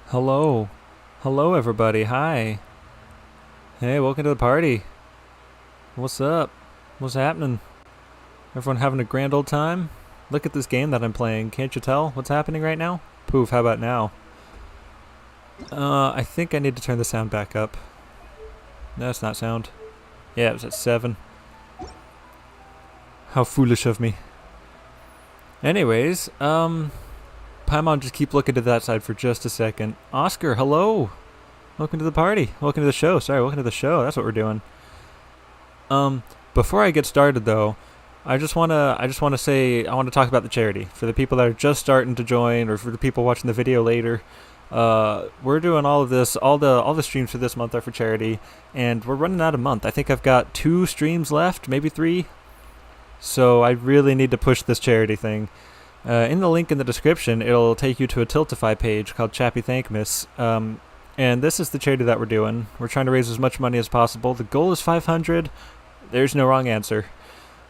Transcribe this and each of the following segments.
Hello. Hello, everybody. Hi. Hey, welcome to the party. What's up? What's happening? Everyone having a grand old time? Look at this game that I'm playing. Can't you tell what's happening right now? Poof, how about now? I think I need to turn the sound back up. No, it's not sound. Yeah, it was at 7. How foolish of me. Anyways, Paimon, just keep looking to that side for just a second. Oscar, hello! Welcome to the party. Welcome to the show. Sorry, welcome to the show. That's what we're doing. Before I get started though, I just wanna say I want to talk about the charity for the people that are just starting to join, or for the people watching the video later. We're doing all of this. All the streams for this month are for charity, and we're running out of month. I think I've got 2 streams left, maybe 3. So I really need to push this charity thing. In the link in the description, it'll take you to a Tiltify page called Chappy Thankmas. And this is the charity that we're doing. We're trying to raise as much money as possible. The goal is 500. There's no wrong answer.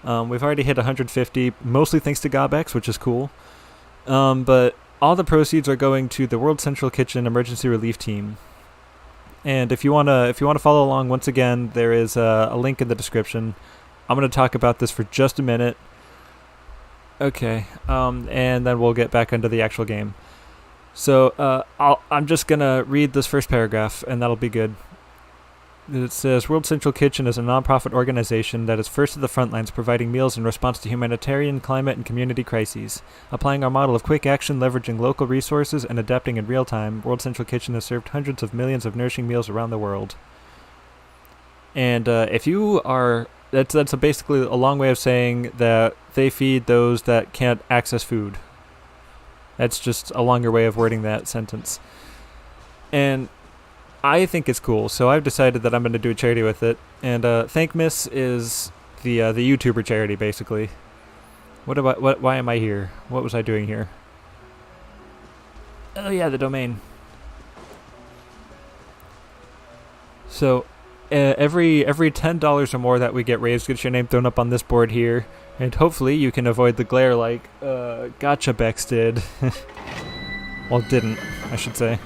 We've already hit 150, mostly thanks to Gobex, which is cool. But all the proceeds are going to the World Central Kitchen Emergency Relief Team. And if you wanna follow along, once again, there is a link in the description. I'm gonna talk about this for just a minute. Okay, and then we'll get back into the actual game. So I'm just gonna read this first paragraph, and that'll be good. It says, World Central Kitchen is a non-profit organization that is first to the front lines providing meals in response to humanitarian, climate, and community crises. Applying our model of quick action, leveraging local resources, and adapting in real time, World Central Kitchen has served hundreds of millions of nourishing meals around the world. And if you are... That's basically a long way of saying that they feed those that can't access food. That's just a longer way of wording that sentence. And I think it's cool, so I've decided that I'm going to do a charity with it. And Thankmas is the YouTuber charity, basically. Why am I here? What was I doing here? Oh yeah, the domain. So every $10 or more that we get raised gets your name thrown up on this board here, and hopefully you can avoid the glare like Gotcha Bex did. Well, didn't, I should say.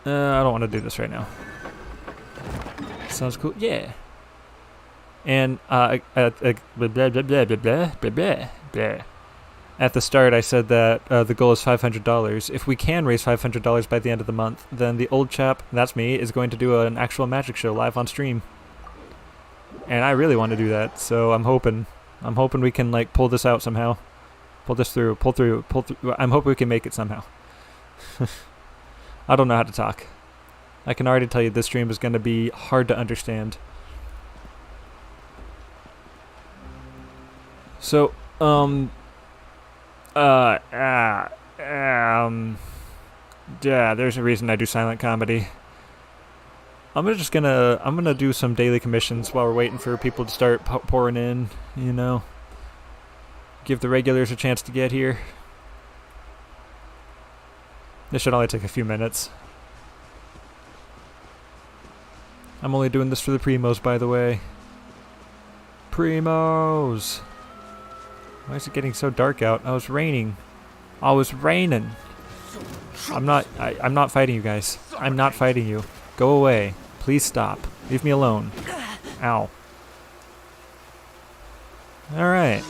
I don't want to do this right now. Sounds cool. Yeah. And blah, blah, blah, blah, blah, blah, blah. At the start, I said that the goal is $500. If we can raise $500 by the end of the month, then the old chap, that's me, is going to do an actual magic show live on stream. And I really want to do that, so I'm hoping we can like pull this out somehow. Pull through. I'm hoping we can make it somehow. I don't know how to talk. I can already tell you this stream is going to be hard to understand. So, yeah, there's a reason I do silent comedy. I'm gonna do some daily commissions while we're waiting for people to start pouring in, you know. Give the regulars a chance to get here. This should only take a few minutes. I'm only doing this for the primos, by the way. Primos! Why is it getting so dark out? Oh, it's raining. Oh, it's raining. I'm not fighting you guys. I'm not fighting you. Go away. Please stop. Leave me alone. Ow. Alright.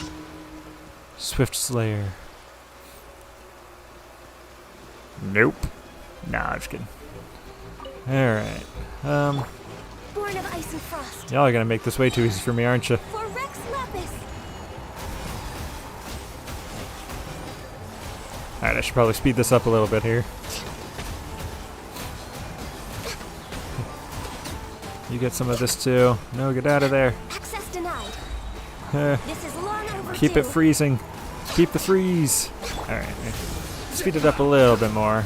Swift Slayer. Nope. Nah, I'm just kidding. Alright. Born of ice and frost. Y'all are gonna make this way too easy for me, aren't you? For Rex Lapis. Alright, I should probably speed this up a little bit here. You get some of this too. No, get out of there. Access denied. This is long overdue. Keep it freezing. Keep the freeze. Alright. Speed it up a little bit more.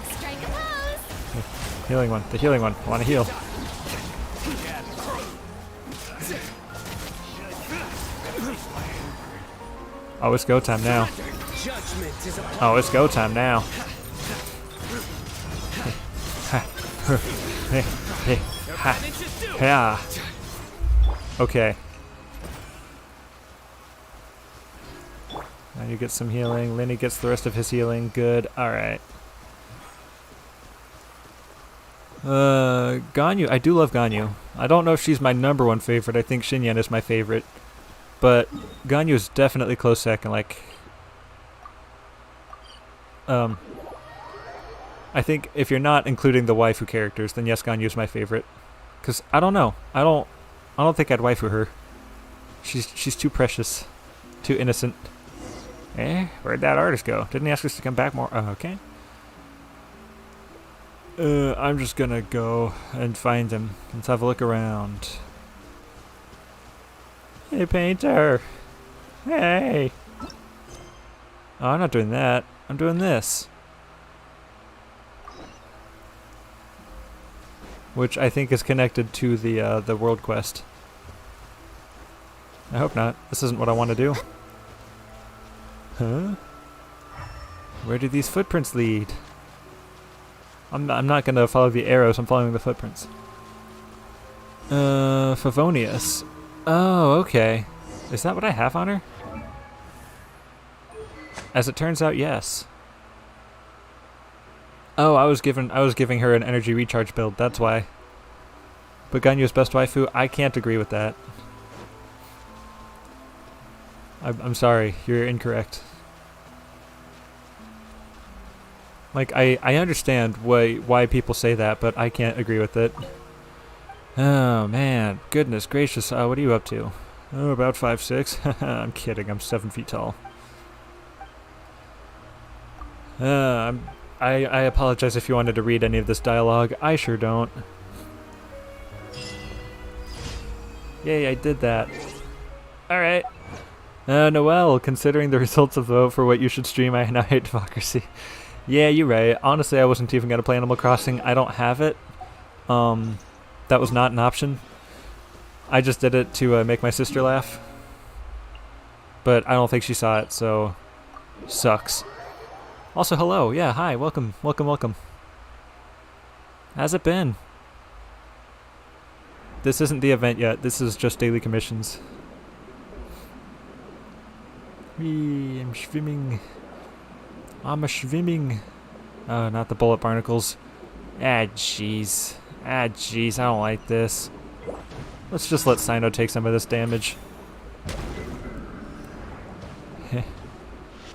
Strike a pose. Healing one. The healing one. I want to heal. Oh, it's go time now. Oh, it's go time now. Yeah. Okay. Ganyu gets some healing. Lenny gets the rest of his healing. Good. Alright. Ganyu. I do love Ganyu. I don't know if she's my #1 favorite. I think Xinyan is my favorite. But Ganyu is definitely close second. Like, I think if you're not including the waifu characters, then yes, Ganyu is my favorite. Cause I don't know. I don't think I'd waifu her. She's too precious, too innocent. Where'd that artist go? Didn't he ask us to come back more? Oh, okay. I'm just gonna go and find him. Let's have a look around. Hey, painter. Hey. Oh, I'm not doing that. I'm doing this. Which I think is connected to the world quest. I hope not. This isn't what I want to do. Huh? Where do these footprints lead? I'm not gonna follow the arrows. I'm following the footprints. Favonius. Oh, okay. Is that what I have on her? As it turns out, yes. Oh, I was giving her an energy recharge build. That's why. But Ganyu's best waifu. I can't agree with that. I'm sorry. You're incorrect. Like, I understand why people say that, but I can't agree with it. Oh, man. Goodness gracious. What are you up to? Oh, about 5'6". I'm kidding. I'm 7 feet tall. I apologize if you wanted to read any of this dialogue. I sure don't. Yay, I did that. Alright. Noelle, considering the results of the vote for what you should stream, I now hate democracy. Yeah, you're right. Honestly, I wasn't even going to play Animal Crossing. I don't have it. That was not an option. I just did it to make my sister laugh. But I don't think she saw it, so... Sucks. Also, hello. Yeah, hi. Welcome. Welcome, welcome. How's it been? This isn't the event yet. This is just daily commissions. Whee, I'm swimming. I'm a-swimming. Oh, not the bullet barnacles. Ah, jeez. Ah, jeez. I don't like this. Let's just let Sino take some of this damage.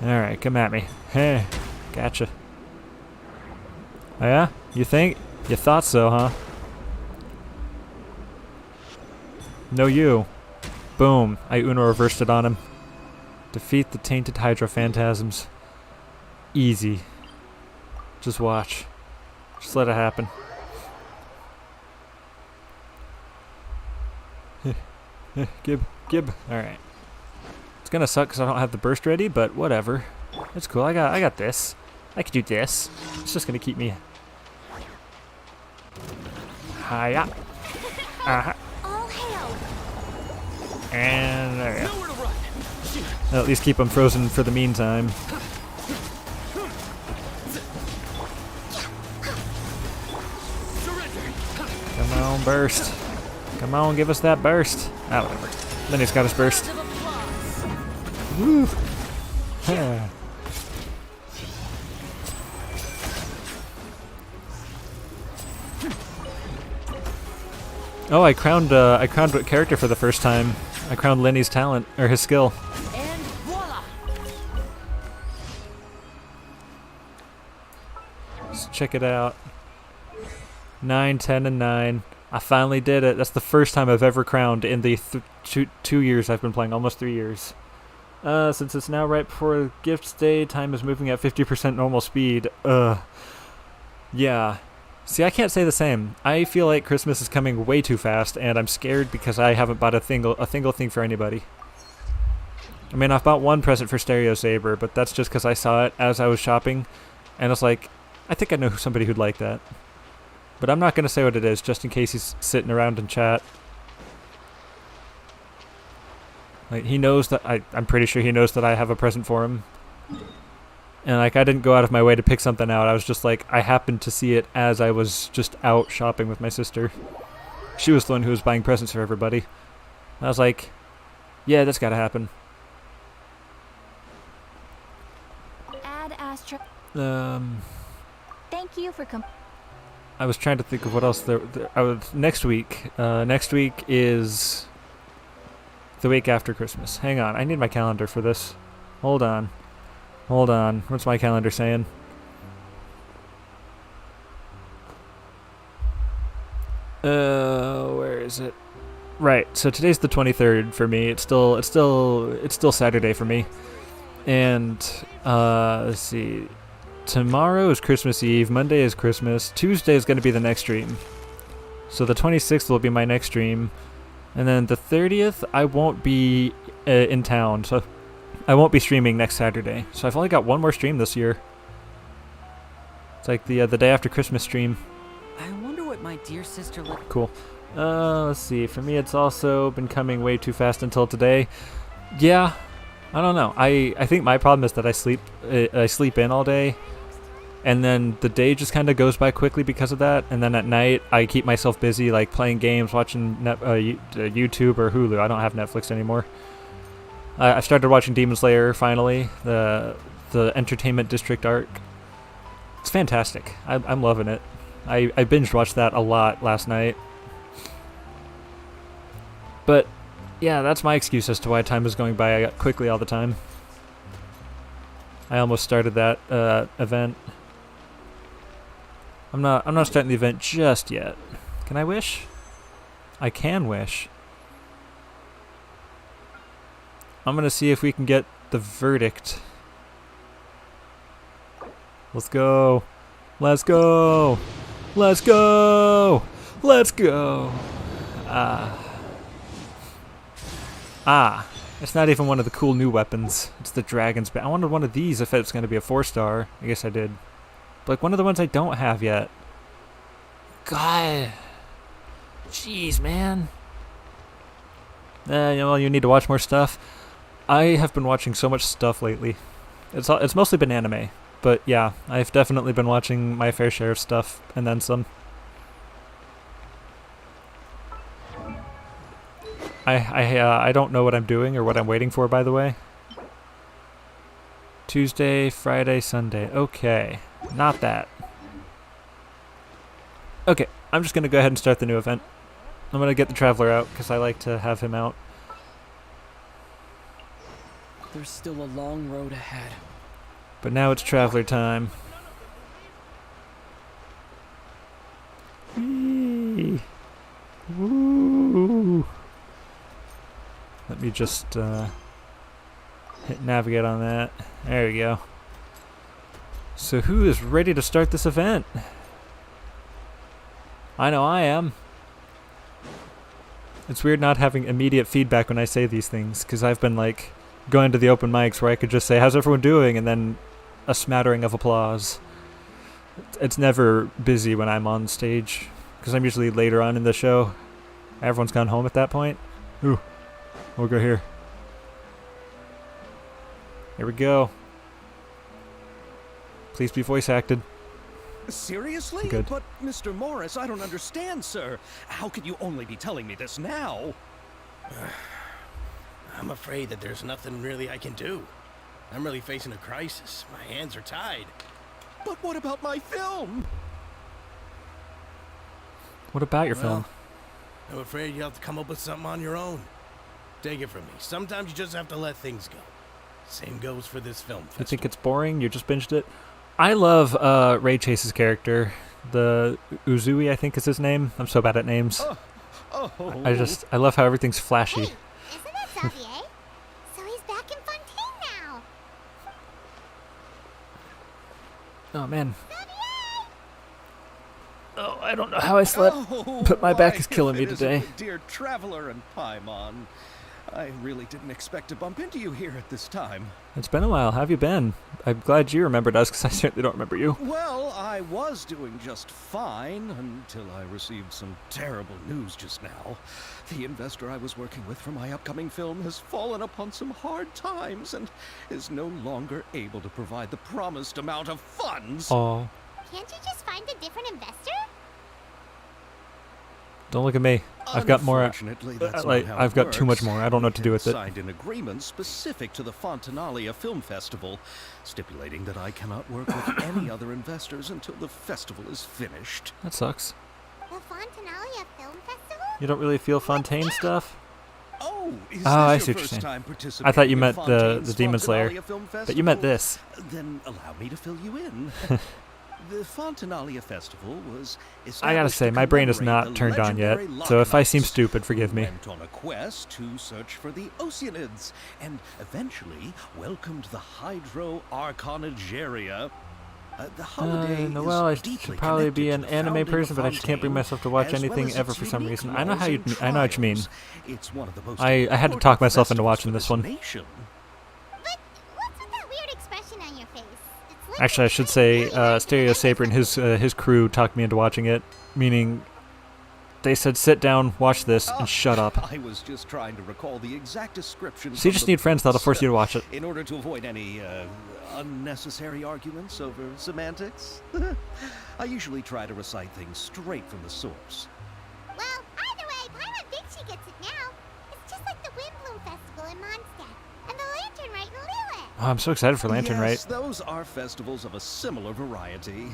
Alright, come at me. Hey, gotcha. Oh yeah? You think? You thought so, huh? No you. Boom. I Uno reversed it on him. Defeat the tainted Hydra phantasms. Easy. Just watch. Just let it happen. Gib. Alright. It's gonna suck because I don't have the burst ready, but whatever. It's cool. I got this. I can do this. It's just gonna keep me. Hiya. All hail. And there we go. I'll at least keep them frozen for the meantime. Come on, burst. Come on, give us that burst. Ah, whatever. Lenny's got his burst. Woo! Yeah. Oh, I crowned a character for the first time. I crowned Lenny's talent, or his skill. And voila. Let's check it out. 9, 10, and 9. I finally did it. That's the first time I've ever crowned in the 2 years I've been playing, almost 3 years. Since it's now right before Gifts Day, time is moving at 50% normal speed. Yeah. See, I can't say the same. I feel like Christmas is coming way too fast, and I'm scared because I haven't bought a single thing for anybody. I mean, I've bought one present for Stereo Saber, but that's just because I saw it as I was shopping, and I was like, I think I know somebody who'd like that. But I'm not going to say what it is, just in case he's sitting around in chat. Like, he knows that I'm pretty sure he knows that I have a present for him. And like, I didn't go out of my way to pick something out. I was just like, I happened to see it as I was just out shopping with my sister. She was the one who was buying presents for everybody. I was like, yeah, that's gotta happen. Thank you for I was trying to think of what else next week. Next week is the week after Christmas. Hang on, I need my calendar for this. Hold on. What's my calendar saying? Where is it? Right. So today's the 23rd for me. It's still Saturday for me. And let's see. Tomorrow is Christmas Eve. Monday is Christmas. Tuesday is going to be the next stream. So the 26th will be my next stream. And then the 30th, I won't be in town. So I won't be streaming next Saturday. So I've only got one more stream this year. It's like the day after Christmas stream. I wonder what my dear sister looked. Cool. Let's see. For me, it's also been coming way too fast until today. Yeah, I don't know. I think my problem is that I sleep in all day, and then the day just kind of goes by quickly because of that. And then at night, I keep myself busy, like playing games, watching YouTube or Hulu. I don't have Netflix anymore. I started watching Demon Slayer finally, the Entertainment District arc. It's fantastic. I'm loving it. I binge watched that a lot last night. But yeah, that's my excuse as to why time is going by quickly all the time. I almost started that event. I'm not starting the event just yet. Can I wish? I can wish. I'm gonna see if we can get the verdict. Let's go. Let's go. Let's go. Let's go. It's not even one of the cool new weapons. It's the Dragon's Bane. I wanted one of these if it's going to be a 4-star. I guess I did. But like one of the ones I don't have yet. God. Jeez, man. Well, you need to watch more stuff. I have been watching so much stuff lately. It's mostly been anime. But yeah, I've definitely been watching my fair share of stuff, and then some. I don't know what I'm doing or what I'm waiting for, by the way. Tuesday, Friday, Sunday. Okay, not that. Okay, I'm just going to go ahead and start the new event. I'm going to get the Traveler out, because I like to have him out. There's still a long road ahead. But now it's Traveler time. Whee! Woo! Let me just hit navigate on that. There we go. So who is ready to start this event? I know I am. It's weird not having immediate feedback when I say these things, because I've been like going to the open mics where I could just say, how's everyone doing? And then a smattering of applause. It's never busy when I'm on stage, because I'm usually later on in the show. Everyone's gone home at that point. Ooh. We'll go here. Here we go. Please be voice acted. Seriously? Good. But, Mr. Morris, I don't understand, sir. How could you only be telling me this now? I'm afraid that there's nothing really I can do. I'm really facing a crisis. My hands are tied. But what about my film? What about your film? I'm afraid you'll have to come up with something on your own. Take it from me. Sometimes you just have to let things go. Same goes for this film festival. You think it's boring? You just binged it? I love Ray Chase's character. The Uzui, I think is his name. I'm so bad at names. I love how everything's flashy. Hey, isn't that Xavier? So he's back in Fontaine now. Oh, man. Xavier! Oh, I don't know how I slept, but my back is killing me It isn't today. the dear Traveler and Paimon. I really didn't expect to bump into you here at this time. It's been a while. How have you been? I'm glad you remembered us, because I certainly don't remember you. Well, I was doing just fine until I received some terrible news just now. The investor I was working with for my upcoming film has fallen upon some hard times and is no longer able to provide the promised amount of funds. Oh. Can't you just find a different investor? Don't look at me. I've got more. Unfortunately, that's Like, not how I've it got too much works. more. I don't know what to do with it. Signed an agreement specific to the Fontanalia Film Festival, stipulating that I cannot work with any other investors until the festival is finished. That sucks. The Fontanalia Film Festival? You don't really feel Fontaine stuff? Oh, is this I your see what you're first saying. time I participating thought you in meant the Fontaine's Demon Slayer. Fontanalia Film But you meant Festival? this. Then allow me to fill you in. The Fontanalia Festival was I gotta established say, to my brain is commemorate not the turned on yet, legendary so if I seem Lochnachts, stupid, forgive who me. went on a quest to search for the Oceanids, and eventually welcomed the Hydro Arconageria. The holiday Noelle, I is should deeply probably be connected an to the anime founding person, of but I just can't bring Fontaine, myself to watch as well anything as ever its for some unique reason. I know how you. laws I know what you mean. and trials. It's one of the most I had to important talk myself into festivals watching for this one. nation. But what's with that weird expression on your face? It's like Actually, I you're should trying really say, hard to Stereo remember Saber and something. his crew talked me into watching it, meaning they said, "Sit down, watch this, and shut up." I was just trying to recall the exact description. So you from just the need friends that'll books, force you to watch it. in order to avoid any unnecessary arguments over semantics. I usually try to recite things straight from the source. Well, either way, Paimon thinks she gets it now. It's just like the Windbloom Festival in Mondstadt and the Lantern Rite in Lilith. Oh, I'm so excited for Lantern Yes, Rite. those are festivals of a similar variety.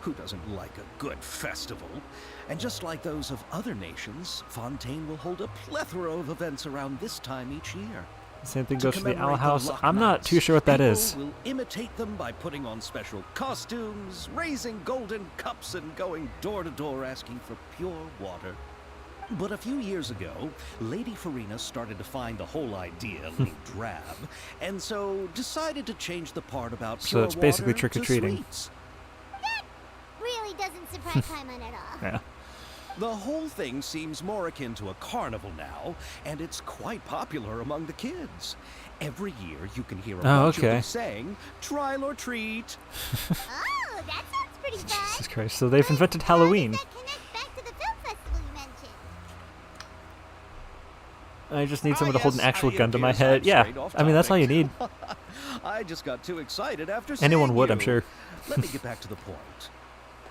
Who doesn't like a good festival? And just like those of other nations, Fontaine will hold a plethora of events around this time each year. Same thing To goes for the Owl commemorate House. Loch I'm not Ness, too sure what that people is. will imitate them by putting on special costumes, raising golden cups, and going door to door asking for pure water. But a few years ago, Lady Farina started to find the whole idea a little drab, and so decided to change the part about So pure it's basically water to trick-or-treating. sweets. Really doesn't surprise Paimon at all. Yeah. The whole thing seems more akin to a carnival now, and it's quite popular among the kids. Every year you can hear a bunch of okay. them saying, "Trial or treat." Oh, that sounds pretty fun. Jesus Christ. So they've invented How Halloween. does that connect back to the film festival you mentioned? I just need Ah, someone to hold an yes, actual it gun to my appears head. I'm Yeah. straight off I mean, that's all you topic. need. I just got too excited after Anyone seeing would, I'm you. sure. Let me get back to the point.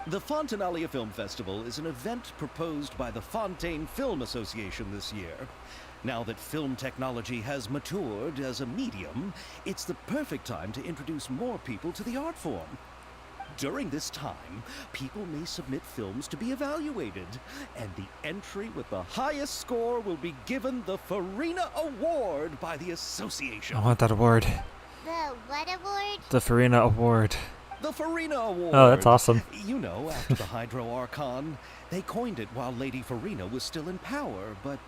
The Fontanalia Film Festival is an event proposed by the Fontaine Film Association this year. Now that film technology has matured as a medium, it's the perfect time to introduce more people to the art form. During this time, people may submit films to be evaluated, and the entry with the highest score will be given the Farina Award by the association. I want that award. The what award? The Farina Award. The Farina Award. Oh, that's awesome. You know, after the Hydro Archon, they coined it while Lady Farina was still in power, but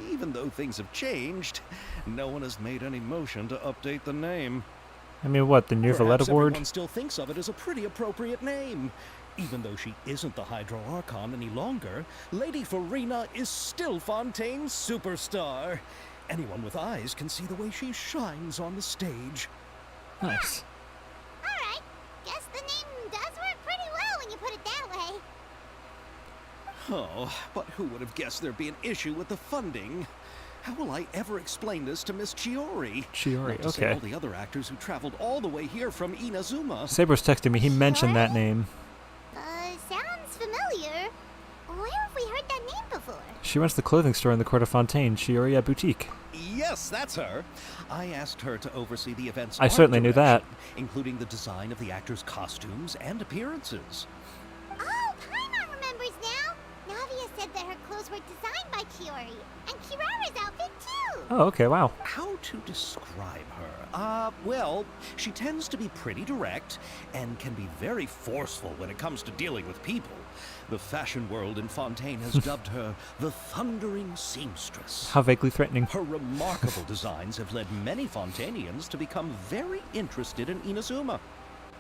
even though things have changed, no one has made any motion to update the name. I mean, what, the New Vallette Perhaps Award? everyone still thinks of it as a pretty appropriate name. Even though she isn't the Hydro Archon any longer, Lady Farina is still Fontaine's superstar. Anyone with eyes can see the way she shines on the stage. Nice. Alright, guess the name does work pretty well when you put it that way. Oh, but who would have guessed there'd be an issue with the funding? How will I ever explain this to Miss Chiori? Chiori, Not to say okay. all the other actors who traveled all the way here from Inazuma. Saber's texting me. He mentioned that name. Sounds familiar. Where have we heard that name before? She runs the clothing store in the Court of Fontaine, Chioria Boutique. Yes, that's her. I asked her to oversee the event's I art certainly knew that. direction, including the design of the actors' costumes and appearances. Oh, Paimon remembers now. Navia said that her clothes were designed by Chiori, and Kirara's outfit too. Oh, okay, wow. How to describe her? Well, she tends to be pretty direct and can be very forceful when it comes to dealing with people. The fashion world in Fontaine has dubbed her the Thundering Seamstress. How vaguely threatening. Her remarkable designs have led many Fontainians to become very interested in Inazuma.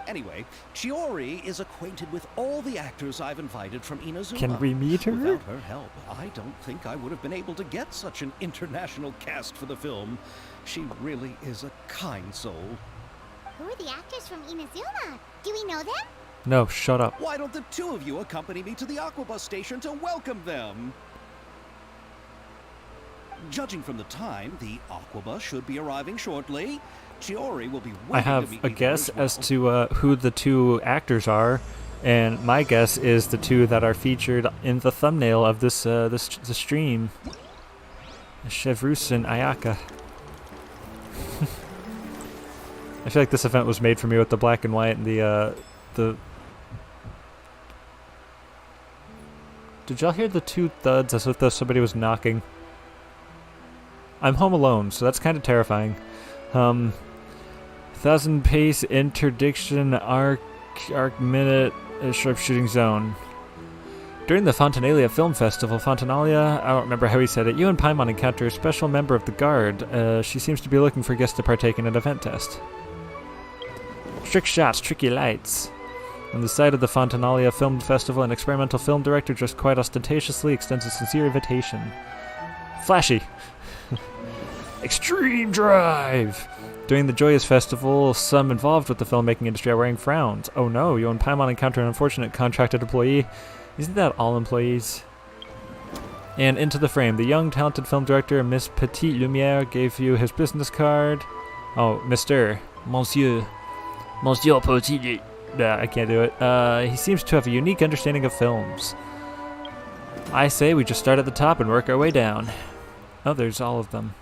Anyway, Chiori is acquainted with all the actors I've invited from Inazuma. Can we meet her? Without her help, I don't think I would have been able to get such an international cast for the film. She really is a kind soul. Who are the actors from Inazuma? Do we know them? No, shut up. Why don't the two of you accompany me to the Aquabus station to welcome them? Judging from the time, the Aquabus should be arriving shortly. Chiori will be waiting I to have meet a me there guess as well. as to who the two actors are. And my guess is the two that are featured in the thumbnail of this the stream. Chevrus and Ayaka. I feel like this event was made for me with the black and white and the... Did y'all hear the two thuds as if though somebody was knocking? I'm home alone, so that's kind of terrifying. 1000 pace interdiction arc minute sharpshooting zone. During the Fontanalia Film Festival, Fontanalia, I don't remember how he said it, you and Paimon encounter a special member of the Guard. She seems to be looking for guests to partake in an event test. Trick shots, tricky lights. On the side of the Fontanalia Film Festival, an experimental film director dressed quite ostentatiously extends a sincere invitation. Flashy. Extreme drive! During the Joyous Festival, some involved with the filmmaking industry are wearing frowns. Oh no, you and Paimon encounter an unfortunate contracted employee. Isn't that all employees? And into the frame. The young, talented film director, Miss Petite Lumiere, gave you his business card. Oh, Mr. Monsieur Petit. Nah, I can't do it. He seems to have a unique understanding of films. I say we just start at the top and work our way down. Oh, there's all of them.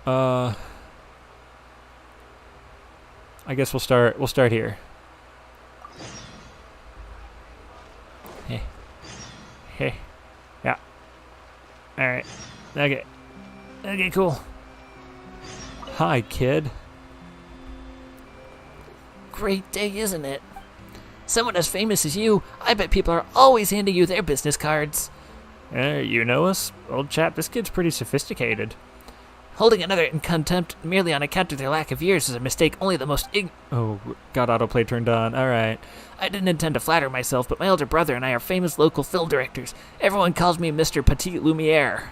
I guess we'll start here. Hey. Yeah. Alright. Okay, cool. Hi, kid. Great day, isn't it? Someone as famous as you, I bet people are always handing you their business cards. You know us? Old chap, this kid's pretty sophisticated. Holding another in contempt merely on account of their lack of years is a mistake only the most Oh, got autoplay turned on. Alright. I didn't intend to flatter myself, but my elder brother and I are famous local film directors. Everyone calls me Mr. Petit Lumiere.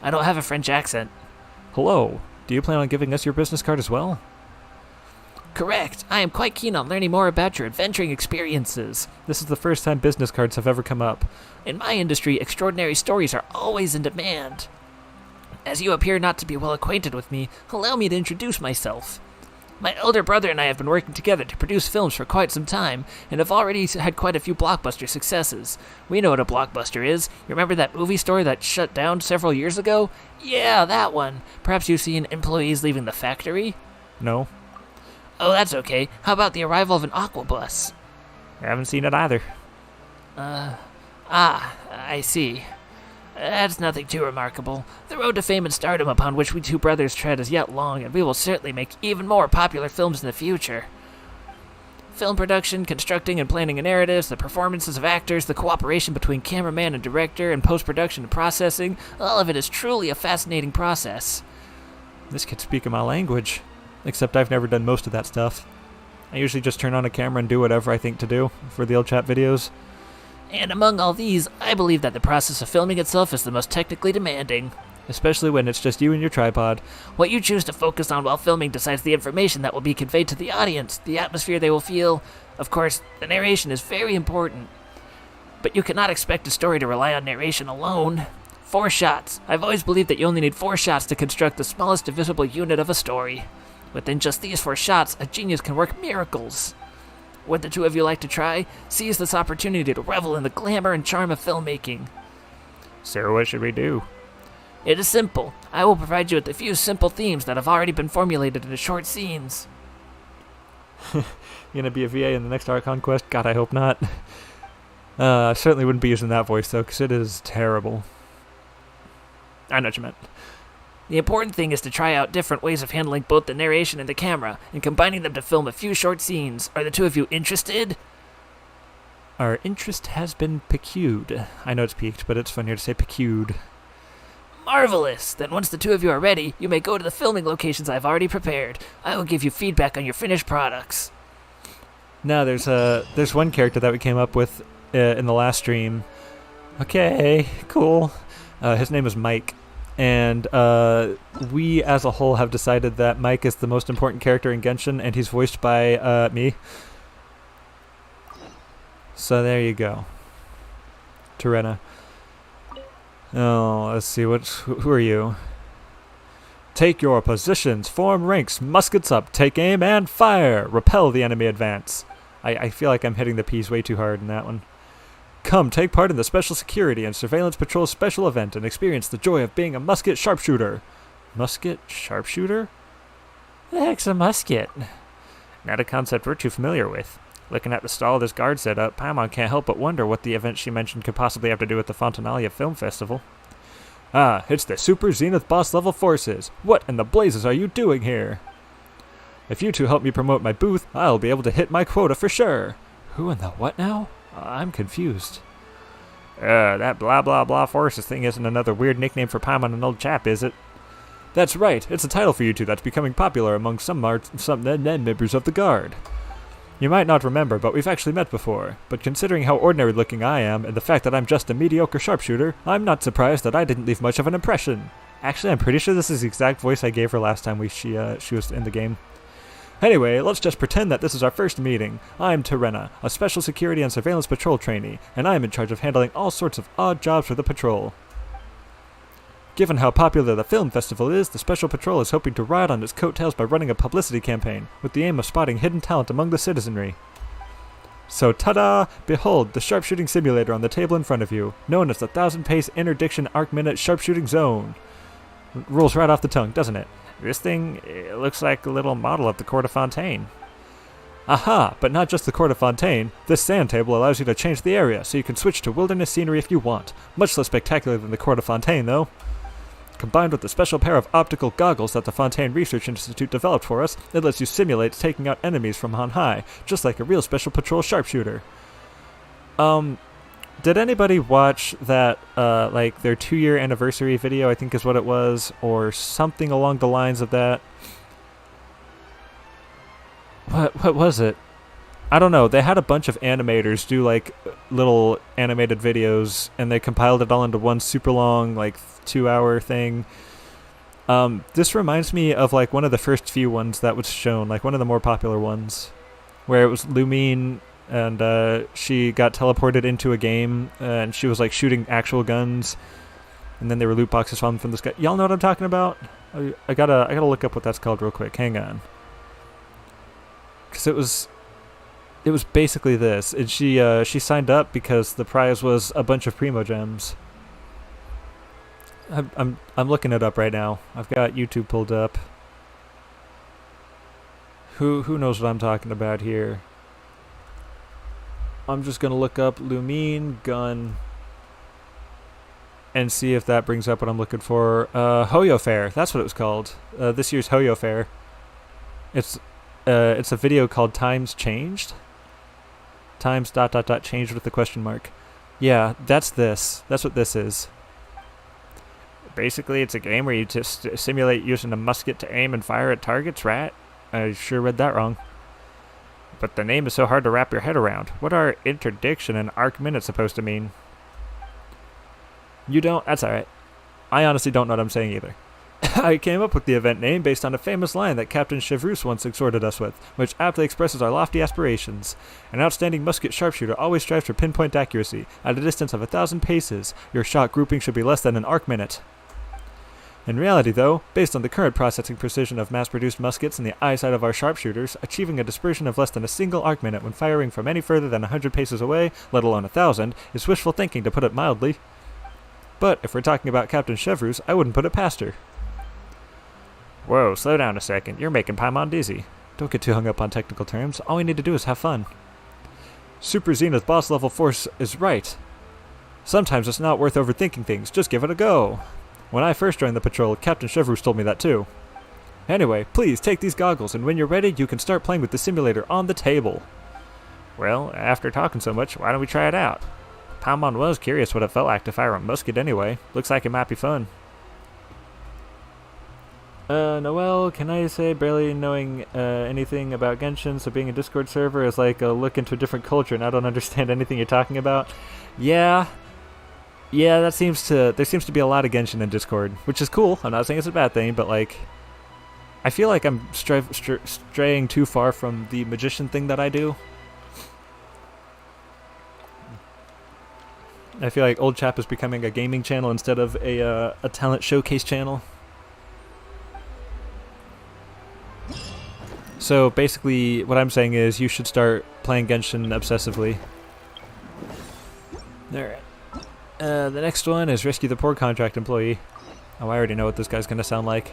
I don't have a French accent. Hello. Do you plan on giving us your business card as well? Correct. I am quite keen on learning more about your adventuring experiences. This is the first time business cards have ever come up. In my industry, extraordinary stories are always in demand. As you appear not to be well acquainted with me, allow me to introduce myself. My elder brother and I have been working together to produce films for quite some time, and have already had quite a few blockbuster successes. We know what a blockbuster is. You remember that movie store that shut down several years ago? Yeah, that one. Perhaps you've seen employees leaving the factory? No. Oh, that's okay. How about the arrival of an aquabus? I haven't seen it either. I see. That's nothing too remarkable. The road to fame and stardom upon which we two brothers tread is yet long, and we will certainly make even more popular films in the future. Film production, constructing and planning of narratives, the performances of actors, the cooperation between cameraman and director, and post-production and processing, all of it is truly a fascinating process. This kid's speaking my language. Except I've never done most of that stuff. I usually just turn on a camera and do whatever I think to do for the old chat videos. And among all these, I believe that the process of filming itself is the most technically demanding. Especially when it's just you and your tripod. What you choose to focus on while filming decides the information that will be conveyed to the audience, the atmosphere they will feel. Of course, the narration is very important. But you cannot expect a story to rely on narration alone. 4 shots. I've always believed that you only need 4 shots to construct the smallest divisible unit of a story. Within just these 4 shots, a genius can work miracles. Would the two of you like to try? Seize this opportunity to revel in the glamour and charm of filmmaking. So what should we do? It is simple. I will provide you with a few simple themes that have already been formulated into short scenes. You gonna be a VA in the next Archon quest? God, I hope not. I certainly wouldn't be using that voice, though, because it is terrible. I know what you meant. The important thing is to try out different ways of handling both the narration and the camera, and combining them to film a few short scenes. Are the two of you interested? Our interest has been piqued. I know it's peaked, but it's funnier to say piqued. Marvelous! Then once the two of you are ready, you may go to the filming locations I've already prepared. I will give you feedback on your finished products. Now, there's one character that we came up with in the last stream. Okay, cool. His name is Mike. And we, as a whole, have decided that Mike is the most important character in Genshin, and he's voiced by me. So there you go. Terena. Oh, let's see, who are you? Take your positions, form ranks, muskets up, take aim and fire! Repel the enemy advance. I feel like I'm hitting the P's way too hard in that one. Come take part in the Special Security and Surveillance Patrol special event and experience the joy of being a musket sharpshooter. Musket sharpshooter? The heck's a musket? Not a concept we're too familiar with. Looking at the stall this guard set up, Paimon can't help but wonder what the event she mentioned could possibly have to do with the Fontanalia Film Festival. Ah, it's the Super Zenith Boss Level Forces. What in the blazes are you doing here? If you two help me promote my booth, I'll be able to hit my quota for sure. Who in the what now? I'm confused. That blah blah blah forces thing isn't another weird nickname for Paimon and old chap, is it? That's right. It's a title for you two that's becoming popular among some members of the Guard. You might not remember, but we've actually met before. But considering how ordinary looking I am, and the fact that I'm just a mediocre sharpshooter, I'm not surprised that I didn't leave much of an impression. Actually, I'm pretty sure this is the exact voice I gave her last time she was in the game. Anyway, let's just pretend that this is our first meeting. I'm Terena, a Special Security and Surveillance Patrol trainee, and I'm in charge of handling all sorts of odd jobs for the patrol. Given how popular the film festival is, the Special Patrol is hoping to ride on its coattails by running a publicity campaign, with the aim of spotting hidden talent among the citizenry. So ta-da! Behold, the sharpshooting simulator on the table in front of you, known as the 1000-pace interdiction arc-minute sharpshooting zone. Rolls right off the tongue, doesn't it? This thing looks like a little model of the Court of Fontaine. Aha! But not just the Court of Fontaine. This sand table allows you to change the area, so you can switch to wilderness scenery if you want. Much less spectacular than the Court of Fontaine, though. Combined with the special pair of optical goggles that the Fontaine Research Institute developed for us, it lets you simulate taking out enemies from on high, just like a real Special Patrol sharpshooter. Did anybody watch that, like, their 2-year anniversary video, I think is what it was, or something along the lines of that? What was it? I don't know. They had a bunch of animators do, like, little animated videos, and they compiled it all into one super long, like, 2-hour thing. This reminds me of, like, one of the first few ones that was shown, like, one of the more popular ones, where it was Lumine, and she got teleported into a game, and she was, like, shooting actual guns, and then there were loot boxes falling from the sky. Y'all know what I'm talking about? I gotta look up what that's called real quick. Hang on. Because it was basically this, and she signed up because the prize was a bunch of Primo Gems. I'm looking it up right now. I've got YouTube pulled up. Who knows what I'm talking about here? I'm just gonna look up Lumine gun and see if that brings up what I'm looking for. Hoyo Fair, that's what it was called. This year's Hoyo Fair. It's a video called Times Changed. Times ... changed with the question mark. Yeah, that's this. That's what this is. Basically, it's a game where you just simulate using a musket to aim and fire at targets, right? I sure read that wrong. But the name is so hard to wrap your head around. What are interdiction and arc minute supposed to mean? You don't? That's alright. I honestly don't know what I'm saying either. I came up with the event name based on a famous line that Captain Chevreuse once exhorted us with, which aptly expresses our lofty aspirations. An outstanding musket sharpshooter always strives for pinpoint accuracy. At a distance of 1,000 paces, your shot grouping should be less than an arc minute. In reality, though, based on the current processing precision of mass-produced muskets and the eyesight of our sharpshooters, achieving a dispersion of less than a single arc minute when firing from any further than 100 paces away, let alone 1,000, is wishful thinking, to put it mildly. But if we're talking about Captain Chevreuse, I wouldn't put it past her. Whoa, slow down a second. You're making Paimon dizzy. Don't get too hung up on technical terms. All we need to do is have fun. Super Zenith boss level force is right. Sometimes it's not worth overthinking things. Just give it a go. When I first joined the patrol, Captain Chevreuse told me that too. Anyway, please take these goggles, and when you're ready, you can start playing with the simulator on the table. Well, after talking so much, why don't we try it out? Paimon was curious what it felt like to fire a musket anyway. Looks like it might be fun. Noelle, can I say barely knowing anything about Genshin, so being a Discord server is like a look into a different culture, and I don't understand anything you're talking about? Yeah, there seems to be a lot of Genshin in Discord, which is cool. I'm not saying it's a bad thing, but like, I feel like I'm straying too far from the magician thing that I do. I feel like Old Chap is becoming a gaming channel instead of a talent showcase channel. So basically, what I'm saying is you should start playing Genshin obsessively. Alright. The next one is Rescue the Poor Contract Employee. Oh, I already know what this guy's gonna sound like.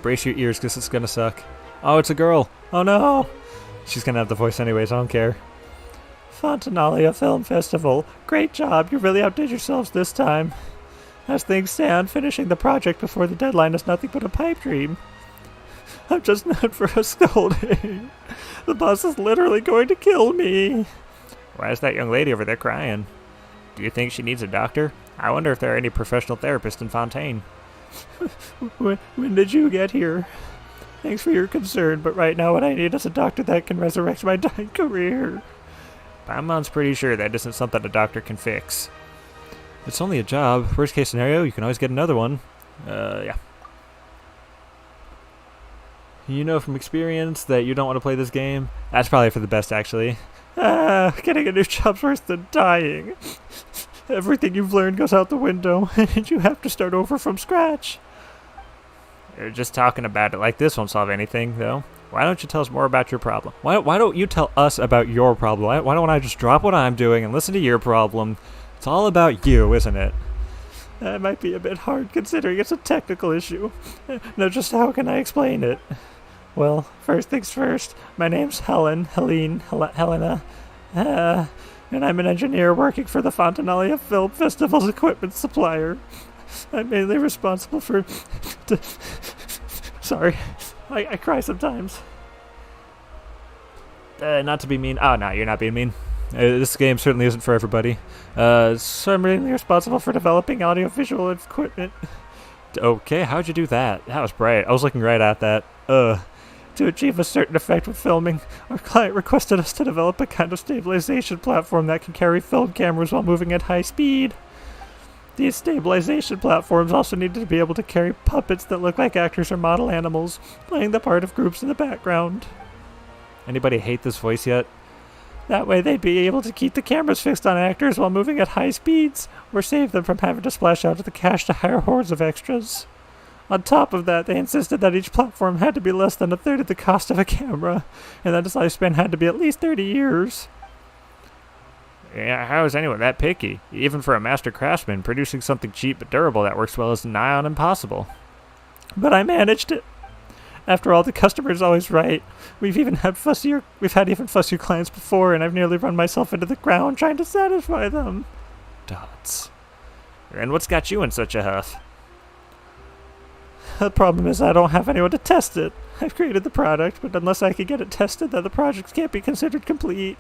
Brace your ears, because it's gonna suck. Oh, it's a girl. Oh no! She's gonna have the voice anyways, I don't care. Fontanalia Film Festival. Great job, you really outdid yourselves this time. As things stand, finishing the project before the deadline is nothing but a pipe dream. I'm just not for a scolding. The boss is literally going to kill me. Why is that young lady over there crying? Do you think she needs a doctor? I wonder if there are any professional therapists in Fontaine. When did you get here? Thanks for your concern, but right now what I need is a doctor that can resurrect my dying career. Paimon's pretty sure that isn't something a doctor can fix. It's only a job. Worst case scenario, you can always get another one. Yeah. You know from experience that you don't want to play this game? That's probably for the best, actually. Getting a new job's worse than dying. Everything you've learned goes out the window, and you have to start over from scratch. You're just talking about it like this won't solve anything, though. Why don't you tell us more about your problem? Why don't you tell us about your problem? Why don't I just drop what I'm doing and listen to your problem? It's all about you, isn't it? That might be a bit hard, considering it's a technical issue. Now, just how can I explain it? Well, first things first, my name's Helena, and I'm an engineer working for the Fontanalia Film Festival's equipment supplier. I'm mainly responsible for... Sorry, I cry sometimes. Not to be mean. Oh, no, you're not being mean. This game certainly isn't for everybody. So I'm mainly responsible for developing audiovisual equipment. Okay, how'd you do that? That was bright. I was looking right at that. To achieve a certain effect with filming, our client requested us to develop a kind of stabilization platform that can carry film cameras while moving at high speed. These stabilization platforms also needed to be able to carry puppets that look like actors or model animals, playing the part of groups in the background. Anybody hate this voice yet? That way they'd be able to keep the cameras fixed on actors while moving at high speeds, or save them from having to splash out of the cash to hire hordes of extras. On top of that, they insisted that each platform had to be less than a third of the cost of a camera, and that its lifespan had to be at least 30 years. Yeah, how is anyone that picky? Even for a master craftsman, producing something cheap but durable that works well is nigh on impossible. But I managed it. After all, the customer's always right. We've had even fussier clients before, and I've nearly run myself into the ground trying to satisfy them. Dots. And what's got you in such a huff? The problem is I don't have anyone to test it. I've created the product, but unless I can get it tested, then the project can't be considered complete.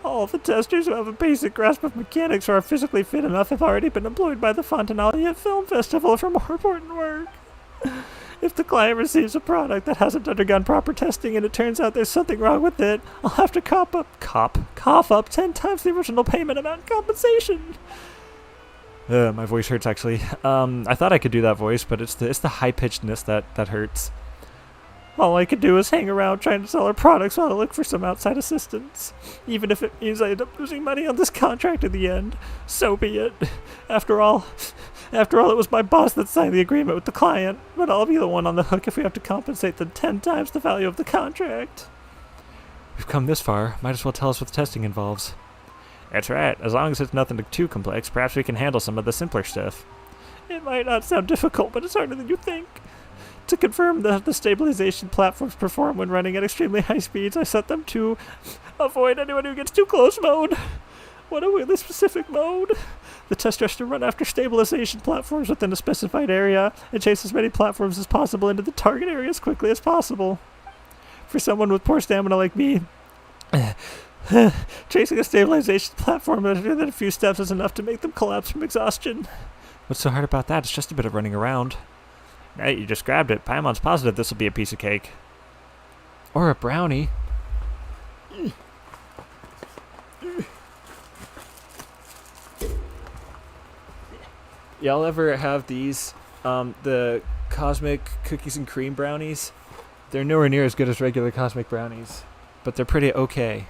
All the testers who have a basic grasp of mechanics or are physically fit enough have already been employed by the Fontanalia Film Festival for more important work. If the client receives a product that hasn't undergone proper testing and it turns out there's something wrong with it, I'll have to cough up 10 times the original payment amount in compensation. My voice hurts, actually. I thought I could do that voice, but it's the high-pitchedness that hurts. All I could do is hang around trying to sell our products while I look for some outside assistance. Even if it means I end up losing money on this contract in the end, so be it. After all, it was my boss that signed the agreement with the client, but I'll be the one on the hook if we have to compensate them 10 times the value of the contract. We've come this far. Might as well tell us what the testing involves. That's right. As long as it's nothing too complex, perhaps we can handle some of the simpler stuff. It might not sound difficult, but it's harder than you think. To confirm that the stabilization platforms perform when running at extremely high speeds, I set them to avoid anyone who gets too close mode. What a really specific mode. The tester has to run after stabilization platforms within a specified area and chase as many platforms as possible into the target area as quickly as possible. For someone with poor stamina like me, chasing a stabilization platform within a few steps is enough to make them collapse from exhaustion. What's so hard about that? It's just a bit of running around. Right, you just grabbed it. Paimon's positive this will be a piece of cake. Or a brownie. Y'all ever have these, the cosmic cookies and cream brownies? They're nowhere near as good as regular cosmic brownies, but they're pretty okay.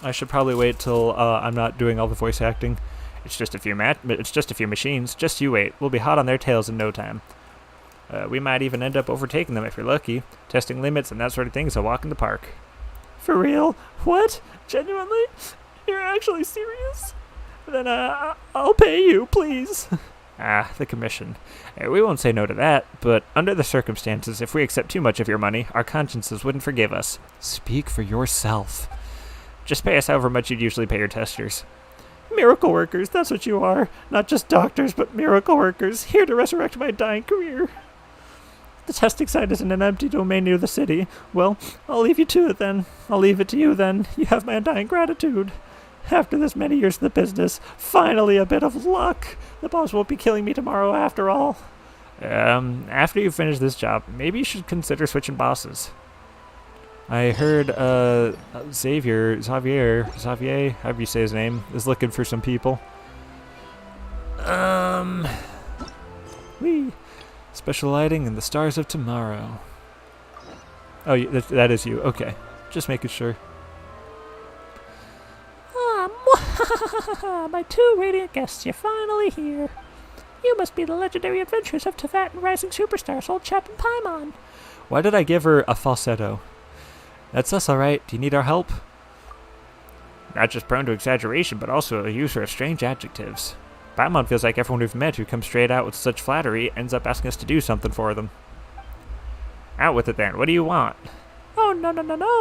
I should probably wait till I'm not doing all the voice acting. It's just a few machines. Just you wait. We'll be hot on their tails in no time. We might even end up overtaking them if you're lucky. Testing limits and that sort of thing is a walk in the park. For real? What? Genuinely? You're actually serious? Then I'll pay you, please. The commission. We won't say no to that, but under the circumstances, if we accept too much of your money, our consciences wouldn't forgive us. Speak for yourself. Just pay us however much you'd usually pay your testers. Miracle workers, that's what you are. Not just doctors, but miracle workers, here to resurrect my dying career. The testing site is in an empty domain near the city. Well, I'll leave you to it then. I'll leave it to you then. You have my undying gratitude. After this many years in the business, finally a bit of luck. The boss won't be killing me tomorrow after all. After you finish this job, maybe you should consider switching bosses. I heard, Xavier, however you say his name, is looking for some people. Special lighting and the stars of tomorrow. Oh, that is you. Okay. Just making sure. My two radiant guests, you're finally here. You must be the legendary adventures of Teyvat and rising superstars, old chap and Paimon. Why did I give her a falsetto? That's us, alright. Do you need our help? Not just prone to exaggeration, but also a user of strange adjectives. Paimon feels like everyone we've met who comes straight out with such flattery ends up asking us to do something for them. Out with it then. What do you want? Oh, no,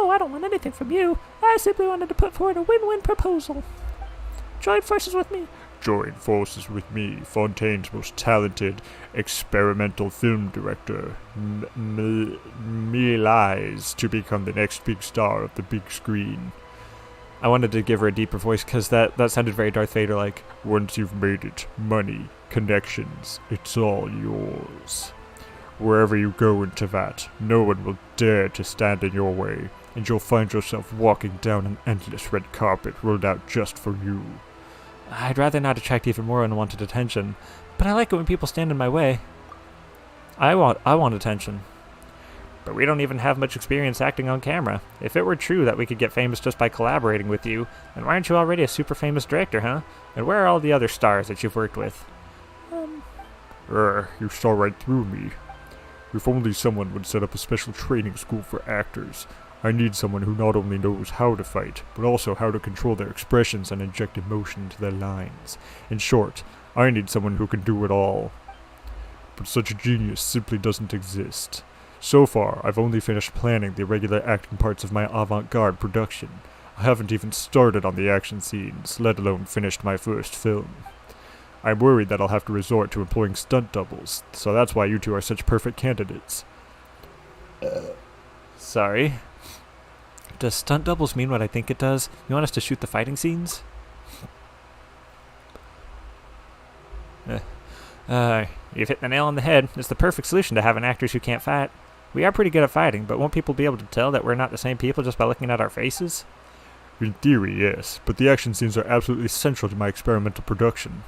I don't want anything from you. I simply wanted to put forward a win-win proposal. Join forces with me. Join forces with me, Fontaine's most talented experimental film director, me lies to become the next big star of the big screen. I wanted to give her a deeper voice because that sounded very Darth Vader-like. Once you've made it, money, connections, it's all yours. Wherever you go in Teyvat, no one will dare to stand in your way, and you'll find yourself walking down an endless red carpet rolled out just for you. I'd rather not attract even more unwanted attention, but I like it when people stand in my way. I want attention. But we don't even have much experience acting on camera. If it were true that we could get famous just by collaborating with you, then why aren't you already a super famous director, huh? And where are all the other stars that you've worked with? You saw right through me. If only someone would set up a special training school for actors. I need someone who not only knows how to fight, but also how to control their expressions and inject emotion into their lines. In short, I need someone who can do it all. But such a genius simply doesn't exist. So far, I've only finished planning the irregular acting parts of my avant-garde production. I haven't even started on the action scenes, let alone finished my first film. I'm worried that I'll have to resort to employing stunt doubles, so that's why you two are such perfect candidates. Sorry. Does stunt doubles mean what I think it does? You want us to shoot the fighting scenes? You've hit the nail on the head. It's the perfect solution to having actors who can't fight. We are pretty good at fighting, but won't people be able to tell that we're not the same people just by looking at our faces? In theory, yes, but the action scenes are absolutely central to my experimental production.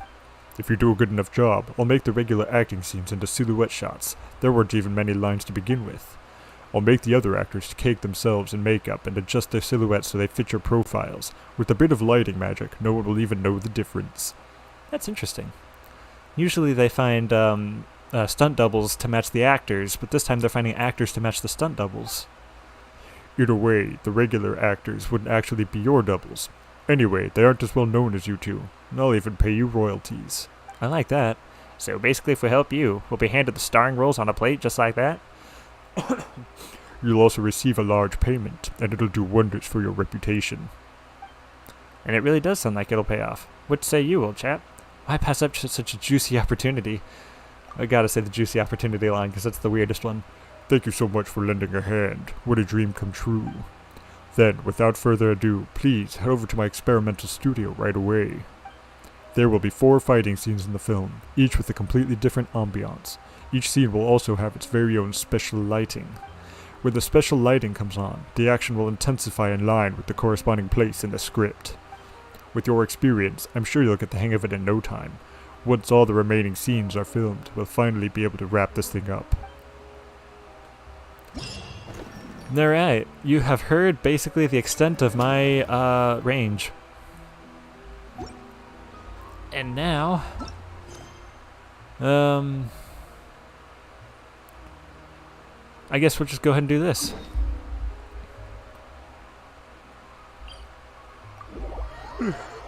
If you do a good enough job, I'll make the regular acting scenes into silhouette shots. There weren't even many lines to begin with. I'll make the other actors cake themselves in makeup and adjust their silhouettes so they fit your profiles. With a bit of lighting magic, no one will even know the difference. That's interesting. Usually they find stunt doubles to match the actors, but this time they're finding actors to match the stunt doubles. In a way, the regular actors wouldn't actually be your doubles. Anyway, they aren't as well known as you two, and I'll even pay you royalties. I like that. So basically if we help you, we'll be handed the starring roles on a plate just like that? You'll also receive a large payment, and it'll do wonders for your reputation. And it really does sound like it'll pay off. What say you, old chap? Why pass up such a juicy opportunity? I gotta say the juicy opportunity line, because that's the weirdest one. Thank you so much for lending a hand. What a dream come true. Then, without further ado, please head over to my experimental studio right away. There will be 4 fighting scenes in the film, each with a completely different ambiance. Each scene will also have its very own special lighting. When the special lighting comes on, the action will intensify in line with the corresponding place in the script. With your experience, I'm sure you'll get the hang of it in no time. Once all the remaining scenes are filmed, we'll finally be able to wrap this thing up. Alright, you have heard basically the extent of my range. And now, I guess we'll just go ahead and do this.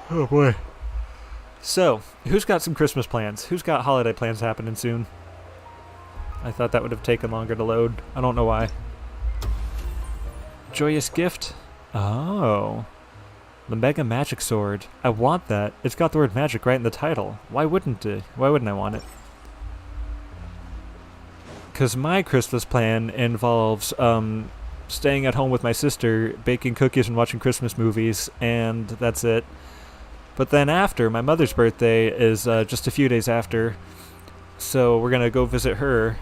Oh boy. So, who's got some Christmas plans? Who's got holiday plans happening soon? I thought that would have taken longer to load. I don't know why. Joyous gift? Oh. The Mega Magic Sword. I want that. It's got the word magic right in the title. Why wouldn't it? Why wouldn't I want it? Because my Christmas plan involves staying at home with my sister, baking cookies and watching Christmas movies, and that's it. But then after, my mother's birthday is just a few days after, so we're going to go visit her,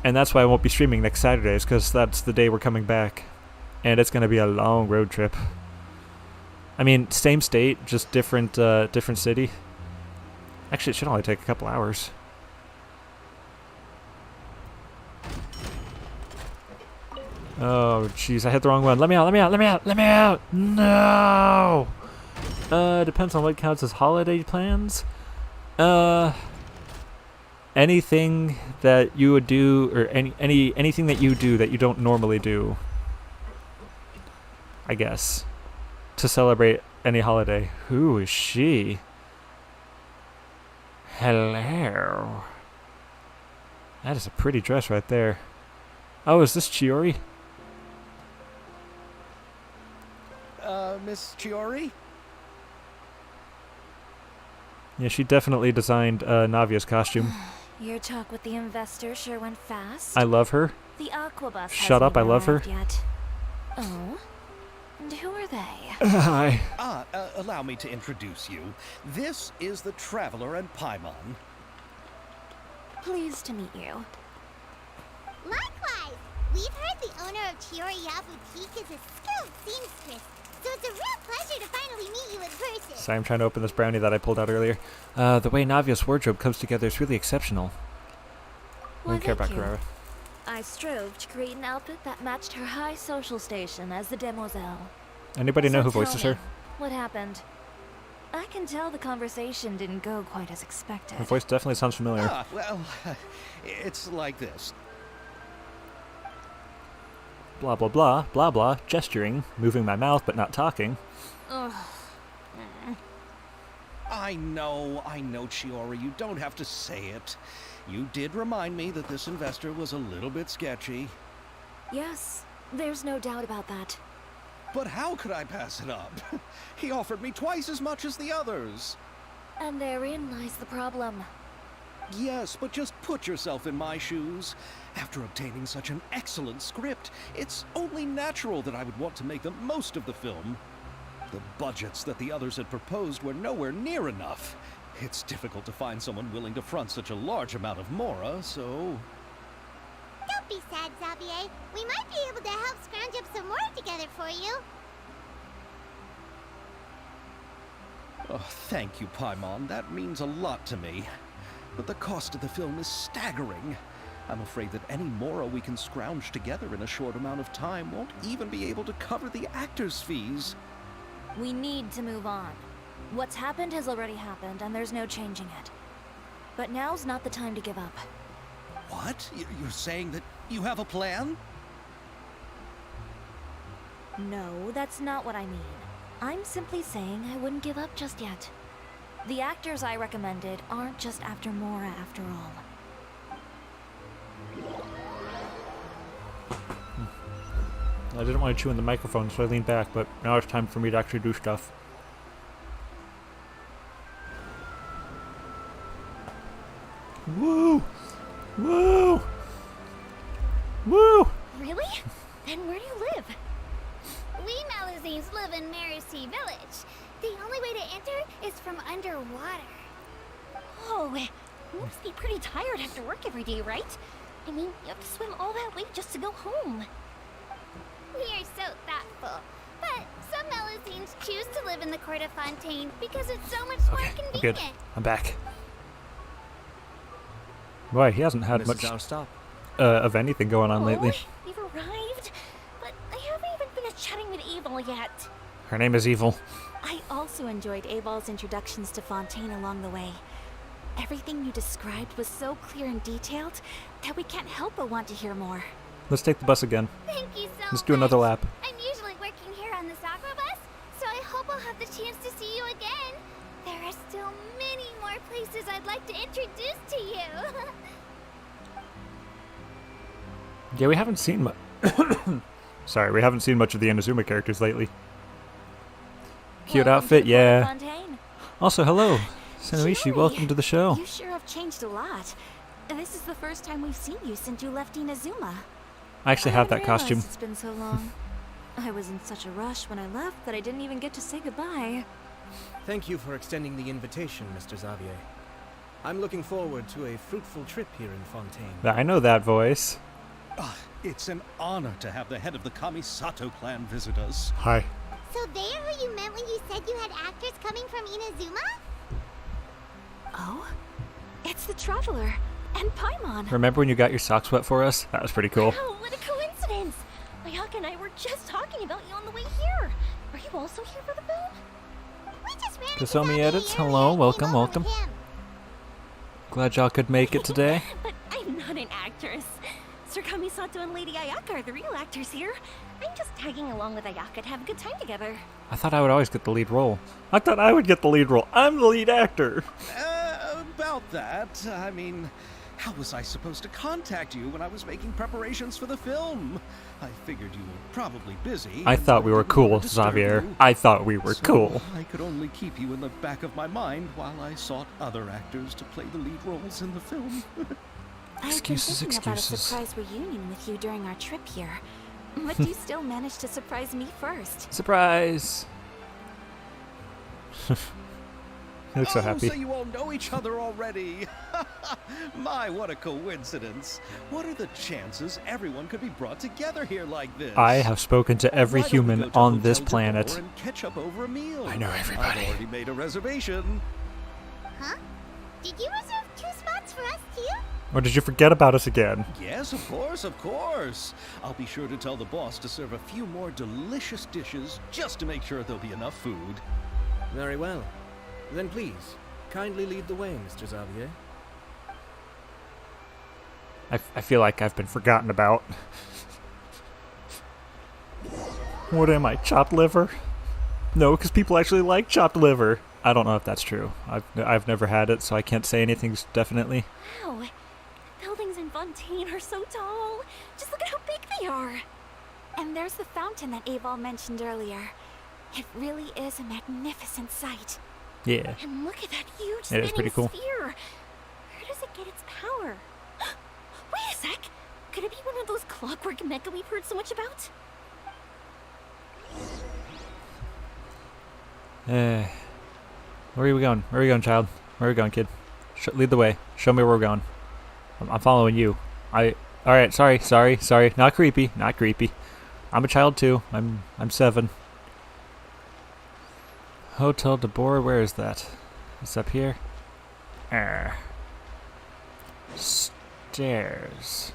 and that's why I won't be streaming next Saturdays, because that's the day we're coming back, and it's going to be a long road trip. I mean, same state, just different city. Actually, it should only take a couple hours. Oh, jeez, I hit the wrong one. Let me out, let me out, let me out, let me out! No! Depends on what counts as holiday plans. Anything that you would do, or anything that you do that you don't normally do, I guess, to celebrate any holiday. Who is she? Hello. That is a pretty dress right there. Oh, is this Chiori? Miss Chiori? Yeah, she definitely designed Navia's costume. Your talk with the investor sure went fast. I love her. The Aquabus Shut up, I love her. Yet. Oh? And who are they? Hi. Allow me to introduce you. This is the Traveler and Paimon. Pleased to meet you. Likewise! We've heard the owner of Chioriya Boutique is a skilled seamstress, so it's a real pleasure to finally meet you in person. Sorry, I'm trying to open this brownie that I pulled out earlier. The way Navia's wardrobe comes together is really exceptional. I don't care about Carrera. I strove to create an outfit that matched her high social station as the demoiselle. Anybody know So who tell voices me, her? What happened? I can tell the conversation didn't go quite as expected. Her voice definitely sounds familiar. Well, it's like this. Blah, blah, blah, blah, blah, gesturing, moving my mouth but not talking. Ugh. I know, Chiori, you don't have to say it. You did remind me that this investor was a little bit sketchy. Yes, there's no doubt about that. But how could I pass it up? He offered me twice as much as the others. And therein lies the problem. Yes, but just put yourself in my shoes. After obtaining such an excellent script, it's only natural that I would want to make the most of the film. The budgets that the others had proposed were nowhere near enough. It's difficult to find someone willing to front such a large amount of mora, so... Don't be sad, Xavier. We might be able to help scrounge up some more together for you. Oh, thank you, Paimon. That means a lot to me. But the cost of the film is staggering. I'm afraid that any mora we can scrounge together in a short amount of time won't even be able to cover the actors' fees. We need to move on. What's happened has already happened, and there's no changing it. But now's not the time to give up. What? You're saying that you have a plan? No, that's not what I mean. I'm simply saying I wouldn't give up just yet. The actors I recommended aren't just after Mora after all. I didn't want to chew in the microphone, so I leaned back, but now it's time for me to actually do stuff. Woo! Woo! Woo! Really? Then where do you live? We Malazines live in Marcy Village. The only way to enter is from underwater. Oh, you must be pretty tired after work every day, right? I mean, you have to swim all that way just to go home. We are so thoughtful. But some Malazines choose to live in the Court of Fontaine because it's so much more Okay, I'm convenient. good. I'm back. Boy, he hasn't had much of anything going on lately. We've arrived, but I haven't even finished chatting with Evil yet. Her name is Evil. I also enjoyed Aval's introductions to Fontaine along the way. Everything you described was so clear and detailed that we can't help but want to hear more. Let's take the bus again. Thank you so much. Let's do another lap. I'm usually working here on the Sakura bus, so I hope I'll have the chance to see you again. There are still many more places I'd like to introduce to you. Yeah, we haven't seen much. Sorry, we haven't seen much of the Inazuma characters lately. Cute Welcome outfit, to the Port yeah. Fontaine. Also, hello, Sanoishi. Joey, Welcome to the show. You sure have changed a lot. This is the first time we've seen you since you left Inazuma. I actually have that costume. It's been so long. I was in such a rush when I left that I didn't even get to say goodbye. Thank you for extending the invitation, Mr. Xavier. I'm looking forward to a fruitful trip here in Fontaine. I know that voice. It's an honor to have the head of the Kamisato clan visit us. Hi. So they are who you meant when you said you had actors coming from Inazuma? Oh? It's the Traveler and Paimon. Remember when you got your socks wet for us? That was pretty cool. Wow, what a coincidence! Ayaka and I were just talking about you on the way here. Are you also here for the film? We just ran into Kasomi Xavier Edits, earlier hello, and welcome, came over welcome. with him. Glad y'all could make it today. But I'm not an actress. Sir Kamisato and Lady Ayaka are the real actors here. I'm just tagging along with Ayaka to have a good time together. I thought I would always get the lead role. I thought I would get the lead role. I'm the lead actor. About that, I mean, how was I supposed to contact you when I was making preparations for the film? I figured you were probably busy. I and thought we were didn't cool, want to disturb Xavier. you. I thought we were So cool. I could only keep you in the back of my mind while I sought other actors to play the lead roles in the film. Excuses, I've been thinking excuses. about a surprise reunion with you during our trip here. But you still managed to surprise me first. Surprise! You look so happy. So you all know each other already. My, what a coincidence. What are the chances everyone could be brought together here like this? I have spoken to every Why don't we human go to on this Hotel planet. Devore and catch up over a meal. I know everybody. I've already made a reservation. Huh? Did you reserve 2 spots for us too? Or did you forget about us again? Yes, of course, of course. I'll be sure to tell the boss to serve a few more delicious dishes just to make sure there'll be enough food. Very well. Then please, kindly lead the way, Mr. Xavier. I feel like I've been forgotten about. What am I, chopped liver? No, because people actually like chopped liver. I don't know if that's true. I've never had it, so I can't say anything definitely. Wow, the buildings in Fontaine are so tall. Just look at how big they are. And there's the fountain that Aval mentioned earlier. It really is a magnificent sight. Yeah. And look at that huge It is spinning pretty cool. sphere. Where does it get its power? Wait a sec. Could it be one of those clockwork mecha we've heard so much about? Where are we going? Where are we going, child? Where are we going, kid? Lead the way. Show me where we're going. I'm following you. Alright, sorry. Not creepy. I'm a child too. I'm 7. Hotel Devore, where is that? It's up here. Stairs.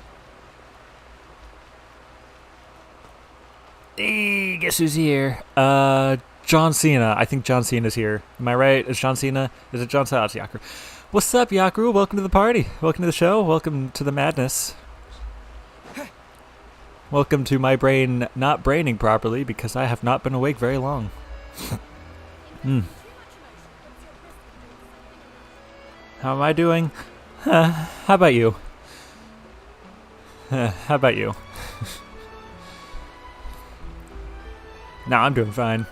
Hey, guess who's here? John Cena. I think John Cena's here. Am I right? Is John Cena? Is it John Cena? It's Yakru. What's up, Yakru? Welcome to the party. Welcome to the show. Welcome to the madness. Welcome to my brain not braining properly because I have not been awake very long. How am I doing? How about you? How about you? No, I'm doing fine.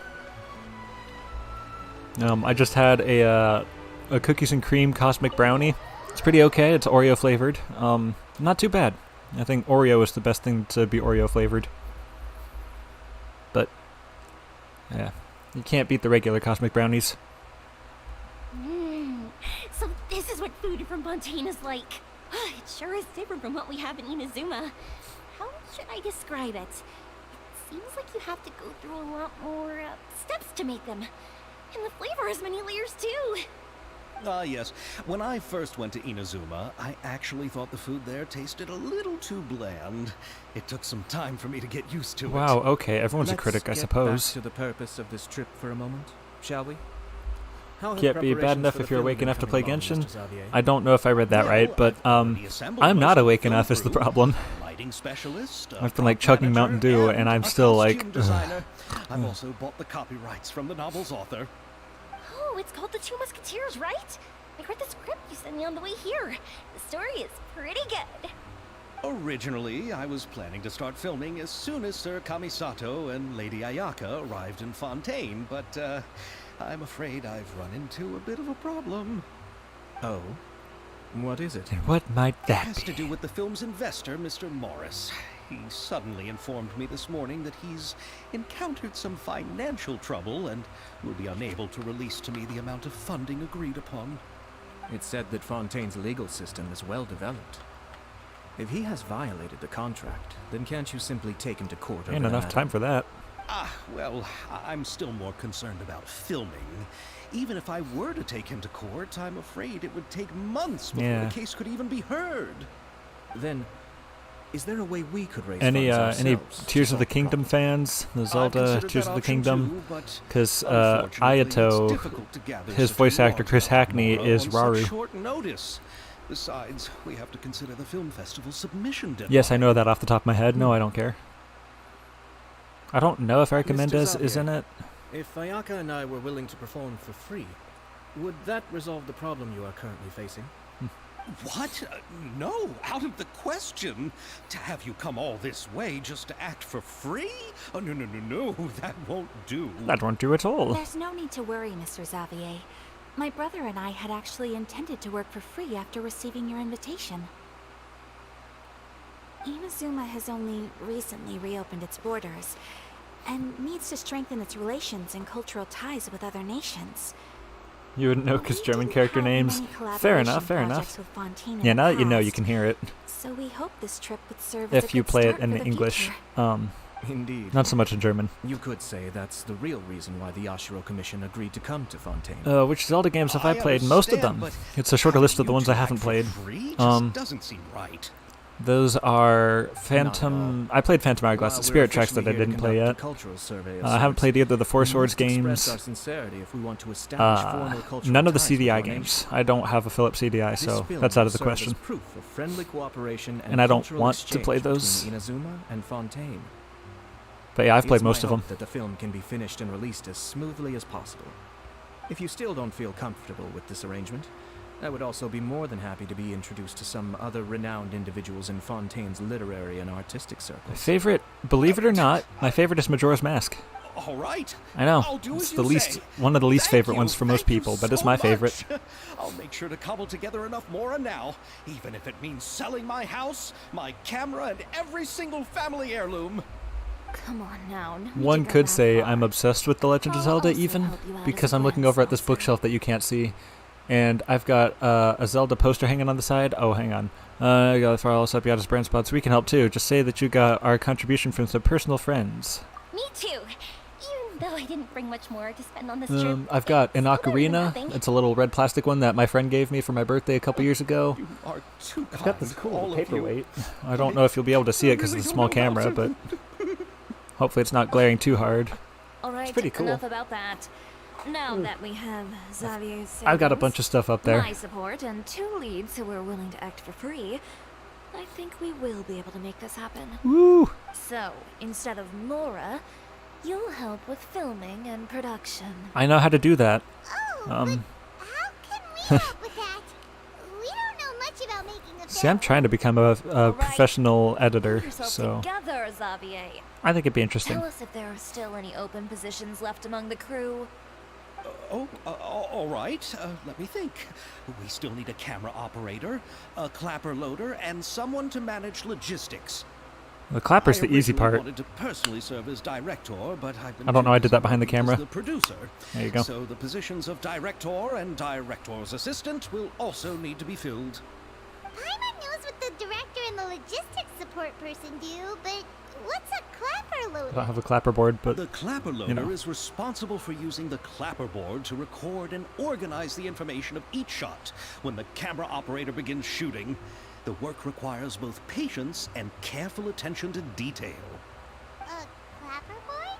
I just had a cookies and cream cosmic brownie. It's pretty okay. It's Oreo flavored. Not too bad. I think Oreo is the best thing to be Oreo flavored. But yeah, you can't beat the regular cosmic brownies. So this is what food from Fontaine is like. It sure is different from what we have in Inazuma. How should I describe it? It seems like you have to go through a lot more steps to make them. And the flavor has many layers too. Yes. When I first went to Inazuma, I actually thought the food there tasted a little too bland. It took some time for me to get used to it. Wow, okay, everyone's a Let's critic, I get suppose. back to the purpose of this trip for a moment, shall we? How have Can't be bad preparations enough for if the you're film awake been enough to play coming along, Genshin. Mr. Xavier? I don't know if I read that right, but I've already assembled I'm most not of the awake film enough is the crew. problem. Lighting lighting specialist. I've been like chugging Mountain Dew, and I'm still like. Designer. I've also bought the copyrights from the novel's author. Oh, it's called The Two Musketeers, right? I read the script you sent me on the way here. The story is pretty good. Originally, I was planning to start filming as soon as Sir Kamisato and Lady Ayaka arrived in Fontaine, but I'm afraid I've run into a bit of a problem. Oh? What is it? And what might It that has be? to do with the film's investor, Mr. Morris. He suddenly informed me this morning that he's encountered some financial trouble and will be unable to release to me the amount of funding agreed upon. It's said that Fontaine's legal system is well developed. If he has violated the contract, then can't you simply take him to court over Ain't the enough matter? time for that. Well, I'm still more concerned about filming. Even if I were to take him to court, I'm afraid it would take months before Yeah. the case could even be heard. Then, is there a way we could raise Any funds any ourselves to Tears of solve the the Kingdom problem? fans? The I've Zelda considered Tears that of the option Kingdom? too, but Because unfortunately, it's Ayato, difficult to gather his such a voice actor large Chris amount of Hackney morale is on such Raru. short notice. Besides, we have to consider the film festival submission deadline. Yes, I know that off the top of my head. No, I don't care. I don't know if Erica Mr. Mendez is Xavier. in it. If Ayaka and I were willing to perform for free, would that resolve the problem you are currently facing? What? No, out of the question. To have you come all this way just to act for free? Oh, no, that won't do. That won't do at all. There's no need to worry, Mr. Xavier. My brother and I had actually intended to work for free after receiving your invitation. Inazuma has only recently reopened its borders, and needs to strengthen its relations and cultural ties with other nations. You wouldn't know because We German didn't character have names. many Fair enough, collaboration fair projects enough. with Fontaine in Yeah, the now that you know, you past, can hear it. So we hope this trip would serve as a If you good play it start in for the the English. future. Indeed. Not so much in German. You could say that's the real reason why the Yashiro Commission agreed to come to Fontaine. Which Zelda games have I played? Most of them. but It's a shorter list of the having ones you I two haven't act for played. free just doesn't seem right. Those are Not Phantom. I played Phantom Hourglass, While the we're Spirit Tracks that I officially here to didn't play conduct yet. a cultural survey of I haven't sorts, played either of the Four we Swords must express games. our sincerity if we want to establish formal cultural None of the ties with CDI our games. nation. I don't have a Philips CDI, This so film that's out will of the serve question. as proof of friendly cooperation And I don't cultural want to exchange play between those. Inazuma and Fontaine. But yeah, I've played It's my most of them. hope that the film can be finished and released as smoothly as possible. If you still don't feel comfortable with this arrangement, I would also be more than happy to be introduced to some other renowned individuals in Fontaine's literary and artistic My circles. favorite, believe it or not, my favorite is Majora's Mask. All right. I know. I'll do It's as the you least, say. one of the least Thank favorite you, ones for most thank you people, but it's so my much. favorite. I'll make sure to cobble together enough Mora now, even if it means selling my house, my camera, and every single family heirloom. Come on now. no need to One go could that say far. I'm obsessed with The Legend of I'll Zelda, also even, help you out as because a I'm looking glance over at this officer. bookshelf that you can't see. And I've got a Zelda poster hanging on the side. Oh, hang on. You gotta follow us up, you got his brand spots. We can help too. Just say that you got our contribution from some personal friends. Me too. Even though I didn't bring much more to spend on this trip. I've got an it's still better than ocarina. nothing. It's a little red plastic one that my friend gave me for my birthday a couple years ago. You are too kind. I've got this all cool of paperweight. I don't know if you'll be able to see it because it's a small camera, but hopefully it's not glaring too hard. All right, pretty cool. enough about that. Now that we have Xavier's I've got a savings, bunch of stuff up there. my support, and 2 leads who are willing to act for free, I think we will be able to make this happen. Woo! So, instead of Mora, you'll help with filming and production. I know how to do that. Oh, Um, but how can we help with that? We don't know much about making a film. See, I'm trying to become a All right, professional editor, Pull yourself so together, Xavier. I think it'd be interesting. Tell us if there are still any open positions left among the crew. All right. Let me think. We still need a camera operator, a clapper loader, and someone to manage logistics. The clapper's I the easy originally part. wanted to personally serve as director, but I've been I don't know, too I did that busy behind the working as camera. The producer. There you go. So the positions of director and director's assistant will also need to be filled. Paimon knows what the director and the logistics support person do, but what's a clapper I loader? don't have a clapper board, but The clapper loader know. is responsible for using the clapper board to record and organize the information of each shot when the camera operator begins shooting. The work requires both patience and careful attention to detail. A clapperboard?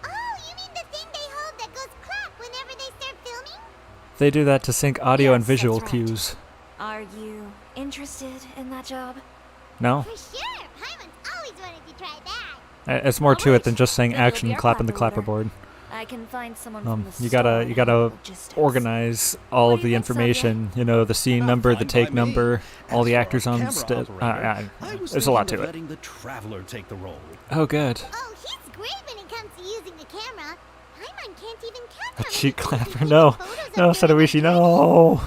Oh, you mean the thing they hold that goes clap whenever they start filming? they do that to sync audio and Yes, that's visual right. cues. Are you interested in that job? No? For sure It's more to it than just saying Then you'll action, be our clapping the clapper clapperboard. I can find someone from the You store gotta to handle logistics. organize all What of do the you think, Sonia? information. You know, the scene number, the Fine take by me. number, all As the for our actors on. camera operator, I was There's a lot thinking to of it. letting the Traveler take the role. Oh, good. Oh, he's great when it comes to using the camera. Paimon can't even count A how cheek many times clapper. he No, takes photos no, of during Sadawishi, the no.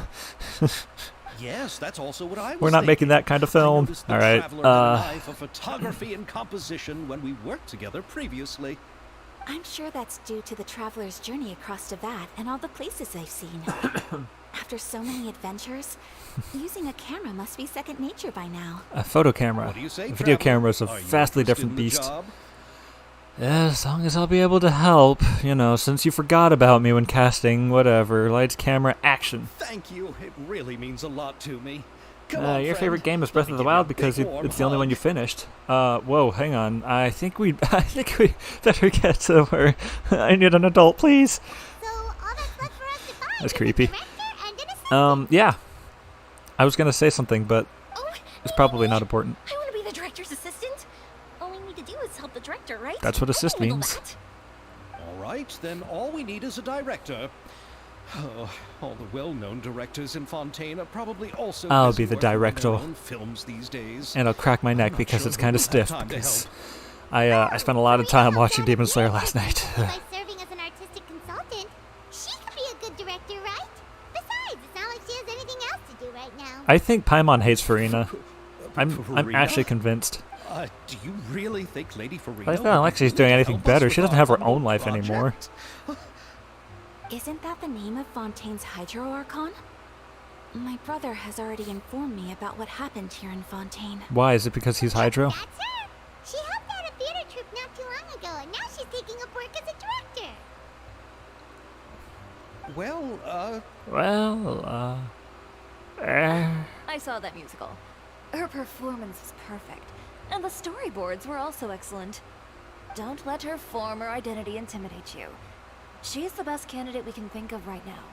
Yes, that's also what I was We're not making thinking. that kind of I film. noticed the All right. Traveler had an eye for photography and composition when we worked together previously. I'm sure that's due to the traveler's journey across Teyvat and all the places they've seen. After so many adventures, using a camera must be second nature by now. A photo camera. What do you say, A video Traveler? camera is a Are you vastly interested different in the beast. job? As long as I'll be able to help, you know, since you forgot about me when casting, whatever. Lights, camera, action. Thank you. It really means a lot to me. Come Your on, friend. favorite game is Let Breath me of the give you a Wild big because warm it's the only one hug. you finished. Whoa, hang on. I think we better get to where I need an adult, please. So all that's left for us to find That's is creepy. a director and an assistant. Yeah. I was gonna say something, but Oh, it's probably not important. I want to be the director's assistant. All we need to do is help the director, right? That's what I can assist handle means. that. All right, then all we need is a director. Oh, all the well-known directors in Fontaine are probably also I'll busy be the working on their director. own films these days. And I'll crack my neck not because sure it's who kind of would have stiff time to because help. I spent a lot of time watching Demon Slayer last night. By serving as an artistic consultant, she could be a good director, right? Besides, it's not like she has anything else to do right now. I think Paimon hates Farina. I'm Farina? actually convinced. Do you really think Lady Farina? I don't like she's doing anything better. She doesn't have her own life anymore. Isn't that the name of Fontaine's Hydro Archon? My brother has already informed me about what happened here in Fontaine. Why? Is it because he's Hydro? That's her. She helped out a theater troupe not too long ago, and now she's taking up work as a director. Well, I saw that musical. Her performance was perfect, and the storyboards were also excellent. Don't let her former identity intimidate you. She's the best candidate we can think of right now.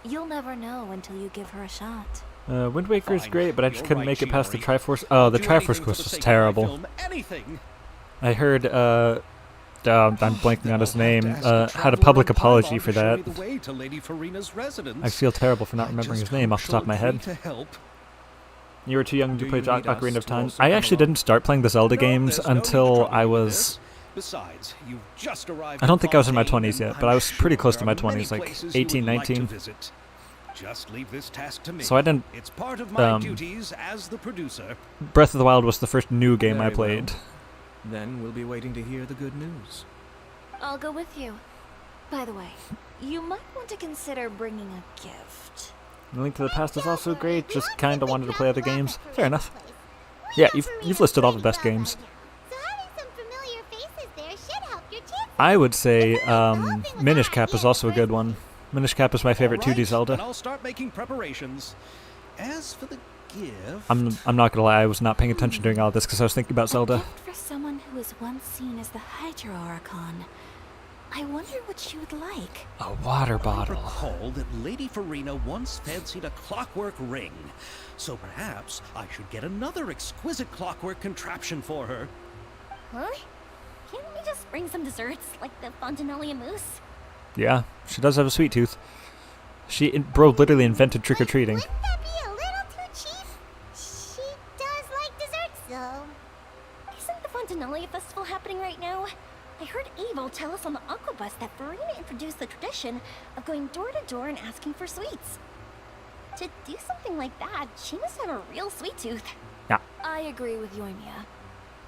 You'll never know until you give her a shot. Wind Waker is Fine. great, but I just You're couldn't right, make it past the Shiori. Triforce. Oh, the do anything Triforce for quest the was sake of my terrible. film, anything. I heard, I'm blanking Then on his I'll have name, to ask the had a Traveler public and apology Paimon for to show that. me the way to Lady Farina's residence. I feel terrible for not I remembering just his name hope off the top of my she'll head. agree to help. You were too young to Do play you need us Ocarina of to Time. also I come actually along? didn't start playing the Zelda No, games there's no need to until trouble I you with was... this. Besides, you've just arrived I don't in think I was in my Fontaine, 20s yet, and but I I'm was pretty sure close to there my are many 20s, like places you 18, would like to 19. visit. Just leave this task to me. So I didn't... It's part of my um, duties as the producer. Breath of the Wild was the first new game I Very well. played. Then we'll be waiting to hear the good news. I'll go with you. By the way, you might want to consider bringing a gift. Link to the Past is also great, just We kinda simply wanted to dropped play other off at games. Farina's Fair enough. place. We Yeah, know you've Farina's listed all the pretty best well games. by now, so having some familiar faces there should help your chances. I would say Besides, the whole thing was Minish our Cap is idea also a in the good first one. Minish Cap is my favorite All right, 2D Zelda. then I'll start making preparations. As for the gift... I'm not gonna lie, I was not paying attention during all this because I was thinking about A Zelda. gift for someone who was once seen as the Hydro Archon. I wonder what she would like. A water I bottle. recall that Lady Farina once fancied a clockwork ring, so perhaps I should get another exquisite clockwork contraption for her. Huh? Can't we just bring some desserts, like the Fontanelli mousse? Yeah, she does have a sweet tooth. Bro literally invented trick-or-treating. Wouldn't that be a little too cheap? She does like desserts, though. Isn't the Fontanelli festival happening right now? I heard Abel tell us on the Aquabus that Farina introduced the tradition of going door to door and asking for sweets. To do something like that, she must have a real sweet tooth. I agree with Yoimiya.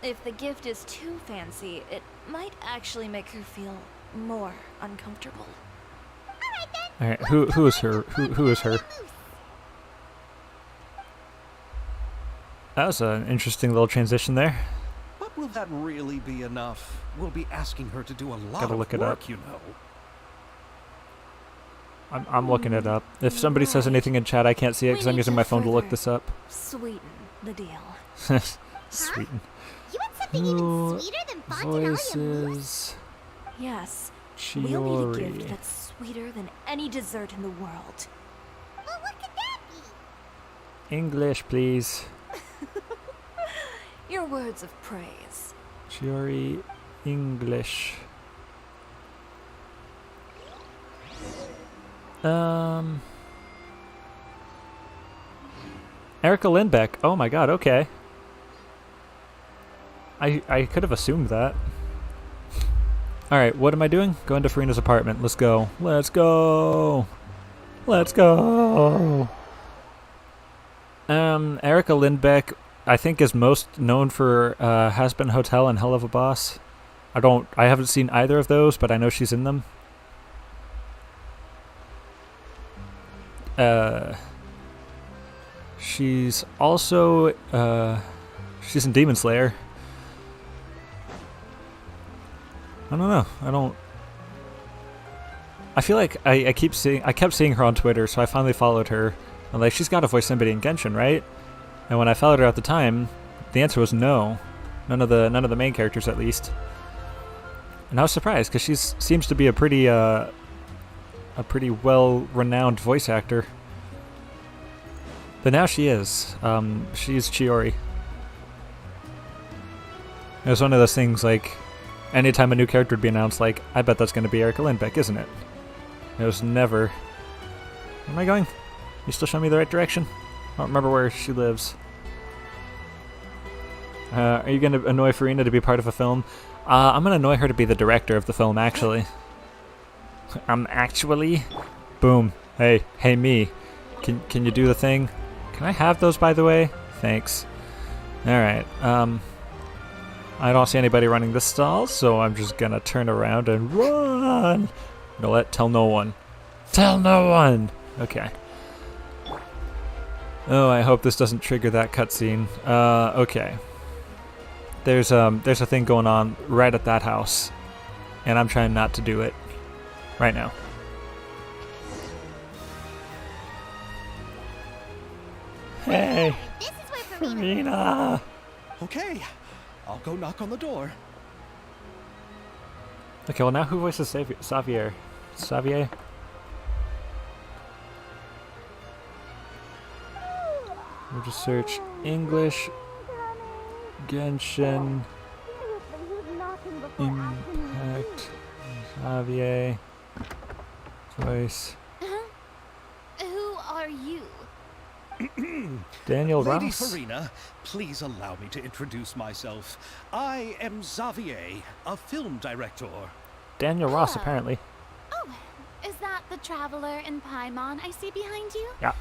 If the gift is too fancy, it might actually make her feel more uncomfortable. Alright, who is her? Who is her? That was an interesting little transition there. But will that really be enough? We'll be asking her to do a lot Gotta of look it work, up. you know. I'm looking it up. If somebody says anything in chat, I can't see it because We I'm need using to my phone to look further this up. Sweeten the deal. Sweeten. You want something Who even sweeter than Fontanelli mousse? Voices. Yes, we'll need a gift Chiori. that's sweeter than any dessert in the world. Well, what could that be? English, please. Your words of praise. Chiori English. Erica Lindbeck. Oh my god, okay. I could have assumed that. Alright, what am I doing? Going to Farina's apartment. Let's go. Let's go! Let's go! Erica Lindbeck, I think, is most known for Has-Been Hotel and Hell of a Boss. I haven't seen either of those, but I know she's in them. She's also, she's in Demon Slayer. I don't know. I feel like I kept seeing her on Twitter, so I finally followed her. I'm like, she's got to voice somebody in Genshin, right? And when I followed her at the time, the answer was no. None of the main characters, at least. And I was surprised because she seems to be a pretty well-renowned voice actor. But now she is. She's Chiori. It was one of those things like, anytime a new character would be announced, like, I bet that's going to be Erica Lindbeck, isn't it? It was never. Where am I going? You still showing me the right direction? I don't remember where she lives. Are you going to annoy Farina to be part of a film? I'm going to annoy her to be the director of the film, actually. Actually? Boom. Hey, me. Can you do the thing? Can I have those, by the way? Thanks. Alright, I don't see anybody running this stall, so I'm just gonna turn around and run! No, tell no one. Tell no one! Okay. Oh, I hope this doesn't trigger that cutscene. Okay. There's a thing going on right at that house, and I'm trying not to do it right now. Hey, This is where Farina! Okay, I'll go knock on the door. Okay, well now who voices Xavier? Xavier? We'll just search English, Genshin, Impact, Xavier, voice. Who are you? Daniel Lady Ross? Farina, please allow me to introduce myself. I am Xavier, a film director. Daniel Ross, Ah. apparently. Oh, is that the traveler in Paimon I see behind you? Yeah.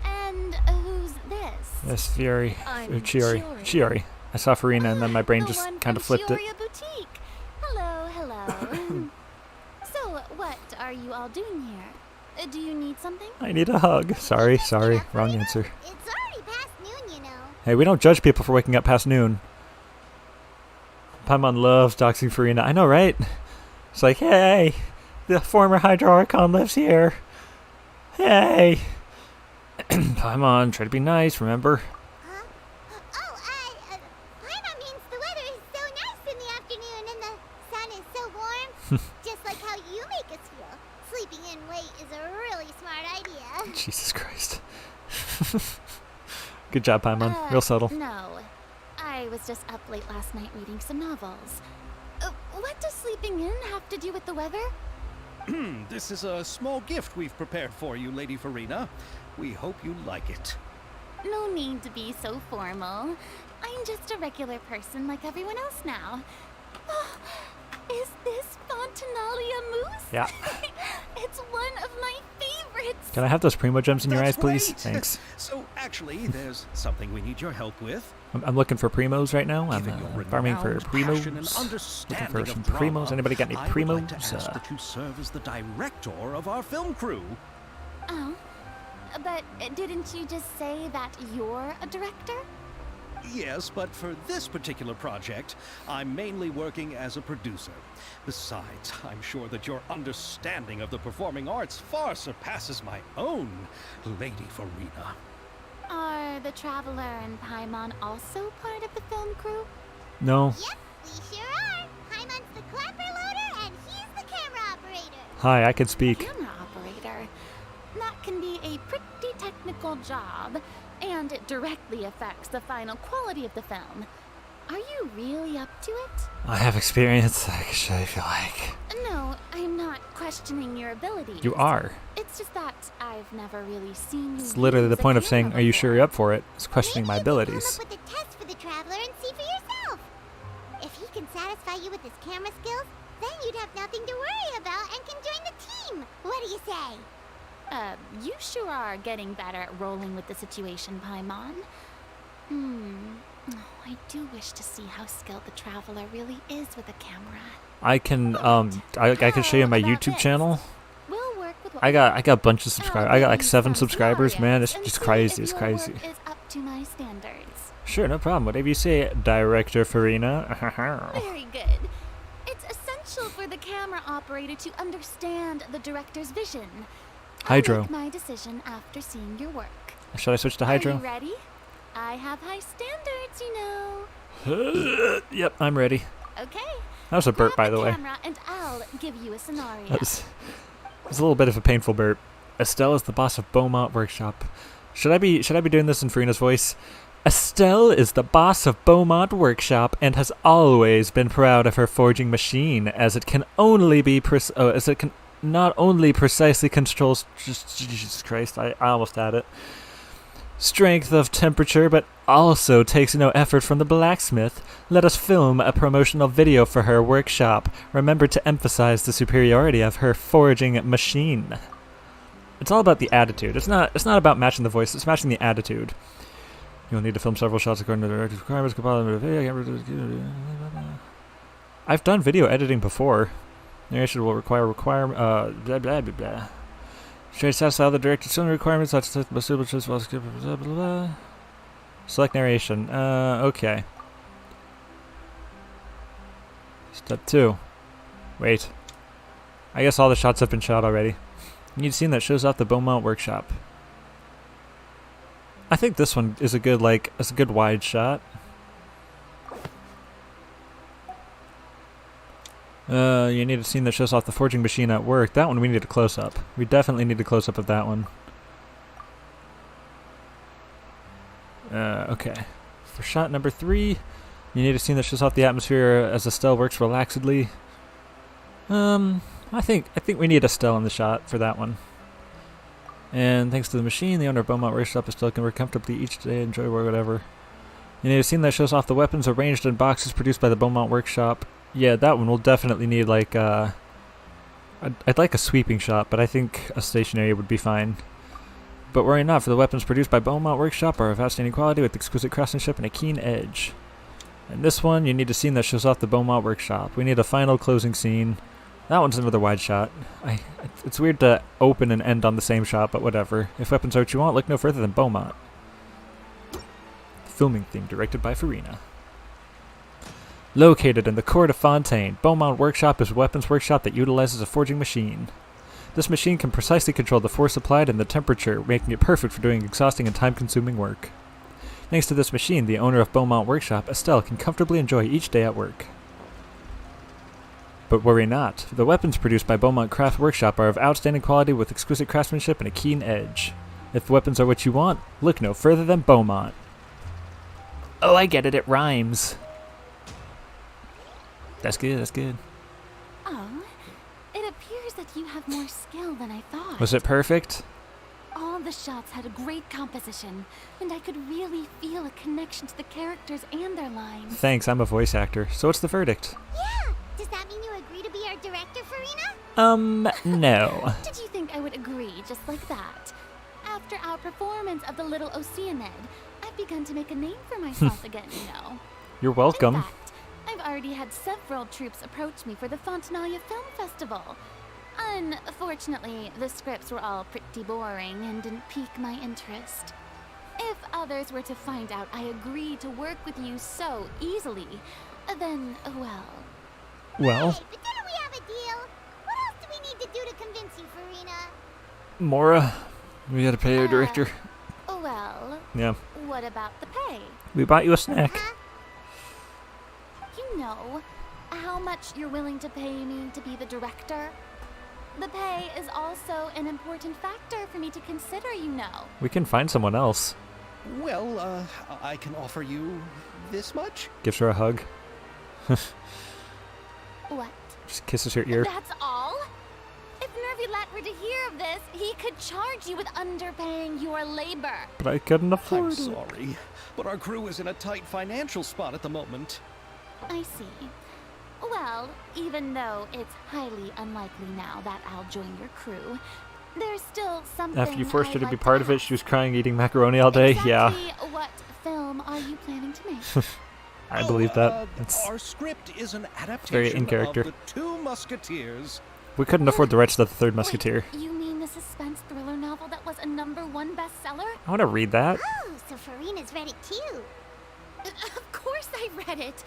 And who's this? Yes, Fury. I'm Chiori. Chiori. I saw Farina and then my brain The just one kind of from flipped it. Chioria Boutique. Hello. So, what are you all doing here? Do you need something? I need a hug. Sorry, wrong answer. It's already past noon, you know. Hey, we don't judge people for waking up past noon. Paimon loves doxing Farina. I know, right? It's like, hey, the former Hydra Archon lives here. Hey. Paimon, try to be nice, remember? Huh? Oh, Paimon means the weather is so nice in the afternoon and the sun is so warm. Just like how you make us feel. Sleeping in late is a really smart idea. Jesus Christ. Good job, Paimon. Real subtle. No. I was just up late last night reading some novels. What does sleeping in have to do with the weather? This is a small gift we've prepared for you, Lady Farina. We hope you like it. No need to be so formal. I'm just a regular person like everyone else now. Oh, is this Fontinalia Mousse? Yeah. It's one of my favorites. Can I have those Primo Gems in your eyes, That's please? right. Thanks. So, actually, there's something we need your help with. I'm looking for Primos right now. I'm Given your farming for renowned Primos. passion and Looking understanding for of some drama, Primos. Anybody got any I would like to Primos? ask that you serve as the director of our film crew. Oh, but didn't you just say that you're a director? Yes, but for this particular project, I'm mainly working as a producer. Besides, I'm sure that your understanding of the performing arts far surpasses my own, Lady Farina. Are the Traveler and Paimon also part of the film crew? No. Yep, we sure are. Paimon's the clapper loader and he's the camera operator. Hi, I can speak. Camera operator. That can be a pretty technical job, and it directly affects the final quality of the film. Are you really up to it? I have experience. I can show you if you like. No, I'm not questioning your abilities. You are. It's just that I've never really seen you. It's literally the use a point of saying, camera "Are you sure you're up for it?" It's questioning Maybe my you can abilities. come up with a test for the traveler and see for yourself. If he can satisfy you with his camera skills, then you'd have nothing to worry about and can join the team. What do you say? You sure are getting better at rolling with the situation, Paimon. Oh, I do wish to see how skilled the traveler really is with a camera. I can I can show you my How about YouTube this? channel. We'll work with what I got a bunch of subscribers. I got like use 7 some subscribers, man. It's scenarios just and crazy. see It's if your crazy. work is up to my standards. Sure, no problem. Whatever you say, Director Farina. Very good. It's essential for the camera operator to understand the director's vision. Hydro. I'll make my decision after seeing your work. Should I switch to Are you Hydro? ready? I have high standards, you know. Yep, I'm ready. Okay. That was a burp, Grab by the way. camera and I'll give you a scenario. That was a little bit of a painful burp. Estelle is the boss of Beaumont Workshop. Should I be doing this in Farina's voice? Estelle is the boss of Beaumont Workshop and has always been proud of her forging machine, as it can not only precisely controls. Jesus Christ! I almost had it. Strength of temperature, but also takes no effort from the blacksmith. Let us film a promotional video for her workshop. Remember to emphasize the superiority of her forging machine. It's all about the attitude. It's not about matching the voice. It's matching the attitude. You'll need to film several shots according to the director's requirements. I've done video editing before. Narration will require blah blah blah blah. Straight satisfy the director's own requirements. Select narration. Okay. Step 2. Wait. I guess all the shots have been shot already. You need a scene that shows off the Beaumont Workshop. I think this one is a good wide shot. You need a scene that shows off the forging machine at work. That one we need a close-up. We definitely need a close-up of that one. Okay. For shot number 3, you need a scene that shows off the atmosphere as Estelle works relaxedly. I think we need Estelle in the shot for that one. And thanks to the machine, the owner of Beaumont Workshop Estelle can work comfortably each day, enjoy work, whatever. You need a scene that shows off the weapons arranged in boxes produced by the Beaumont Workshop. Yeah, that one will definitely need like I'd like a sweeping shot, but I think a stationary would be fine. But worry not, for the weapons produced by Beaumont Workshop are of outstanding quality with exquisite craftsmanship and a keen edge. And this one, you need a scene that shows off the Beaumont Workshop. We need a final closing scene. That one's another wide shot. It's weird to open and end on the same shot, but whatever. If weapons are what you want, look no further than Beaumont. Filming theme directed by Farina. Located in the court of Fontaine, Beaumont Workshop is a weapons workshop that utilizes a forging machine. This machine can precisely control the force applied and the temperature, making it perfect for doing exhausting and time-consuming work. Thanks to this machine, the owner of Beaumont Workshop, Estelle, can comfortably enjoy each day at work. But worry not, the weapons produced by Beaumont Craft Workshop are of outstanding quality with exquisite craftsmanship and a keen edge. If weapons are what you want, look no further than Beaumont. Oh, I get it, it rhymes. That's good, that's good. Oh, it appears that you have more skill than I thought. Was it perfect? All the shots had a great composition, and I could really feel a connection to the characters and their lines. Thanks, I'm a voice actor. So what's the verdict? Yeah! Does that mean you agree to be our director, Farina? No. Did you think I would agree just like that? After our performance of the Little Oceanid, I've begun to make a name for myself again, you know. You're welcome. In fact, I've already had several troops approach me for the Fontanalia Film Festival. Unfortunately, the scripts were all pretty boring and didn't pique my interest. If others were to find out I agreed to work with you so easily, then, well... Well, Hey, but didn't we have a deal? What else do we need to do to convince you, Farina? Mora, we gotta pay our director. Well, Yeah. what about the pay? We bought you a snack. Huh? You know how much you're willing to pay me to be the director? The pay is also an important factor for me to consider, you know. We can find someone else. Well, I can offer you This much? Gives her a hug. What? Just kisses her ear. That's all? If Nervylat were to hear of this, he could charge you with underpaying your labor. But I couldn't I'm afford it. sorry, but our crew is in a tight financial spot at the moment. I see. Well, even though it's highly unlikely now that I'll join your crew, there's still something After you forced her I'd to be like part of it, ask. she was crying, eating macaroni all day. Yeah, Exactly what film are you planning to make? I believe that. It's, Our script is an adaptation very in character. of The Two Musketeers. we couldn't afford the rights to the Third Musketeer. Wait, you mean the suspense thriller novel that was a #1 bestseller? I want to read that. Oh, so Farina's read it too. Of course I read it.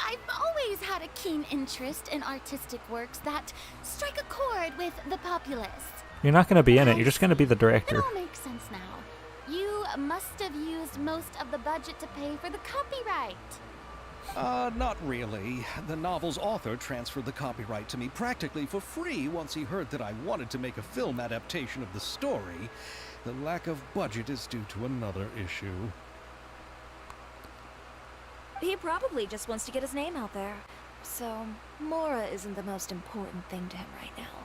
I've always had a keen interest in artistic works that strike a chord with the populace. You're not going to be in it. You're just going to be the It director. all makes sense now. You must have used most of the budget to pay for the copyright. Not really. The novel's author transferred the copyright to me practically for free once he heard that I wanted to make a film adaptation of the story. The lack of budget is due to another issue. He probably just wants to get his name out there. So, Mora isn't the most important thing to him right now.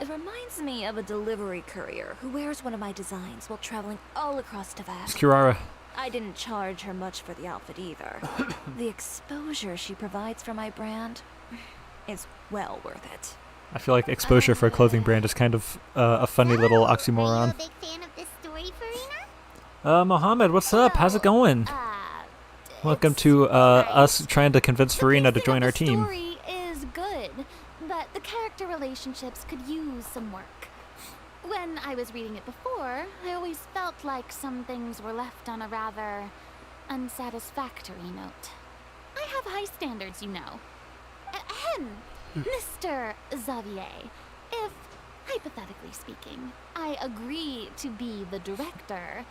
It reminds me of a delivery courier who wears one of my designs while traveling all across It's Tavak. Kirara. I didn't charge her much for the outfit either. The exposure she provides for my brand is well worth it. I feel like exposure for a clothing brand is kind of a funny little Are you oxymoron. a big fan of this story, Farina? Mohammed, what's up? How's it going? Welcome to us trying to convince Farina to join our team. The story is good, but the character relationships could use some work. When I was reading it before, I always felt like some things were left on a rather unsatisfactory note. I have high standards, you know. Ahem, Mr. Xavier, if, hypothetically speaking, I agree to be the director,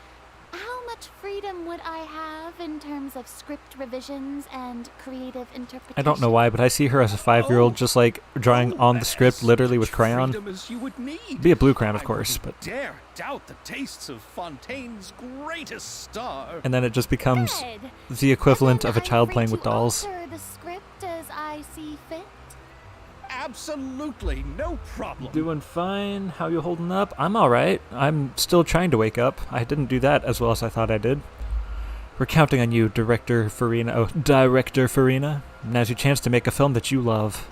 how much freedom would I have in terms of script revisions and creative interpretation? I don't know why, but I see her as a 5-year-old just like drawing on the script literally with crayon. Freedom as you would need. Be a blue crayon, of I course, wouldn't but dare doubt the tastes of Fontaine's greatest star. and then it just becomes Good. the equivalent And of a I'm child free playing with to dolls. alter the script as I see fit. Absolutely no problem. Doing fine. How you holding up? I'm alright. I'm still trying to wake up. I didn't do that as well as I thought I did. We're counting on you, Director Farina. Oh, Director Farina. Now's your chance to make a film that you love.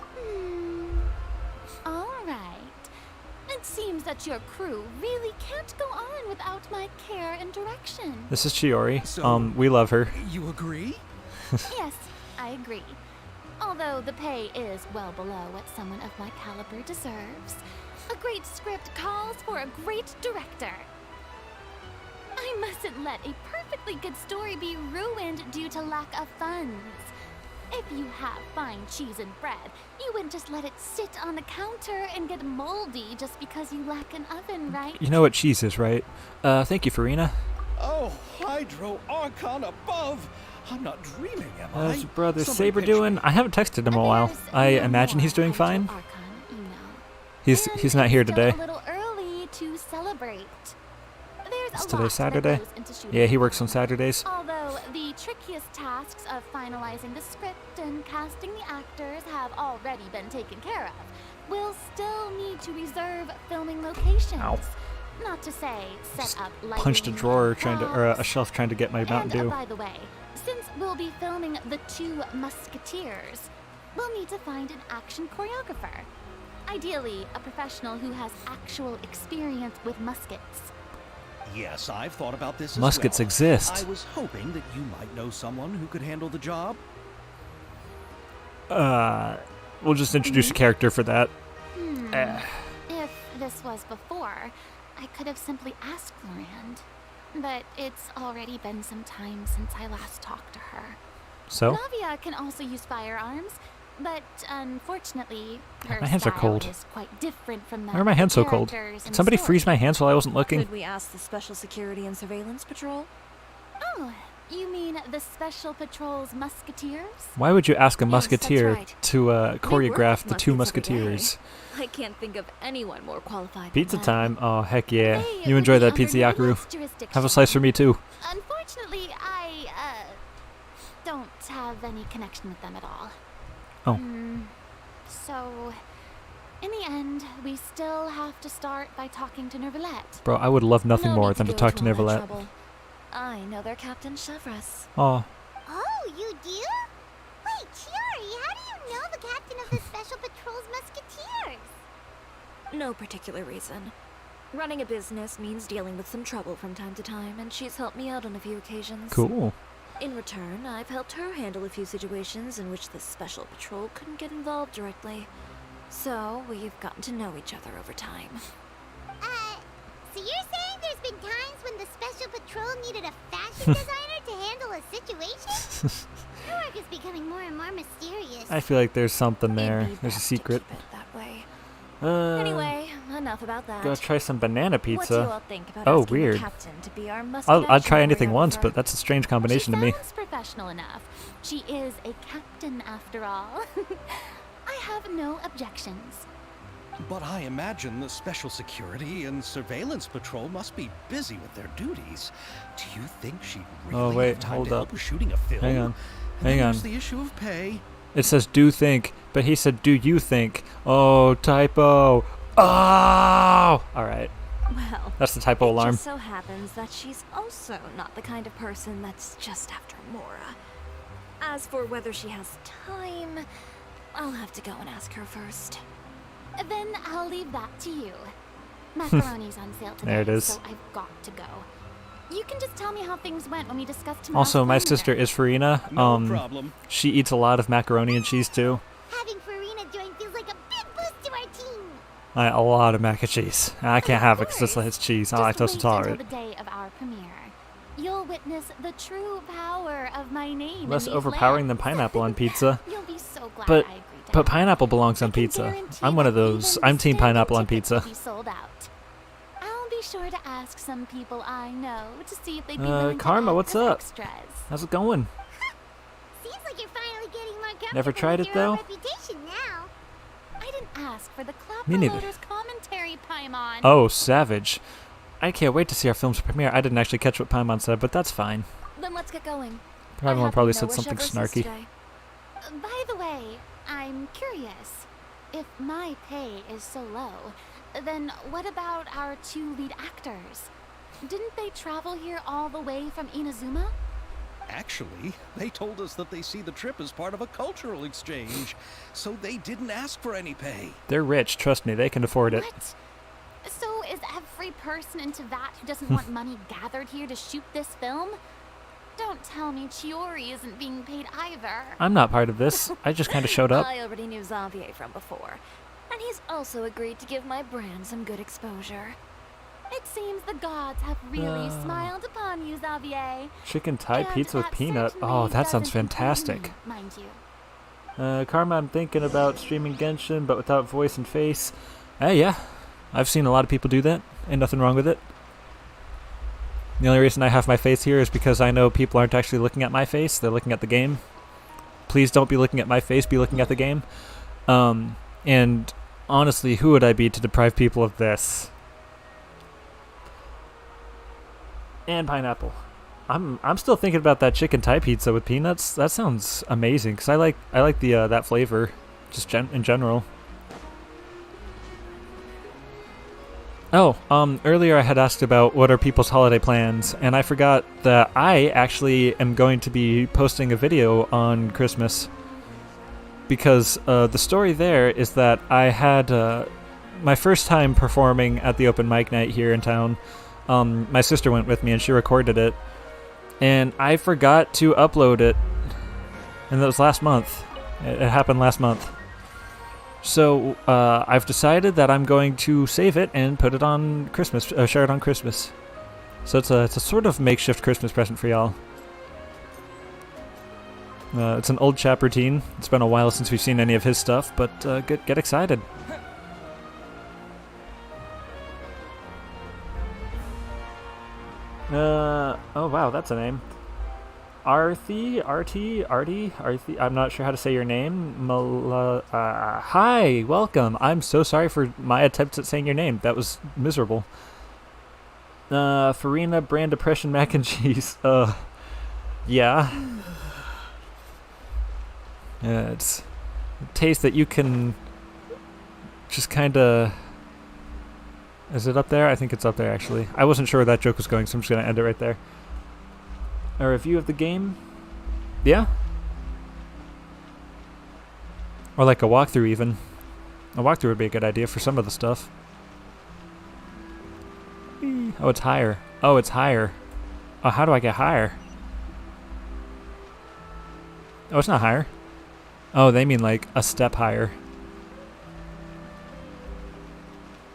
All right. It seems that your crew really can't go on without my care and direction. This is Chiori. So- We love her. You agree? Yes, I agree. Although the pay is well below what someone of my caliber deserves, a great script calls for a great director. I mustn't let a perfectly good story be ruined due to lack of funds. If you have fine cheese and bread, you wouldn't just let it sit on the counter and get moldy just because you lack an oven, right? You know what cheese is, right? Thank you, Farina. Oh, Hydro Archon above! I'm not dreaming, am I? How's brother Somebody Saber picture- doing? I haven't texted him in a while. There's I no imagine he's more doing Hydro fine. Archon, you know. He's And not here it's still today. a little early to celebrate. There's It's a today lot Saturday? that goes into shooting Yeah, he a works on film. Saturdays. Although the trickiest tasks of finalizing the script and casting the actors have already been taken care of, we'll still need to reserve filming locations. Ow. Not to say set up lighting. Punched a drawer and trying to, or a props. shelf trying to get my Mountain And Dew. by the way, since we'll be filming The Two Musketeers, we'll need to find an action choreographer. Ideally, a professional who has actual experience with muskets. Yes, I've thought about this Muskets as well. exist. I was hoping that you might know someone who could handle the job. We'll just introduce a character for that. If this was before, I could have simply asked Lorand. But it's already been some time since I last talked to her. So? Navia can also use firearms, but unfortunately, her My hands are style cold. is quite different from that Why are my of hands the so cold? characters in Did the somebody story. freeze my hands while I wasn't looking? Could we ask the Special Security and Surveillance Patrol? Oh, you mean the Special Patrol's Musketeers? Why would you ask a Yes, that's musketeer right. to They work choreograph with the Two muskets every day. Musketeers? I can't think of anyone more qualified. Pizza than them. time. Oh, heck yeah. They You would enjoy be that under pizza, Yakaru. Numa's jurisdiction. Have a slice for me, too. Unfortunately, I don't have any connection with them at all. Oh. So, in the end, we still have to start by talking to Nervalette. Bro, I would love nothing No more need than to go talk to all that Neverlet. trouble. I know their Captain Chevres. Oh, Oh, you do? Wait, Chiori, how do you know the captain of the Special Patrol's Musketeers? No particular reason. Running a business means dealing with some trouble from time to time, and she's helped me out on a few occasions. cool. In return, I've helped her handle a few situations in which the Special Patrol couldn't get involved directly. So, we've gotten to know each other over time. So you're saying there's been times when the Special Patrol needed a fashion designer to handle a situation? Your work is becoming more and more mysterious. I feel like there's something It'd there. be There's a best to secret. keep it that way. Anyway, Anyway, enough about that. go try some banana What do you pizza. all think about Oh, asking weird. the captain to be our musket I'd try action anything once, choreographer? but that's a strange combination to she me. sounds professional enough. She is a captain after all. I have no objections. But I imagine the Special Security and Surveillance Patrol must be busy with their duties. Do you think she'd really wait, have time hold to up. help with shooting a film? Hang on. And then Hang there's on. the issue of pay. It says do think, but he said do you think. Oh, typo. Oh! Alright, Well, that's the typo it alarm. just so happens that she's also not the kind of person that's just after Mora. As for whether she has time, I'll have to go and ask her first. Then I'll leave that to you. Macaroni's on sale today, There it is. so I've got to go. You can just tell me how things went when we discuss tomorrow's Also, my calendar. sister is Farina. No problem. She eats a lot of macaroni and cheese too. Having Farina join feels like a big boost to our team. A lot of mac and cheese. I can't have it because course. it's cheese. Just I lactose wait intolerant. until the day of our premiere. You'll witness the true power of my name. Less in these overpowering than lands. pineapple on pizza. You'll be so glad But- I agreed to But help. pineapple belongs I on can pizza. guarantee I'm one of that those. even I'm team standing pineapple on tickets pizza. will be sold out. I'll be sure to ask some people I know to see if they'd be willing Karma, to act what's as up? extras. How's it going? Seems like you're finally getting more comfortable Never tried with it, your own though? reputation now. I didn't ask for the Clap Me neither. Promoters commentary, Paimon. Oh, savage. I can't wait to see our film's premiere. I didn't actually catch what Paimon said, but that's fine. Then let's get going. Paimon probably said something snarky. By the way, I'm curious. If my pay is so low, then what about our two lead actors? Didn't they travel here all the way from Inazuma? Actually, they told us that they see the trip as part of a cultural exchange, so they didn't ask for any pay. They're rich. Trust me, they can afford it. What? So is every person into that who doesn't want money gathered here to shoot this film? Don't tell me Chiori isn't being paid either. I'm not part of this. I just kind of showed up. I already knew Xavier from before, and he's also agreed to give my brand some good exposure. It seems the gods have really smiled upon you, Xavier. Chicken Thai And pizza with that peanut. certainly Oh, that sounds doesn't include fantastic. me, mind you. Karma, I'm thinking about streaming Genshin, but without voice and face. Yeah. I've seen a lot of people do that. Ain't nothing wrong with it. The only reason I have my face here is because I know people aren't actually looking at my face. They're looking at the game. Please don't be looking at my face. Be looking at the game. And honestly, who would I be to deprive people of this? And pineapple. I'm still thinking about that chicken Thai pizza with peanuts. That sounds amazing because I like the that flavor, just in general. Oh, earlier I had asked about what are people's holiday plans, and I forgot that I actually am going to be posting a video on Christmas. Because the story there is that I had my first time performing at the open mic night here in town. My sister went with me and she recorded it. And I forgot to upload it. And that was last month. It happened last month. So I've decided that I'm going to save it and put it on Christmas, share it on Christmas. So it's a sort of makeshift Christmas present for y'all. It's an old chap routine. It's been a while since we've seen any of his stuff, but get excited. Oh wow, that's a name. Arthi, I'm not sure how to say your name. Hi, welcome. I'm so sorry for my attempts at saying your name. That was miserable. Farina brand depression mac and cheese. Yeah. Yeah, it's a taste that you can just kind of... Is it up there? I think it's up there, actually. I wasn't sure where that joke was going, so I'm just going to end it right there. A review of the game? Yeah? Or like a walkthrough, even. A walkthrough would be a good idea for some of the stuff. Whee. Oh, it's higher. Oh, it's higher. Oh, how do I get higher? Oh, it's not higher. Oh, they mean like a step higher.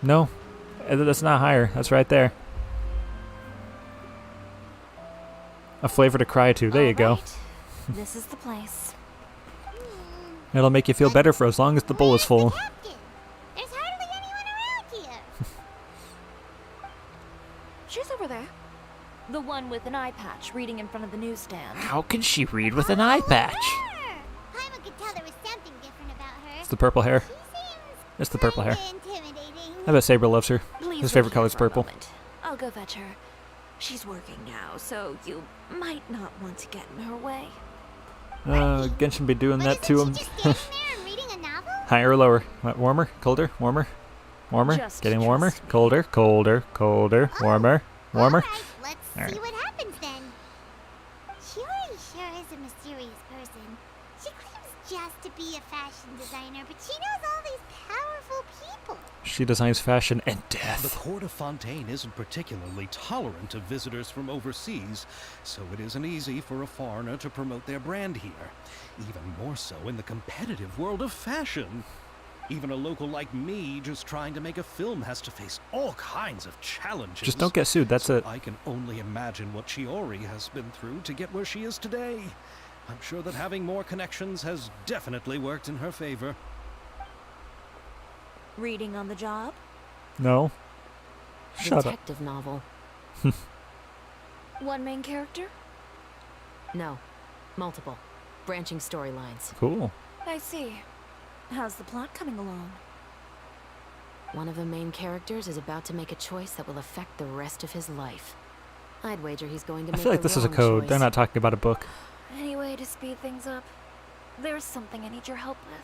No, that's not higher. That's right there. A flavor to cry to. There you go. This is the place. It'll make you feel better for as long as the bowl is full. There's hardly anyone around here. She's over there. The one with an eye patch reading in front of the newsstand. How can she read with an eye patch? Paimon could tell there was something different about her. It's the purple hair. She seems It's the purple hair. kinda intimidating. I bet Saber loves her. Please His wait favorite here color is for a purple. moment. I'll go fetch her. She's working now, so you might not want to get in her way. Genshin be doing that to him. Just standing there and reading a novel? Higher or lower? What, warmer? Colder? Warmer? Warmer? Just Getting warmer? trust me. Colder? Colder? Colder? Warmer? Warmer? Alright, let's Alright. see what happens then. Shiori sure is a mysterious person. She claims just to be a fashion designer, but she knows all these powerful people. She designs fashion and The death. court of Fontaine isn't particularly tolerant of visitors from overseas, so it isn't easy for a foreigner to promote their brand here. Even more so in the competitive world of fashion. Even a local like me just trying to make a film has to face all kinds of challenges. Just don't get sued, that's So it. I can only imagine what Shiori has been through to get where she is today. I'm sure that having more connections has definitely worked in her favor. Reading on the job? No. Shut up. Detective novel. One main character? No. Multiple. Branching storylines. Cool. I see. How's the plot coming along? One of the main characters is about to make a choice that will affect the rest of his life. I'd wager he's going to I make feel like the this is a wrong code. choice. They're not talking about a book. Any way to speed things up? There's something I need your help with.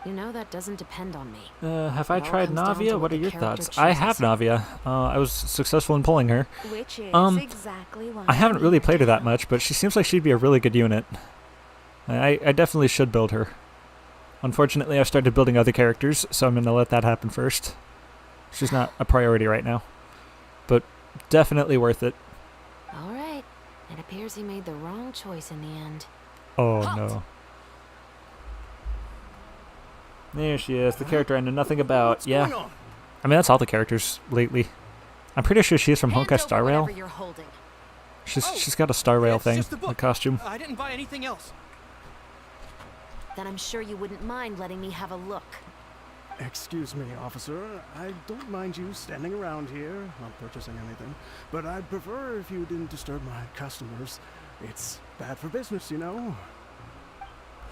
You know, that doesn't depend on me. Have I It all tried comes down to Navia? what What are the your character thoughts? I have chooses. Navia. I was successful in pulling her. Which is Um, exactly why I haven't I'm really here played her that now. much, but she seems like she'd be a really good unit. I definitely should build her. Unfortunately, I've started building other characters, so I'm going to let that happen first. She's not a priority right now. But definitely worth it. All right. It appears he made the wrong choice in the end. Oh, no. There she is, the character I know nothing about. What's Yeah. going on? I mean, that's all the characters lately. I'm pretty sure she's from Hand Honkai over Star Rail. whatever you're holding. She's got a Star Rail It's thing, just a book. a costume. I didn't buy anything else. Then I'm sure you wouldn't mind letting me have a look. Excuse me, officer. I don't mind you standing around here, not purchasing anything, but I'd prefer if you didn't disturb my customers. It's bad for business, you know.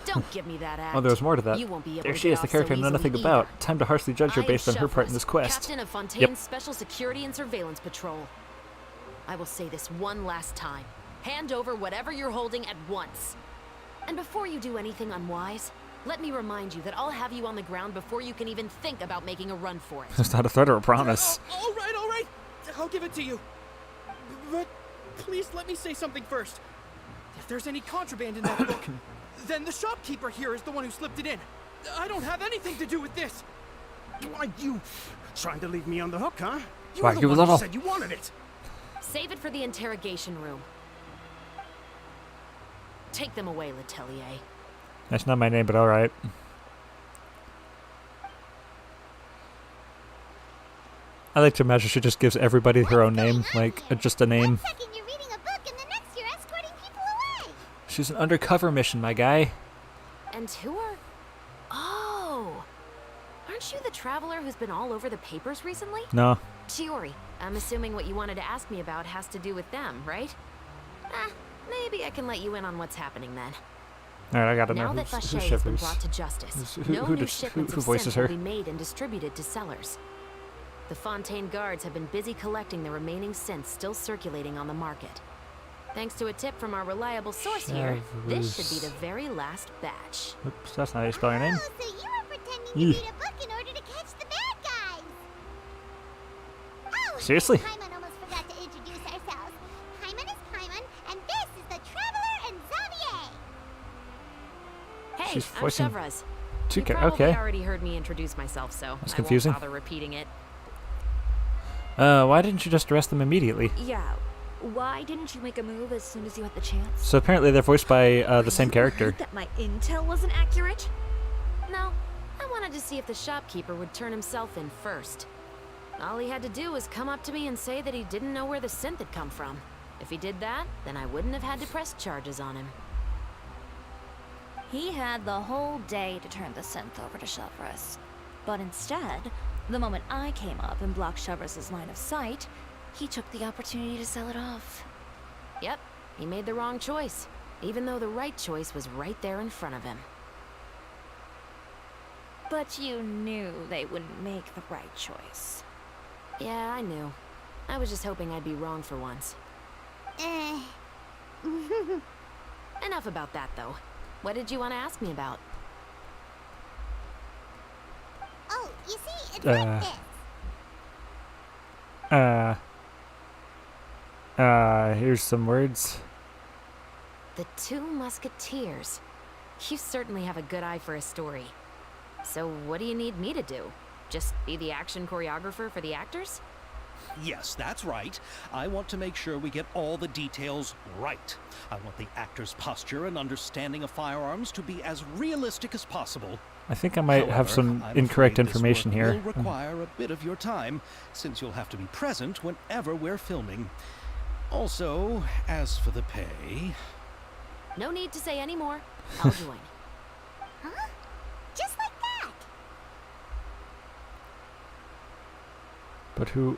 Don't give me that act. Oh, there's more to that. You won't be able There to she get is, the off so character I know easily nothing either. about. Time to harshly judge her I am based on her part in this Shelfrest, quest. Captain of Fontaine's Yep. Special Security and Surveillance Patrol. I will say this one last time. Hand over whatever you're holding at once. And before you do anything unwise, let me remind you that I'll have you on the ground before you can even think about making a run for it. It's not a threat or a promise. All right. I'll give it to you. But please let me say something first. If there's any contraband in that book, then the shopkeeper here is the one who slipped it in. I don't have anything to do with this. Why, you trying to leave me on the hook, huh? You Why, were the you one little- who said you wanted it. Save it for the interrogation room. Take them away, Letelier. That's not my name, but alright. I like to imagine she just gives everybody her own name, like just a name. 1 second you're reading a book and the next you're escorting people away. She's an undercover mission, my guy. And who are... Oh! Aren't you the traveler who's been all over the papers recently? No. Shiori, I'm assuming what you wanted to ask me about has to do with them, right? Maybe I can let you in on what's happening then. Alright, I gotta Now know that who Vacher has been shivers. brought to justice, Who- no who new does- shipments who of voices synth her? will be made and distributed to sellers. The Fontaine guards have been busy collecting the remaining synths still circulating on the market. Thanks to a tip from our reliable source here, this should be the very last batch. Oops, that's not how you spell your name. Oh, so you were pretending to Eeh. read a book in order to catch the bad guys. Oh, Seriously? Paimon almost forgot to introduce ourselves. Paimon is Paimon, and this is the Traveler and Xavier. Hey, She's I'm voicing Chevraz. two You ca- probably okay. already heard me introduce myself, so That's I confusing. won't bother repeating it. Why didn't you just arrest them immediately? Yeah. Why didn't you make a move as soon as you had the chance? So apparently they're voiced by the same You character. heard that my intel wasn't accurate? No, I wanted to see if the shopkeeper would turn himself in first. All he had to do was come up to me and say that he didn't know where the synth had come from. If he did that, then I wouldn't have had to press charges on him. He had the whole day to turn the synth over to Chevraz. But instead, the moment I came up and blocked Chevraz's line of sight, he took the opportunity to sell it off. Yep, he made the wrong choice, even though the right choice was right there in front of him. But you knew they wouldn't make the right choice. Yeah, I knew. I was just hoping I'd be wrong for once. Enough about that, though. What did you want to ask me about? Oh, you see, it's like this. Here's some words. The Two Musketeers. You certainly have a good eye for a story. So what do you need me to do? Just be the action choreographer for the actors? Yes, that's right. I want to make sure we get all the details right. I want the actor's posture and understanding of firearms to be as realistic as possible. I think I might have However, some I'm incorrect afraid this information work here. will require a bit of your time, since you'll have to be present whenever we're filming. Also, as for the pay... No need to say any more. I'll join. Huh? Just like that. But who...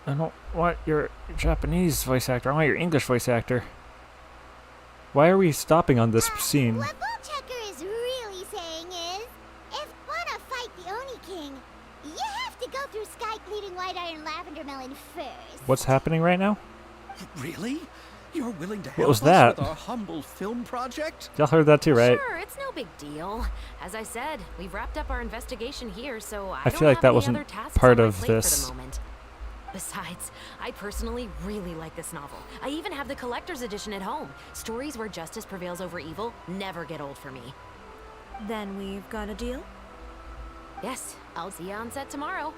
I don't want your Japanese voice actor. I want your English voice actor. Why are we stopping on this scene? What Bullchecker is really saying is, if wanna fight the Oni King, you have to go through Sky Bleeding White Iron Lavender Melon first. What's happening right now? Really? You're willing to What help was us that? with our humble film project? Y'all heard that too, right? Sure, it's no big deal. As I said, we've wrapped up our investigation here, so I I don't feel like have that any wasn't other tasks part on my of plate this. For the moment. Besides, I personally really like this novel. I even have the collector's edition at home. Stories where justice prevails over evil never get old for me. Then we've got a deal? Yes, I'll see you on set tomorrow.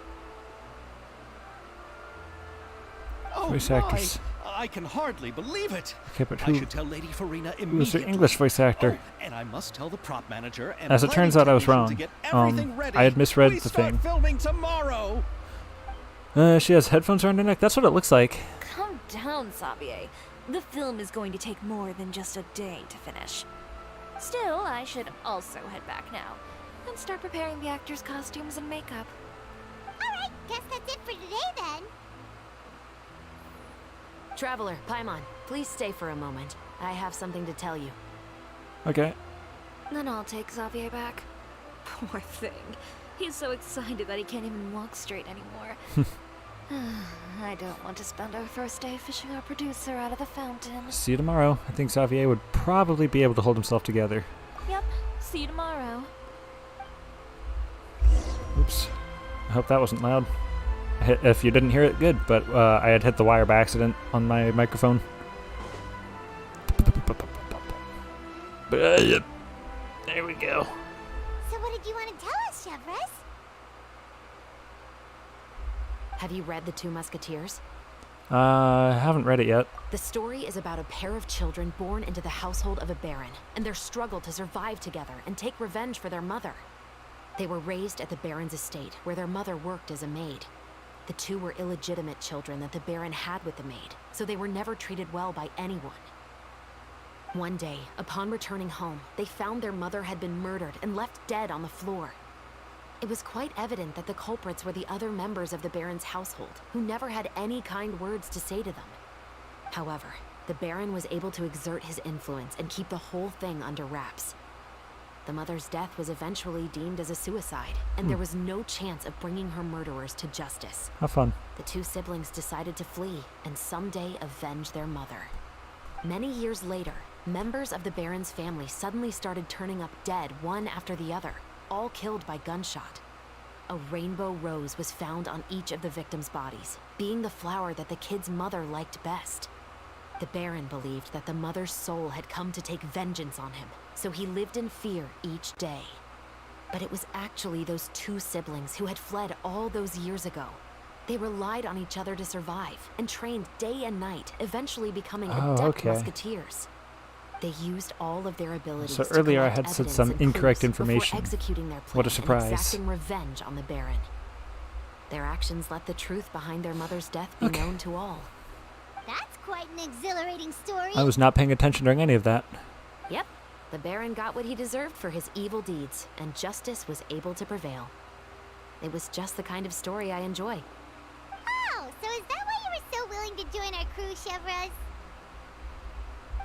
Oh Voice my! actors. I can hardly believe it. Okay, but I who... should tell Lady Farina immediately. Who's the English voice actor? Oh, and I must tell the prop manager and As it turns out, I was lighting wrong. technician to get everything ready. I had misread We the start thing. filming tomorrow. She has headphones around her neck. That's what it looks like. Calm down, Xavier. The film is going to take more than just a day to finish. Still, I should also head back now and start preparing the actors' costumes and makeup. Alright, guess that's it for today then. Traveler, Paimon, please stay for a moment. I have something to tell you. Okay. Then I'll take Xavier back. Poor thing. He's so excited that he can't even walk straight anymore. I don't want to spend our first day fishing our producer out of the fountain. See you tomorrow. I think Xavier would probably be able to hold himself together. Yep, see you tomorrow. Oops. I hope that wasn't loud. If you didn't hear it, good, but I had hit the wire by accident on my microphone. There we go. So what did you want to tell us, Chevraz? Have you read The Two Musketeers? I haven't read it yet. The story is about a pair of children born into the household of a baron, and their struggle to survive together and take revenge for their mother. They were raised at the baron's estate, where their mother worked as a maid. The two were illegitimate children that the baron had with the maid, so they were never treated well by anyone. One day, upon returning home, they found their mother had been murdered and left dead on the floor. It was quite evident that the culprits were the other members of the baron's household, who never had any kind words to say to them. However, the baron was able to exert his influence and keep the whole thing under wraps. The mother's death was eventually deemed as a suicide, and there was no chance of bringing her murderers to justice. Have fun. The two siblings decided to flee and someday avenge their mother. Many years later, members of the Baron's family suddenly started turning up dead one after the other, all killed by gunshot. A rainbow rose was found on each of the victims' bodies, being the flower that the kid's mother liked best. The Baron believed that the mother's soul had come to take vengeance on him, so he lived in fear each day. But it was actually those two siblings who had fled all those years ago. They relied on each other to survive and trained day and night, eventually becoming adept musketeers. They used all of their abilities. So to earlier I collect had said evidence some and incorrect clues before information. executing their plan What a and surprise. exacting revenge on the Baron. Their actions let the truth behind their mother's death be known to all. That's quite an exhilarating story. I was not paying attention during any of that. Yep, the Baron got what he deserved for his evil deeds, and justice was able to prevail. It was just the kind of story I enjoy. Oh, so is that why you were so willing to join our crew, Chevrolet?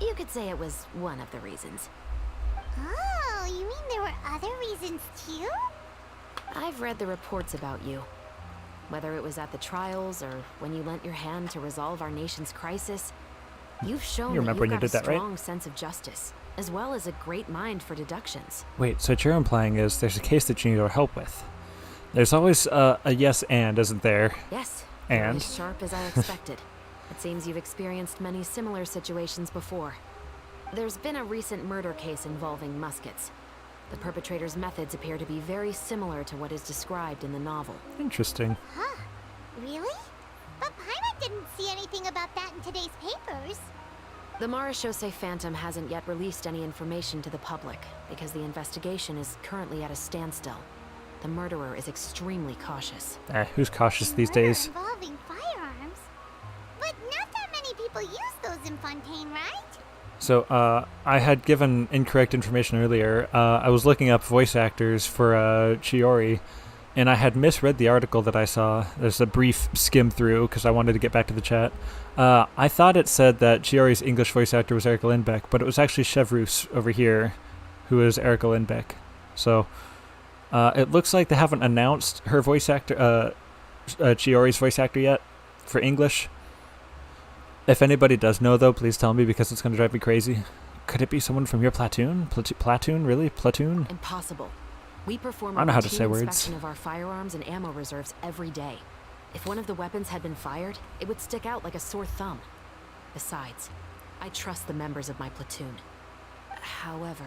You could say it was one of the reasons. Oh, you mean there were other reasons too? I've read the reports about you. Whether it was at the trials or when you lent your hand to resolve our nation's crisis, you've shown You that remember you've when you got did a that, right? strong sense of justice, as well as a great mind for deductions. Wait, so what you're implying is there's a case that you need our help with. There's always a yes and, isn't there? Yes, And? you're as sharp as I expected. It seems you've experienced many similar situations before. There's been a recent murder case involving Muskets. The perpetrator's methods appear to be very similar to what is described in the novel. Interesting. Huh? Really? But Paimon didn't see anything about that in today's papers. The Marechaussee Phantom hasn't yet released any information to the public because the investigation is currently at a standstill. The murderer is extremely cautious. Who's cautious these Murder days? involving firearms? But not that many people use those in Fontaine, right? So, I had given incorrect information earlier. I was looking up voice actors for Chiori, and I had misread the article that I saw. There's a brief skim through because I wanted to get back to the chat. I thought it said that Chiori's English voice actor was Erica Lindbeck, but it was actually Chevrouse over here who is Erica Lindbeck. So, it looks like they haven't announced her voice actor, Chiori's voice actor yet for English. If anybody does know, though, please tell me because it's going to drive me crazy. Could it be someone from your platoon? Platoon? Really? Platoon? Impossible. We perform I a know how to say routine words. inspection of our firearms and ammo reserves every day. If one of the weapons had been fired, it would stick out like a sore thumb. Besides, I trust the members of my platoon. However...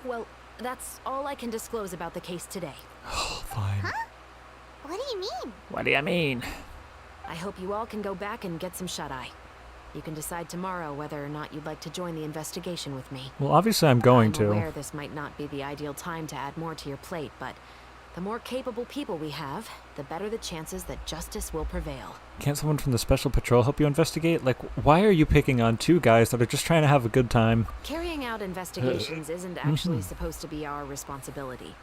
Well, that's all I can disclose about the case today. Fine. Huh? What do you mean? What do you mean? I hope you all can go back and get some shut-eye. You can decide tomorrow whether or not you'd like to join the investigation with me. Well, obviously I'm going I'm to. aware this might not be the ideal time to add more to your plate, but the more capable people we have, the better the chances that justice will prevail. Can't someone from the Special Patrol help you investigate? Like, why are you picking on two guys that are just trying to have a good time? Carrying out investigations isn't actually supposed to be our responsibility.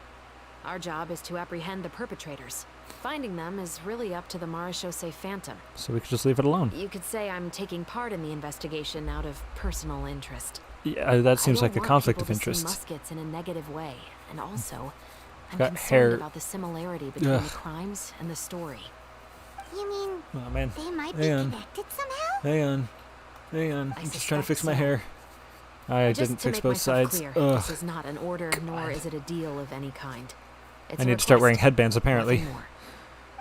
Our job is to apprehend the perpetrators. Finding them is really up to the Marechaussee Phantom. So we could just leave it alone. You could say I'm taking part in the investigation out of personal interest. Yeah, that seems I like don't a want conflict of people to see interest. Muskets in a negative way, and also, I'm Got concerned hair. about the similarity between Ugh. the crimes and the story. You mean Oh, man. they might be Hang on. connected somehow? Hang on. Hang on. I I'm just trying to fix suspect my so. hair. I Just didn't to fix make both myself sides. clear, Ugh. this is not an order, nor God. is it a deal of any kind. It's I a need to start wearing request, headbands, apparently. nothing more.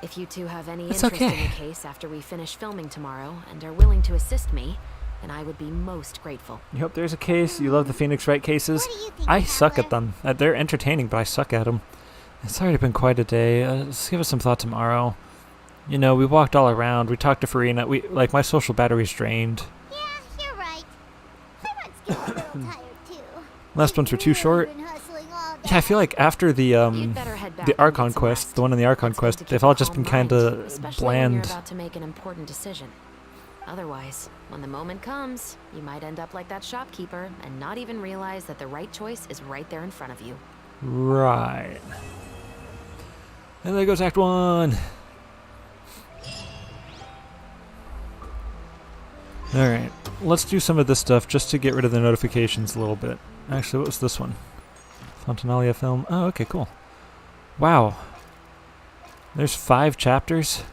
If you two have any It's interest in okay. the case after we finish filming tomorrow and are willing to assist me, then I would be most grateful. You hope there's a case? You love the Phoenix Wright cases? What do you think, I suck at Pablo? them. They're entertaining, but I suck at them. It's already been quite a day. Let's give it some thought tomorrow. You know, we walked all around. We talked to Farina. My social battery's drained. Yeah, you're right. Paimon's getting a little tired too. Last ones were too We've short. been hustling all day. Yeah, I feel like after the You'd better head back the and Archon get some quest, rest. the one in the Archon It's good quest, to keep they've a all just calm been mind, kind of especially when you're bland. about to make an important decision. Otherwise, when the moment comes, you might end up like that shopkeeper and not even realize that the right choice is right there in front of you. Right. And there goes Act 1. Alright, let's do some of this stuff just to get rid of the notifications a little bit. Actually, what was this one? Fontanalia film. Oh, okay, cool. Wow. There's 5 chapters.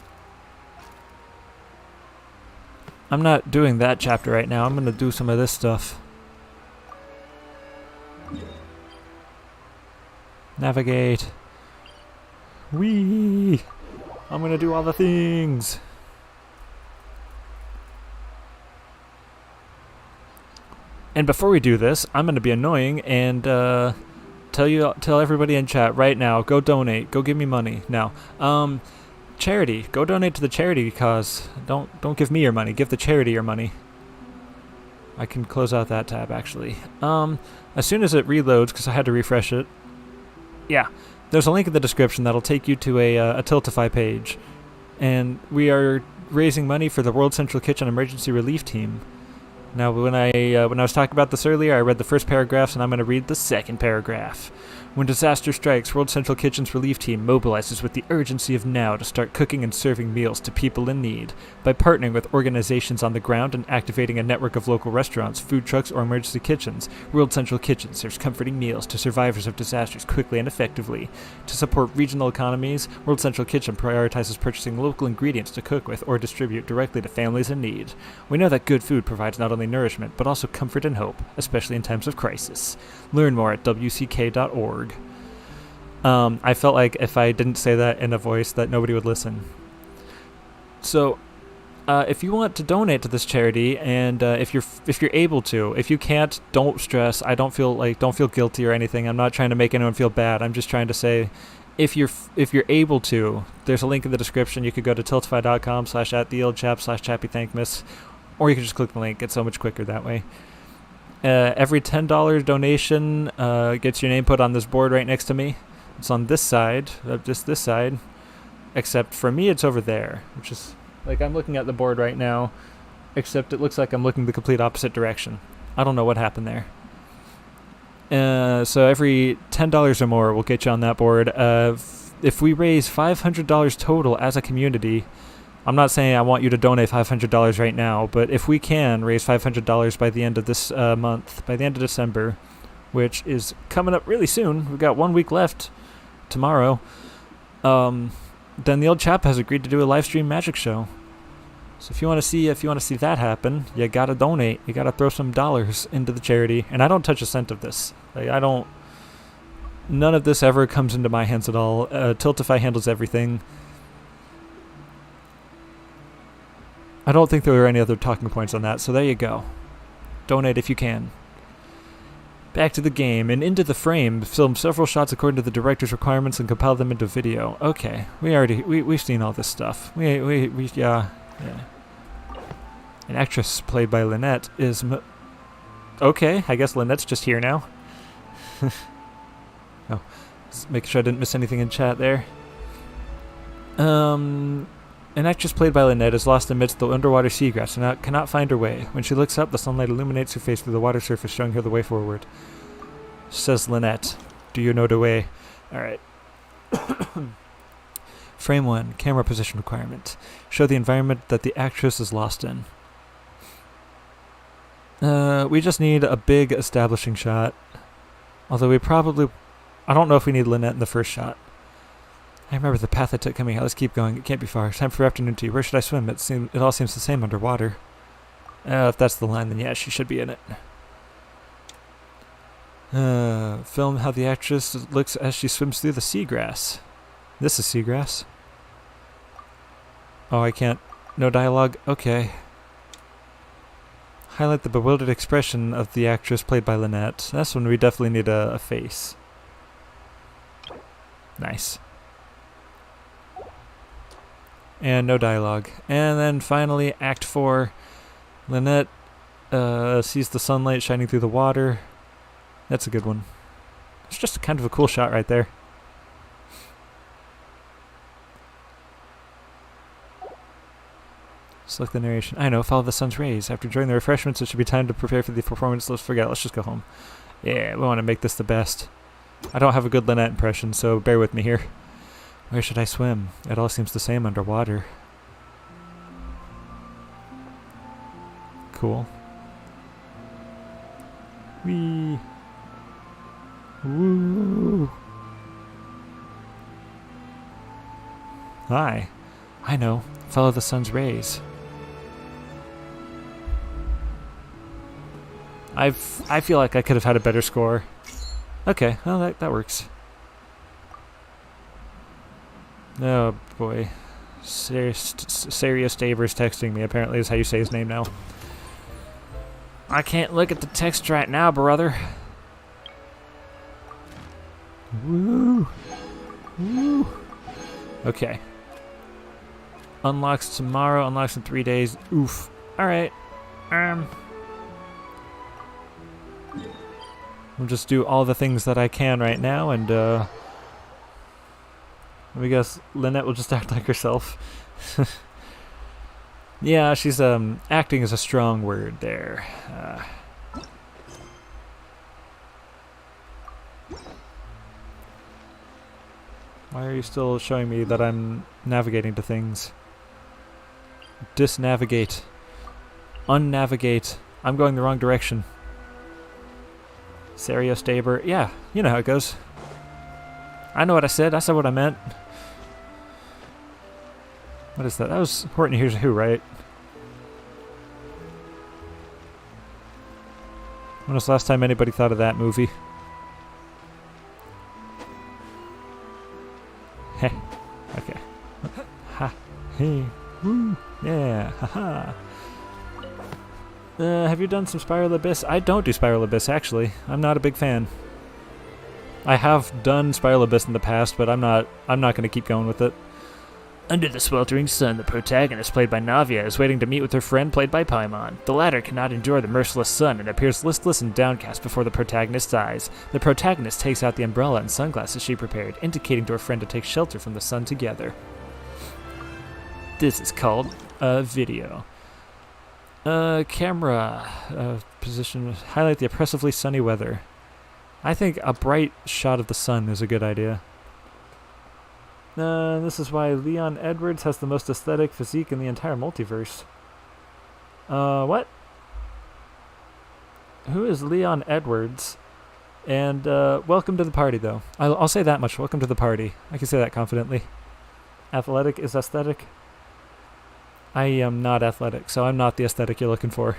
I'm not doing that chapter right now. I'm going to do some of this stuff. Navigate. Whee! I'm going to do all the things. And before we do this, I'm going to be annoying and tell everybody in chat right now, go donate, go give me money. Now, charity, go donate to the charity cause. Don't give me your money, give the charity your money. I can close out that tab actually. As soon as it reloads, because I had to refresh it. Yeah, there's a link in the description that'll take you to a Tiltify page, and we are raising money for the World Central Kitchen Emergency Relief Team. Now, when I was talking about this earlier, I read the first paragraphs, and I'm going to read the second paragraph. When disaster strikes, World Central Kitchen's relief team mobilizes with the urgency of now to start cooking and serving meals to people in need. By partnering with organizations on the ground and activating a network of local restaurants, food trucks, or emergency kitchens, World Central Kitchen serves comforting meals to survivors of disasters quickly and effectively. To support regional economies, World Central Kitchen prioritizes purchasing local ingredients to cook with or distribute directly to families in need. We know that good food provides not only nourishment, but also comfort and hope, especially in times of crisis. Learn more at wck.org. I felt like if I didn't say that in a voice that nobody would listen. So, if you want to donate to this charity, and if you're able to, if you can't, don't stress. Don't feel guilty or anything. I'm not trying to make anyone feel bad. I'm just trying to say, if you're able to, there's a link in the description. You could go to tiltify.com/@theoldchap/chappythankmas, or you can just click the link. It's so much quicker that way. Every $10 donation gets your name put on this board right next to me. It's on this side, just this side, except for me it's over there, which is, like, I'm looking at the board right now, except it looks like I'm looking the complete opposite direction. I don't know what happened there. So every $10 or more will get you on that board. If we raise $500 total as a community, I'm not saying I want you to donate $500 right now, but if we can raise $500 by the end of this month, by the end of December, which is coming up really soon, we've got 1 week left tomorrow, then the old chap has agreed to do a live stream magic show. So if you want to see that happen, you gotta donate. You gotta throw some dollars into the charity, and I don't touch a cent of this. None of this ever comes into my hands at all. Tiltify handles everything. I don't think there were any other talking points on that, so there you go. Donate if you can. Back to the game, and into the frame, film several shots according to the director's requirements and compile them into video. Okay, we've seen all this stuff. Yeah. An actress played by Lynette is... Okay, I guess Lynette's just here now. Oh, just making sure I didn't miss anything in chat there. An actress played by Lynette is lost amidst the underwater seagrass and cannot find her way. When she looks up, the sunlight illuminates her face through the water surface, showing her the way forward. Says Lynette. Do you know the way? Alright. Frame 1. Camera position requirement. Show the environment that the actress is lost in. We just need a big establishing shot. Although we probably... I don't know if we need Lynette in the first shot. I remember the path I took coming out. Let's keep going. It can't be far. Time for afternoon tea. Where should I swim? It all seems the same underwater. If that's the line, then yeah, she should be in it. Film how the actress looks as she swims through the seagrass. This is seagrass. Oh, I can't. No dialogue? Okay. Highlight the bewildered expression of the actress played by Lynette. That's when we definitely need a face. Nice. And no dialogue. And then finally, Act 4. Lynette sees the sunlight shining through the water. That's a good one. It's just kind of a cool shot right there. Select the narration. I know, follow the sun's rays. After enjoying the refreshments, it should be time to prepare for the performance. Let's forget it. Let's just go home. Yeah, we want to make this the best. I don't have a good Lynette impression, so bear with me here. Where should I swim? It all seems the same underwater. Cool. Whee! Woo. Hi. I know. Follow the sun's rays. I feel like I could have had a better score. Okay, well that works. Oh boy. Serious Staver's texting me, apparently is how you say his name now. I can't look at the text right now, brother. Woo! Woo! Okay. Unlocks tomorrow, unlocks in 3 days. Oof. Alright. We'll just do all the things that I can right now, and let me guess, Lynette will just act like herself. Yeah, she's acting is a strong word there. Why are you still showing me that I'm navigating to things? Disnavigate. Unnavigate. I'm going the wrong direction. Serio Staber. Yeah, you know how it goes. I know what I said. I said what I meant. What is that? That was Horton Hears a Who, right? When was the last time anybody thought of that movie? Heh. Okay. Ha. Hey. Woo. Yeah. Haha. Have you done some Spiral Abyss? I don't do Spiral Abyss, actually. I'm not a big fan. I have done Spiral Abyss in the past, but I'm not going to keep going with it. Under the sweltering sun, the protagonist, played by Navia, is waiting to meet with her friend, played by Paimon. The latter cannot endure the merciless sun and appears listless and downcast before the protagonist's eyes. The protagonist takes out the umbrella and sunglasses she prepared, indicating to her friend to take shelter from the sun together. This is called a video. Camera position. Highlight the oppressively sunny weather. I think a bright shot of the sun is a good idea. This is why Leon Edwards has the most aesthetic physique in the entire multiverse. What? Who is Leon Edwards? And welcome to the party, though. I'll say that much. Welcome to the party. I can say that confidently. Athletic is aesthetic. I am not athletic, so I'm not the aesthetic you're looking for.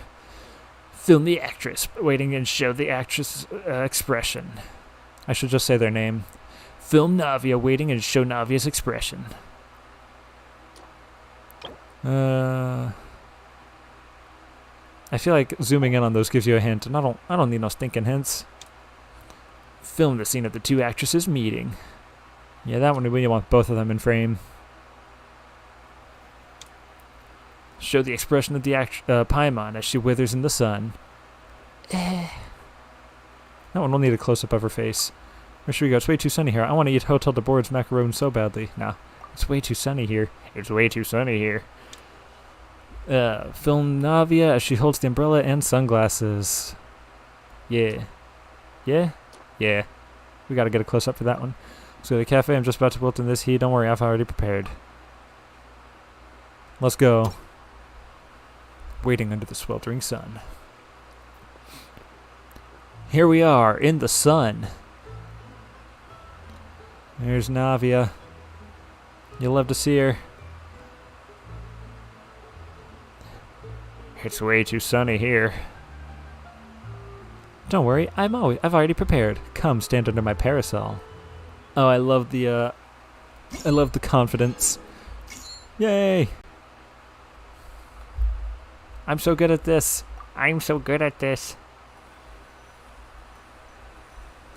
Film the actress, waiting and show the actress' expression. I should just say their name. Film Navia, waiting and show Navia's expression. I feel like zooming in on those gives you a hint, and I don't need no stinking hints. Film the scene of the two actresses meeting. Yeah, that one we want both of them in frame. Show the expression of the Paimon as she withers in the sun. That one will need a close-up of her face. Where should we go? It's way too sunny here. I want to eat Hotel de Bourd's macaron so badly. Nah, it's way too sunny here. It's way too sunny here. Film Navia as she holds the umbrella and sunglasses. Yeah. Yeah? Yeah. We gotta get a close-up for that one. Let's go to the cafe. I'm just about to wilt in this heat. Don't worry, I've already prepared. Let's go. Waiting under the sweltering sun. Here we are, in the sun. There's Navia. You'll love to see her. It's way too sunny here. Don't worry, I've already prepared. Come, stand under my parasol. Oh, I love the confidence. Yay! I'm so good at this. I'm so good at this.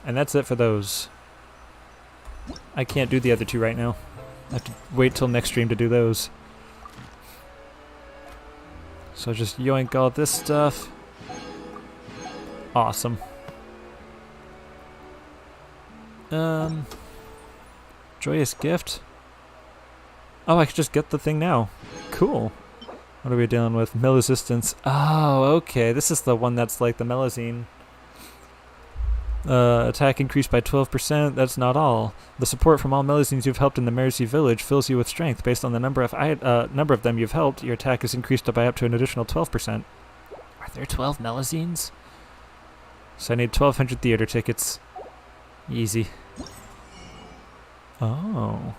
And that's it for those. I can't do the other two right now. I have to wait till next stream to do those. So just yoink all this stuff. Awesome. Joyous gift? Oh, I could just get the thing now. Cool. What are we dealing with? Melazistance. Oh, okay. This is the one that's like the Melazine. Attack increased by 12%. That's not all. The support from all Melazines you've helped in the Mercy village fills you with strength. Based on the number of them you've helped, your attack is increased by up to an additional 12%. Are there 12 Melazines? So I need 1,200 theater tickets. Easy. Oh.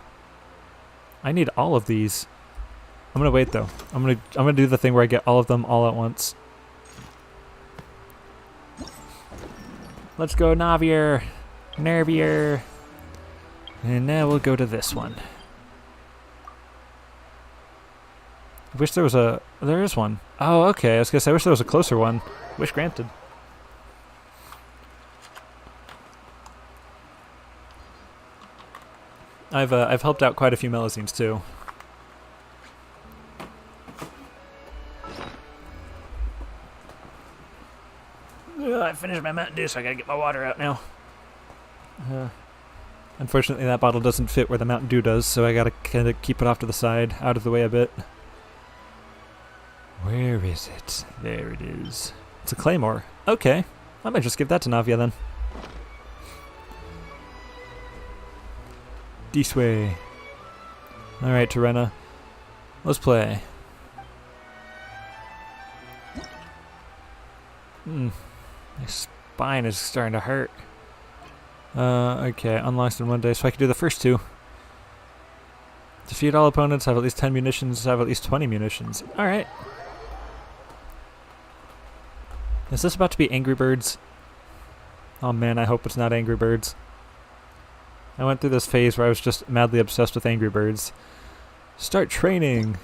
I need all of these. I'm gonna wait though. I'm gonna do the thing where I get all of them all at once. Let's go Navier. Nervier. And now we'll go to this one. I wish there was a... There is one. Oh, okay. I was gonna say, I wish there was a closer one. Wish granted. I've helped out quite a few Melazines too. I finished my Mountain Dew, so I gotta get my water out now. Unfortunately, that bottle doesn't fit where the Mountain Dew does, so I gotta kind of keep it off to the side, out of the way a bit. Where is it? There it is. It's a claymore. Okay. I might just give that to Navia then. This way. Alright, Terena. Let's play. My spine is starting to hurt. Okay, unlocked in one day, so I can do the first two. Defeat all opponents, have at least 10 munitions, have at least 20 munitions. Alright. Is this about to be Angry Birds? Oh man, I hope it's not Angry Birds. I went through this phase where I was just madly obsessed with Angry Birds. Start training!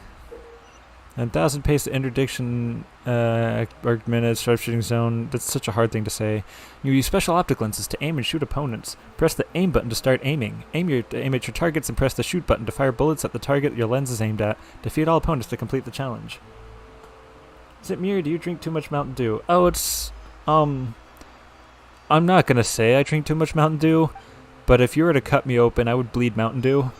1,000 pace to interdiction minutes, sharpshooting zone. That's such a hard thing to say. You use special optic lenses to aim and shoot opponents. Press the aim button to start aiming. Aim at your targets and press the shoot button to fire bullets at the target your lens is aimed at. Defeat all opponents to complete the challenge. Is it me or do you drink too much Mountain Dew? Oh, it's... I'm not gonna say I drink too much Mountain Dew, but if you were to cut me open, I would bleed Mountain Dew.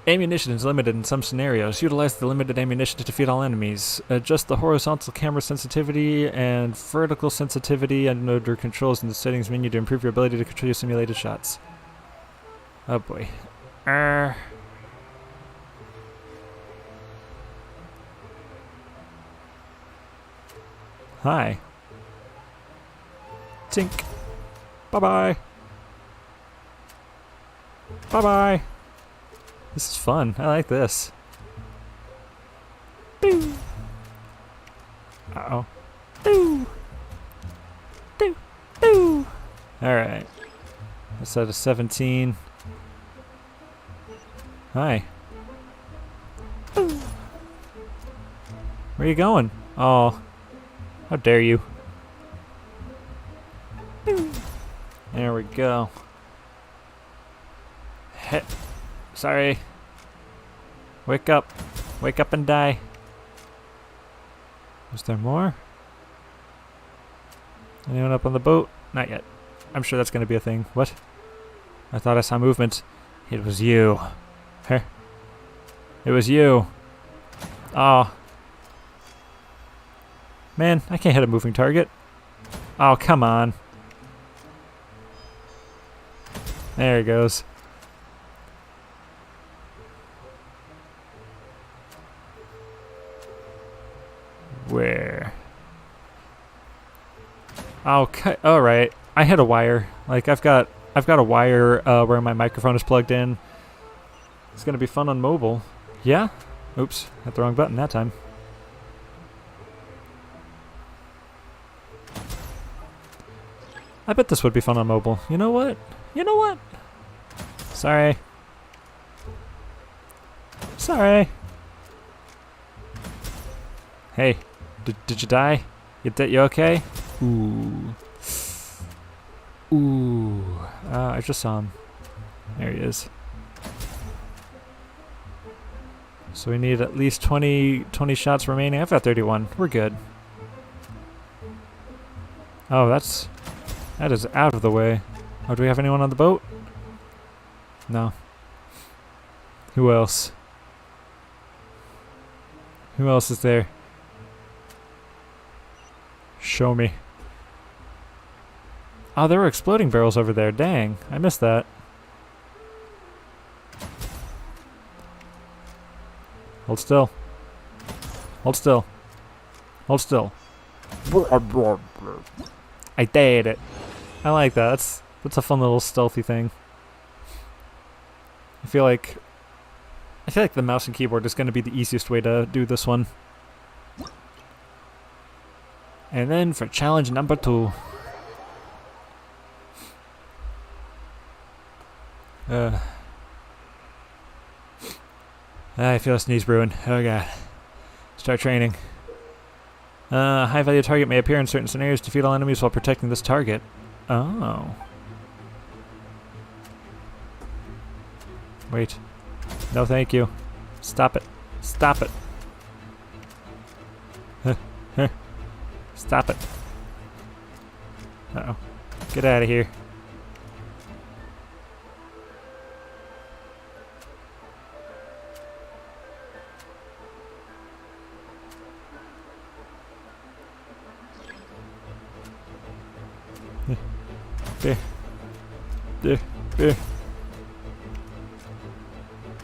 Ammunition is limited in some scenarios. Utilize the limited ammunition to defeat all enemies. Adjust the horizontal camera sensitivity and vertical sensitivity under controls in the settings menu to improve your ability to control your simulated shots. Oh boy. Hi. Tink. Bye-bye. Bye-bye. This is fun. I like this. Boo. Uh-oh. Boo. Boo. Boo. Alright. That's out of 17. Hi. Boo. Where are you going? Oh. How dare you. Boo. There we go. Heh. Sorry. Wake up. Wake up and die. Is there more? Anyone up on the boat? Not yet. I'm sure that's going to be a thing. What? I thought I saw movement. It was you. Huh? It was you. Oh. Man, I can't hit a moving target. Oh, come on. There he goes. Where? Okay, alright. I hit a wire. Like I've got a wire where my microphone is plugged in. It's gonna be fun on mobile. Yeah? Oops, hit the wrong button that time. I bet this would be fun on mobile. You know what? You know what? Sorry. Sorry. Hey. Did you die? You okay? Ooh. Ooh. I just saw him. There he is. So we need at least 20 shots remaining. I've got 31. We're good. Oh, that is out of the way. Oh, do we have anyone on the boat? No. Who else? Who else is there? Show me. Oh, there were exploding barrels over there. Dang, I missed that. Hold still. Hold still. Hold still. I did it. I like that. That's a fun little stealthy thing. I feel like the mouse and keyboard is going to be the easiest way to do this one. And then for challenge number 2. I feel a sneeze brewing. Oh god. Start training. High value target may appear in certain scenarios. Defeat all enemies while protecting this target. Oh. Wait. No thank you. Stop it. Stop it. Stop it. Uh-oh. Get out of here. There. There. There.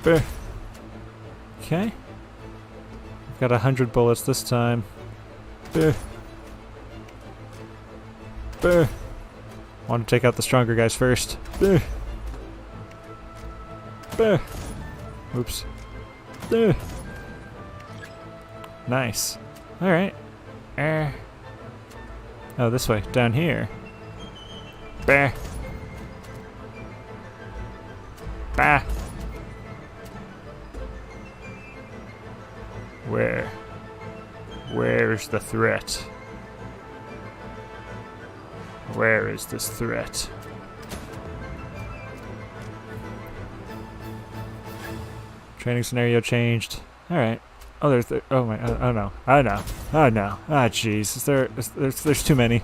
There. Okay. I've got 100 bullets this time. There. There. Want to take out the stronger guys first. There. There. Oops. There. Nice. Alright. Oh, this way. Down here. Bah. Bah. Where's the threat? Where is this threat? Training scenario changed. Alright. Oh, there's the. Oh my. Oh no. Oh no. Oh no. Ah, jeez. There's too many.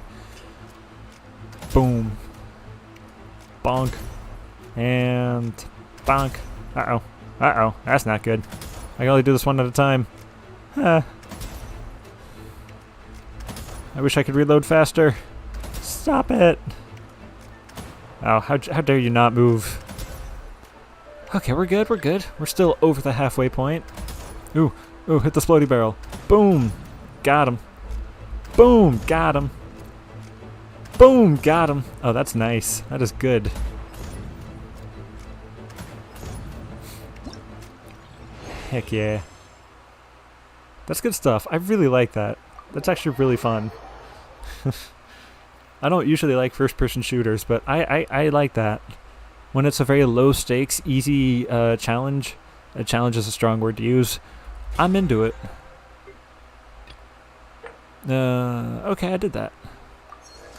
Boom. Bonk. And. Bonk. Uh oh. Uh oh. That's not good. I can only do this one at a time. Huh. I wish I could reload faster. Stop it. Oh, how dare you not move. Okay, we're good, we're good. We're still over the halfway point. Ooh, hit the floaty barrel. Boom. Got him. Boom, got him. Boom, got him. Oh, that's nice. That is good. Heck yeah. That's good stuff. I really like that. That's actually really fun. I don't usually like first-person shooters, but I like that. When it's a very low-stakes, easy challenge, a challenge is a strong word to use, I'm into it. Okay, I did that.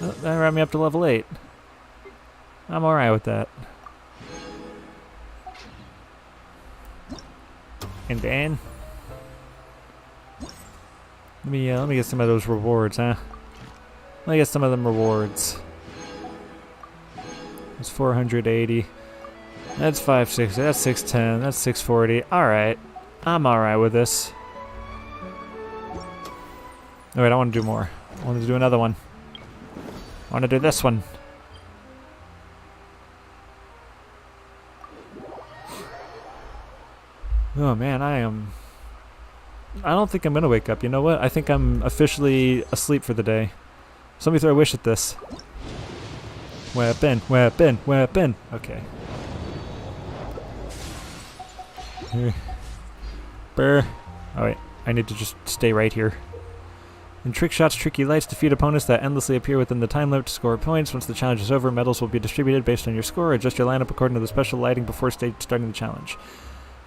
Oh, that ran me up to level 8. I'm alright with that. And then let me get some of those rewards, huh? Let me get some of them rewards. That's 480. That's 560. That's 610. That's 640. Alright. I'm alright with this. Oh wait, I want to do more. I want to do another one. I want to do this one. Oh man, I don't think I'm gonna wake up. You know what? I think I'm officially asleep for the day. Somebody throw a wish at this. Weapon, weapon, weapon. Okay. Brr. Oh wait, I need to just stay right here. In trick shots, tricky lights defeat opponents that endlessly appear within the time limit to score points. Once the challenge is over, medals will be distributed based on your score. Adjust your lineup according to the special lighting before starting the challenge.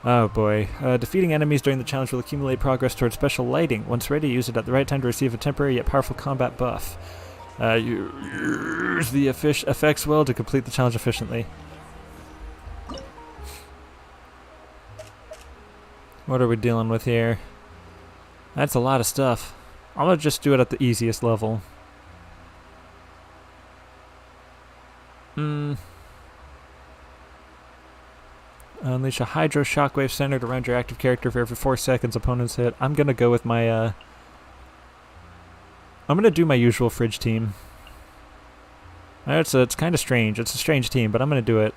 Oh boy. Defeating enemies during the challenge will accumulate progress towards special lighting. Once ready, use it at the right time to receive a temporary yet powerful combat buff. You use the effects well to complete the challenge efficiently. What are we dealing with here? That's a lot of stuff. I'm gonna just do it at the easiest level. Unleash a Hydro Shockwave centered around your active character for every 4 seconds opponents hit. I'm gonna go with my, I'm gonna do my usual fridge team. It's kind of strange. It's a strange team, but I'm gonna do it.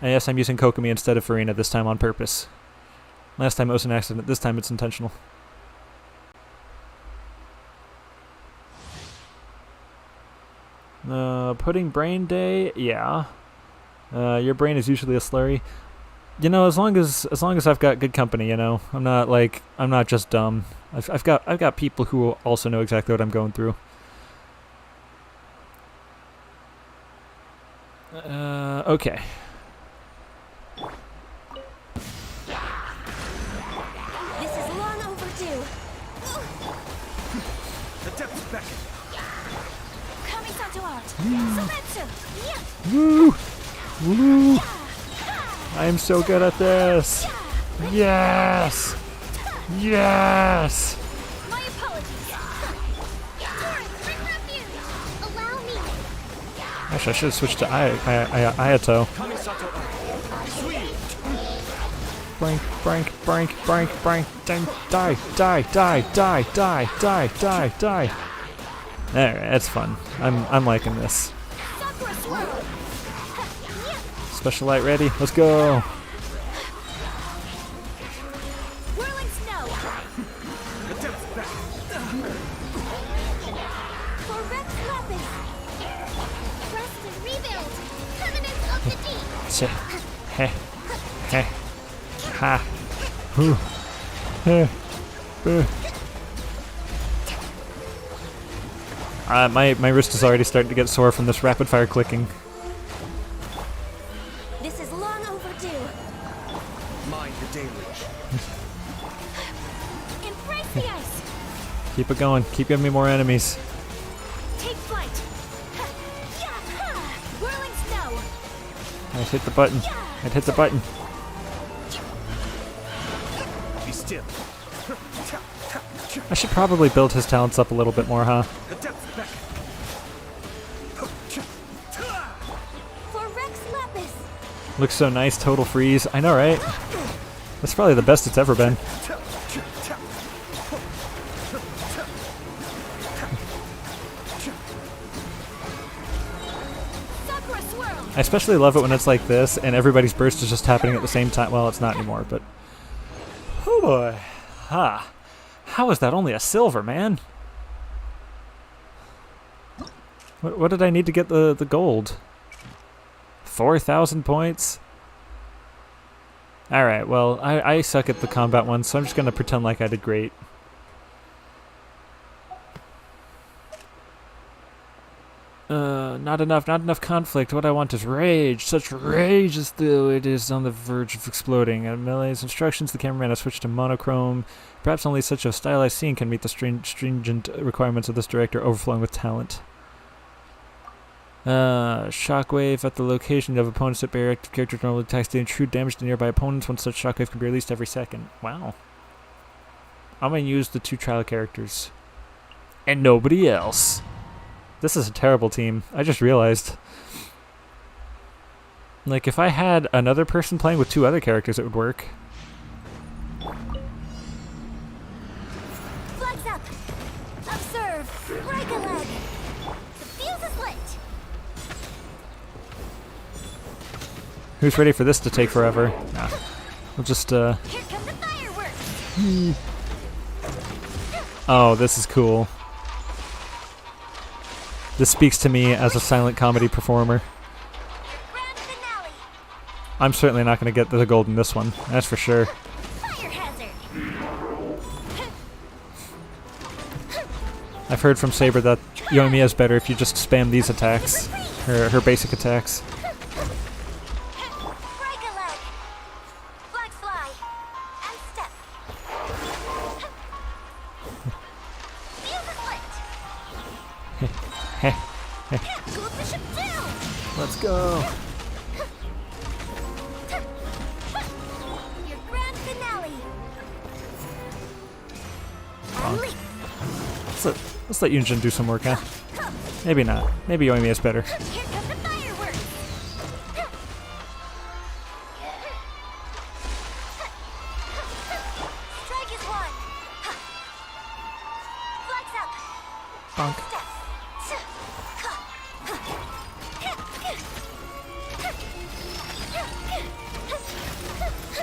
And yes, I'm using Kokomi instead of Farina this time on purpose. Last time it was an accident. This time it's intentional. Pudding brain day, yeah. Your brain is usually a slurry. You know, as long as I've got good company, you know, I'm not just dumb. I've got people who also know exactly what I'm going through. Okay. This is long overdue. The depths beckon. Kamisato art. Sometsu. Woo! Woo! I am so good at this. Yes! Yes! My apologies. Bring refuge. Allow me. Actually, I should have switched to Ayato. Kamisato art. Sweet. Brink, die. Alright, that's fun. I'm liking this. Sakura swirl. Special light ready? Let's go. Whirling snow. The depths beckon. For Rex Lapis. Rest and rebuild. Covenant of the deep. Heh. Ha. Hoo. Heh. My wrist is already starting to get sore from this rapid fire clicking. This is long overdue. Mind the deluge. Embrace the ice. Keep it going. Keep giving me more enemies. Take flight. Whirling snow. I'd hit the button. Be still. I should probably build his talents up a little bit more, huh? The depths beckon. For Rex Lapis. Looks so nice, total freeze. I know, right? That's probably the best it's ever been. Sakura swirl. I especially love it when it's like this and everybody's burst is just happening at the same time. Well, it's not anymore, but... Oh boy. Ha. How is that only a silver, man? What did I need to get the gold? 4,000 points? Alright, well, I suck at the combat one, so I'm just gonna pretend like I did great. Not enough conflict. What I want is rage. Such rage as though it is on the verge of exploding. At Melee's instructions, the cameraman has switched to monochrome. Perhaps only such a stylized scene can meet the stringent requirements of this director, overflowing with talent. Shockwave at the location of opponents that bear active characters normally attacks dealing true damage to nearby opponents. One such shockwave can be released every second. Wow. I'm gonna use the 2 trial characters. And nobody else. This is a terrible team. I just realized. Like, if I had another person playing with 2 other characters, it would work. Flags up. Observe. Break a leg. The fuse is lit. Who's ready for this to take forever? Nah. We'll just, Here come the fireworks. Oh, this is cool. This speaks to me as a silent comedy performer. Grand finale. I'm certainly not going to get the gold in this one. That's for sure. Fire hazard. I've heard from Saber that Yoimiya's better if you just spam these attacks. Her basic attacks. Break a leg. Flags fly. And step. Fuse is lit. Gold bishop down. Let's go. Your grand finale. Unleash. Let's let Yunjin do some work, huh? Maybe not. Maybe Yoimiya's better. Here come the fireworks. Strike is one. Flags up. Bonk.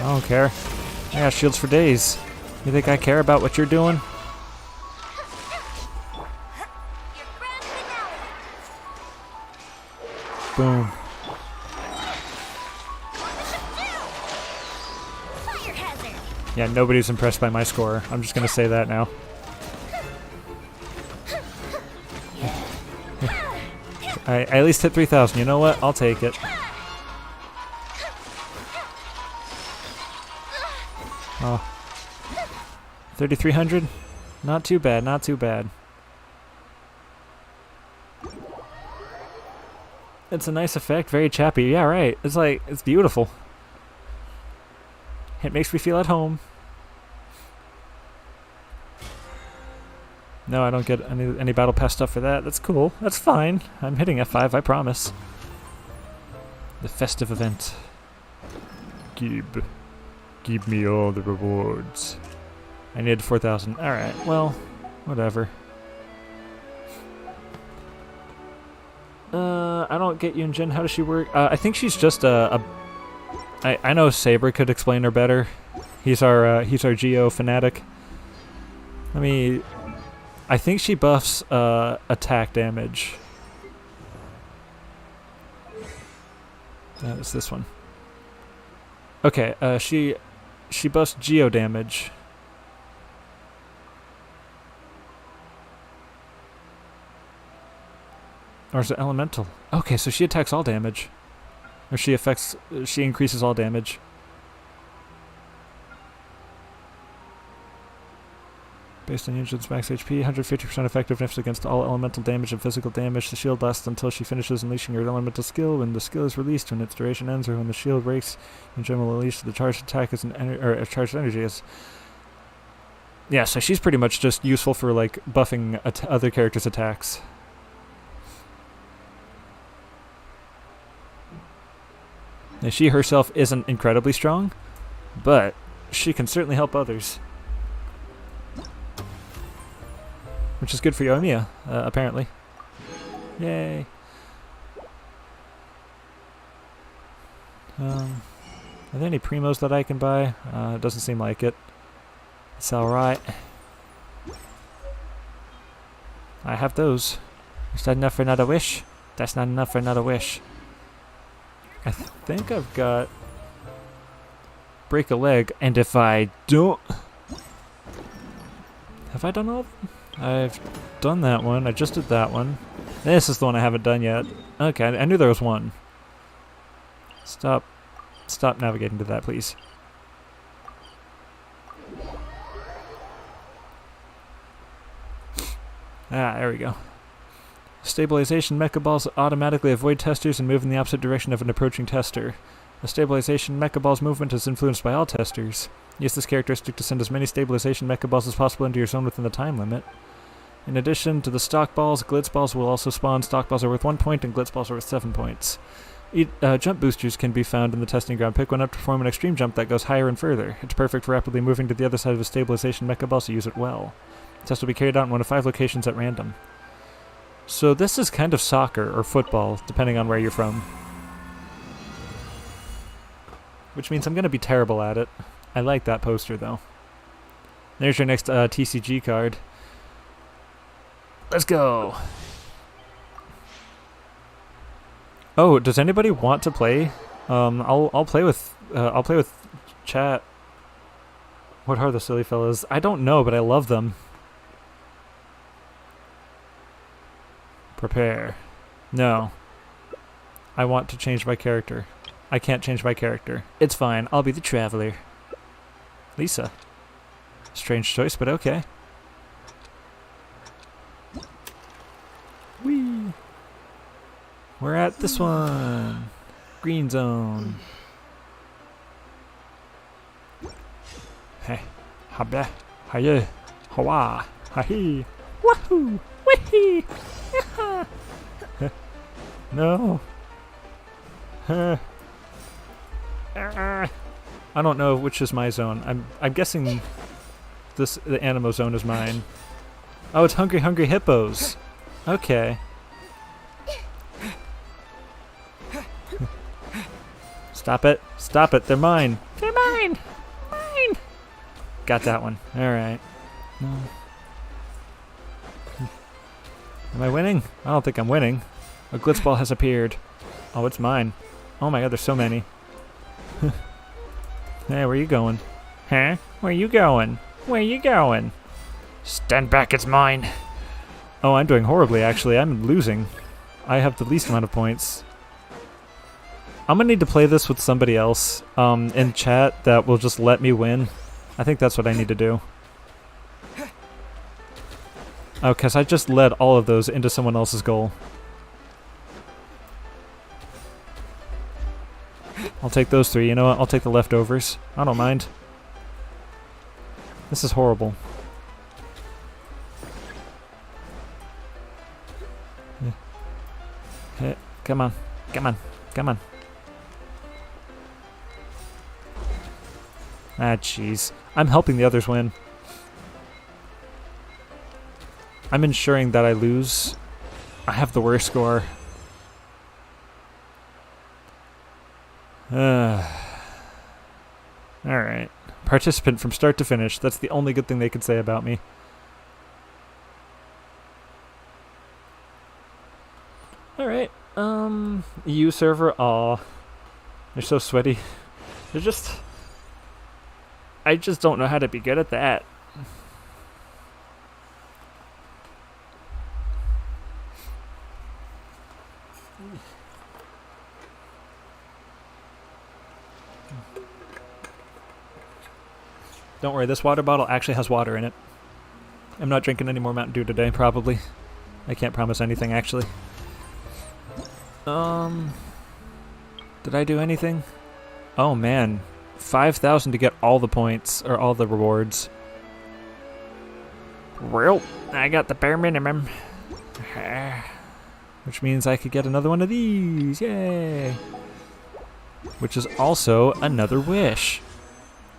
I don't care. I got shields for days. You think I care about what you're doing? Your grand finale. Boom. Fire hazard. Yeah, nobody's impressed by my score. I'm just gonna say that now. I at least hit 3,000. You know what? I'll take it. Oh. 3,300? Not too bad, not too bad. It's a nice effect, very chappy. Yeah, right. It's like, it's beautiful. It makes me feel at home. No, I don't get any battle pass stuff for that. That's cool. That's fine. I'm hitting F5, I promise. The festive event. Give me all the rewards. I needed 4,000. Alright, well, whatever. I don't get Yunjin. How does she work? I think she's just I know Saber could explain her better. He's our Geo fanatic. I think she buffs attack damage. It's this one. Okay, she buffs Geo damage. Or is it elemental? Okay, so she attacks all damage. Or she increases all damage. Based on Yunjin's max HP, 150% effectiveness against all elemental damage and physical damage. The shield lasts until she finishes unleashing her elemental skill. When the skill is released, when its duration ends, or when the shield breaks, Yunjin will unleash the charged attack as charged energy as. Yeah, so she's pretty much just useful for like buffing other characters' attacks. Now, she herself isn't incredibly strong, but she can certainly help others. Which is good for Yoimiya, apparently. Yay. Are there any primos that I can buy? It doesn't seem like it. It's alright. I have those. Is that enough for another wish? That's not enough for another wish. I think I've got break a leg, and if I don't... Have I done all of them? I've done that one. I just did that one. This is the one I haven't done yet. Okay, I knew there was one. Stop navigating to that, please. Ah, there we go. Stabilization mecha balls automatically avoid testers and move in the opposite direction of an approaching tester. The stabilization mecha ball's movement is influenced by all testers. Use this characteristic to send as many stabilization mecha balls as possible into your zone within the time limit. In addition to the stock balls, glitz balls will also spawn. Stock balls are worth 1 point and glitz balls are worth 7 points. Jump boosters can be found in the testing ground. Pick one up to perform an extreme jump that goes higher and further. It's perfect for rapidly moving to the other side of a stabilization mecha ball, so use it well. The test will be carried out in one of 5 locations at random. So this is kind of soccer or football, depending on where you're from. Which means I'm going to be terrible at it. I like that poster, though. There's your next TCG card. Let's go. Oh, does anybody want to play? I'll play with chat. What are the silly fellas? I don't know, but I love them. Prepare. No. I want to change my character. I can't change my character. It's fine. I'll be the traveler. Lisa. Strange choice, but okay. Whee! We're at this one. Green zone. Hey. Habla. Hiya. Hawa. Hahi. Wahoo. Wee. No. I don't know which is my zone. I'm guessing the Animo zone is mine. Oh, it's Hungry Hungry Hippos. Okay. Stop it. Stop it. They're mine. They're mine. Mine. Got that one. All right. No. Am I winning? I don't think I'm winning. A glitz ball has appeared. Oh, it's mine. Oh my god, there's so many. Hey, where you going? Huh? Where you going? Where you going? Stand back, it's mine. Oh, I'm doing horribly, actually. I'm losing. I have the least amount of points. I'm gonna need to play this with somebody else in chat that will just let me win. I think that's what I need to do. Oh, because I just led all of those into someone else's goal. I'll take those 3. You know what? I'll take the leftovers. I don't mind. This is horrible. Hey, come on. Come on. Come on. Ah, jeez. I'm helping the others win. I'm ensuring that I lose. I have the worst score. Alright. Participant from start to finish. That's the only good thing they could say about me. Alright. EU server. Aw. They're so sweaty. They're just... I just don't know how to be good at that. Don't worry, this water bottle actually has water in it. I'm not drinking any more Mountain Dew today, probably. I can't promise anything, actually. Did I do anything? Oh, man. 5,000 to get all the points, or all the rewards. Well, I got the bare minimum. Which means I could get another one of these. Yay! Which is also another wish.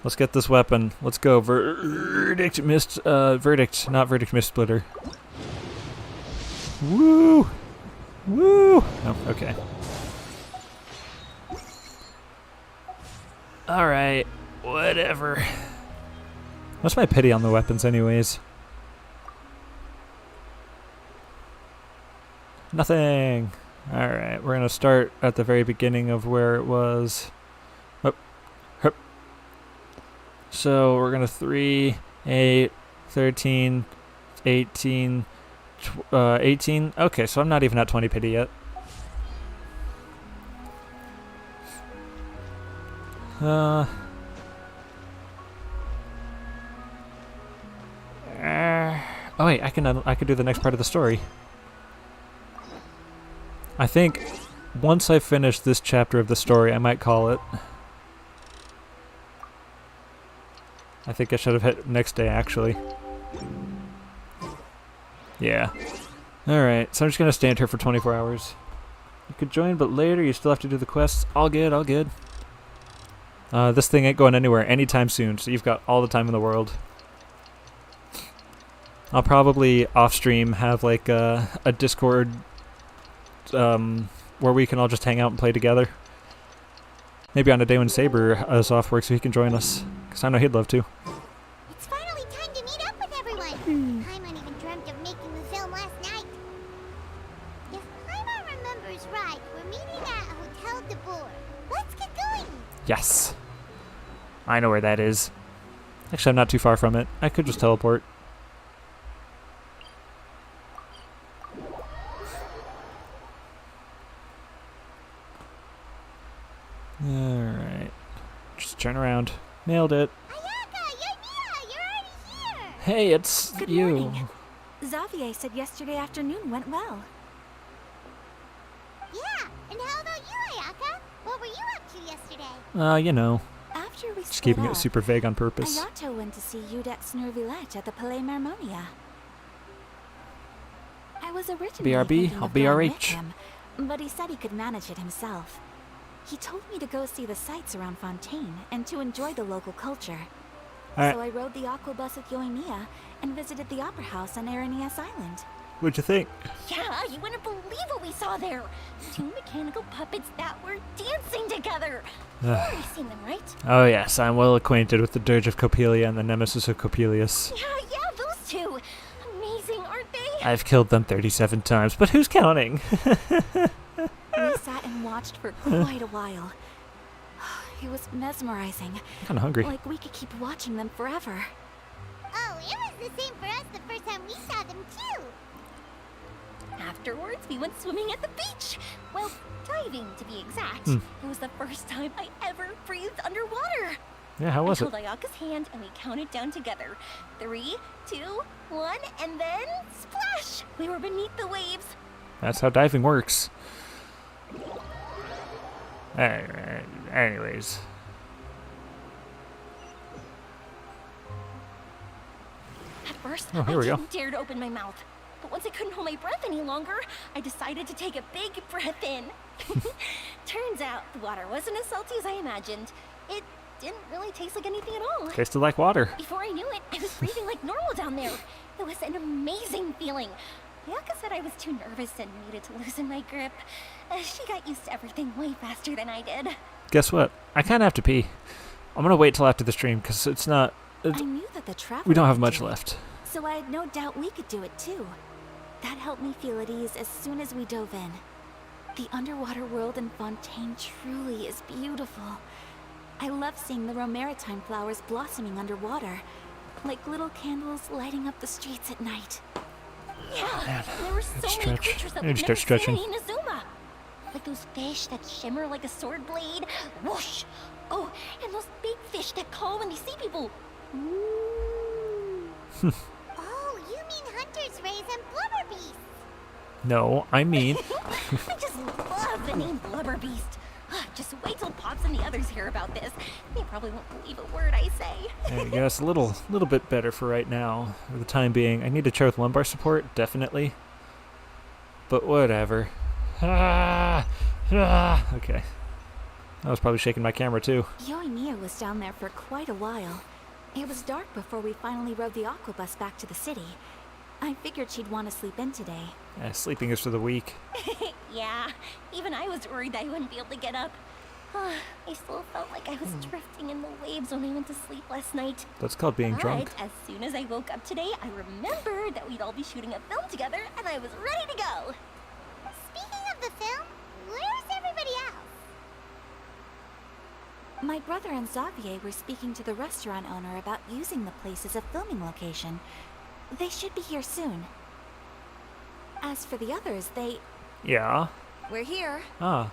Let's get this weapon. Let's go. Verdict mist. Verdict, not verdict mist splitter. Woo! Woo! Oh, okay. Alright, whatever. What's my pity on the weapons, anyways? Nothing. Alright, we're gonna start at the very beginning of where it was. Oh. Hup. So we're gonna 3, 8, 13, 18, 18. Okay, so I'm not even at 20 pity yet. Oh wait, I can do the next part of the story. I think once I finish this chapter of the story, I might call it. I think I should have hit next day, actually. Yeah. Alright, so I'm just gonna stand here for 24 hours. You could join, but later you still have to do the quests. All good, all good. This thing ain't going anywhere anytime soon, so you've got all the time in the world. I'll probably off-stream have like a Discord where we can all just hang out and play together. Maybe on a day when Saber is off work so he can join us, because I know he'd love to. It's finally time to meet up with everyone. Paimon even dreamt of making the film last night. If Paimon remembers right, we're meeting at Hotel de Boer. Let's get going. Yes. I know where that is. Actually, I'm not too far from it. I could just teleport. Alright. Just turn around. Nailed it. Ayaka, Ymir, you're already here. Hey, it's Good you. morning. Xavier said yesterday afternoon went well. Yeah, and how about you, Ayaka? What were you up to yesterday? You know. After we Just split keeping up, it super vague on purpose. Ayato went to see Udet Snurvillet at the Palais Marmonia. I was originally BRB, thinking I'll of going with BRH. him, but he said he could manage it himself. He told me to go see the sights around Fontaine and to enjoy the local culture. Alright. So I rode the aqua bus with Yoimiya and visited the opera house on Aranias Island. What'd you think? Yeah, you wouldn't believe what we saw there. 2 mechanical puppets that were dancing together. You've already seen them, right? Oh yes, I'm well acquainted with the Dirge of Coppelia and the Nemesis of Coppelius. Yeah, those two. Amazing, aren't they? I've killed them 37 times, but who's counting? We sat in and watched for quite a while. It was mesmerizing. I'm kind of hungry. Like we could keep watching them forever. Oh, it was the same for us the first time we saw them, too. Afterwards, we went swimming at the beach. Well, diving to be exact. Hmm. It was the first time I ever breathed underwater. Yeah, how was I it? held Ayaka's hand and we counted down together. 3, 2, 1, and then splash! We were beneath the waves. That's how diving works. Anyways. At first, Oh, I here we go. didn't dare to open my mouth. But once I couldn't hold my breath any longer, I decided to take a big breath in. Turns out the water wasn't as salty as I imagined. It didn't really taste like anything at all. Tasted like water. Before I knew it, I was breathing like normal down there. It was an amazing feeling. Ayaka said I was too nervous and needed to loosen my grip. She got used to everything way faster than I did. Guess what? I kind of have to pee. I'm gonna wait till after the stream because it's not. I knew that the traveler We don't have could much do it, left. so I had no doubt we could do it too. That helped me feel at ease as soon as we dove in. The underwater world in Fontaine truly is beautiful. I love seeing the romaritime flowers blossoming underwater, like little candles lighting up the streets at night. Yeah, there were so many stretch. creatures that I need we've to never start seen stretching. in Inazuma. Like those fish that shimmer like a sword blade. Whoosh! Oh, and those big fish that call when they see people. Ooh. Oh, you mean hunters, rays, and blubber beasts. No, I mean. I just love the name Blubber Beast. Just wait till Pops and the others hear about this. They probably won't believe a word I say. There you go. It's a little bit better for right now. For the time being, I need a chair with lumbar support, definitely. But whatever. Okay. I was probably shaking my camera too. Yoimiya was down there for quite a while. It was dark before we finally rode the aquabus back to the city. I figured she'd want to sleep in today. Yeah, sleeping is for the weak. Yeah, even I was worried I wouldn't be able to get up. I still felt like I was drifting in the waves when I went to sleep last night. That's called being But drunk. as soon as I woke up today, I remembered that we'd all be shooting a film together, and I was ready to go. Speaking of the film, where's everybody else? My brother and Xavier were speaking to the restaurant owner about using the place as a filming location. They should be here soon. As for the others, Yeah. we're here. Ah.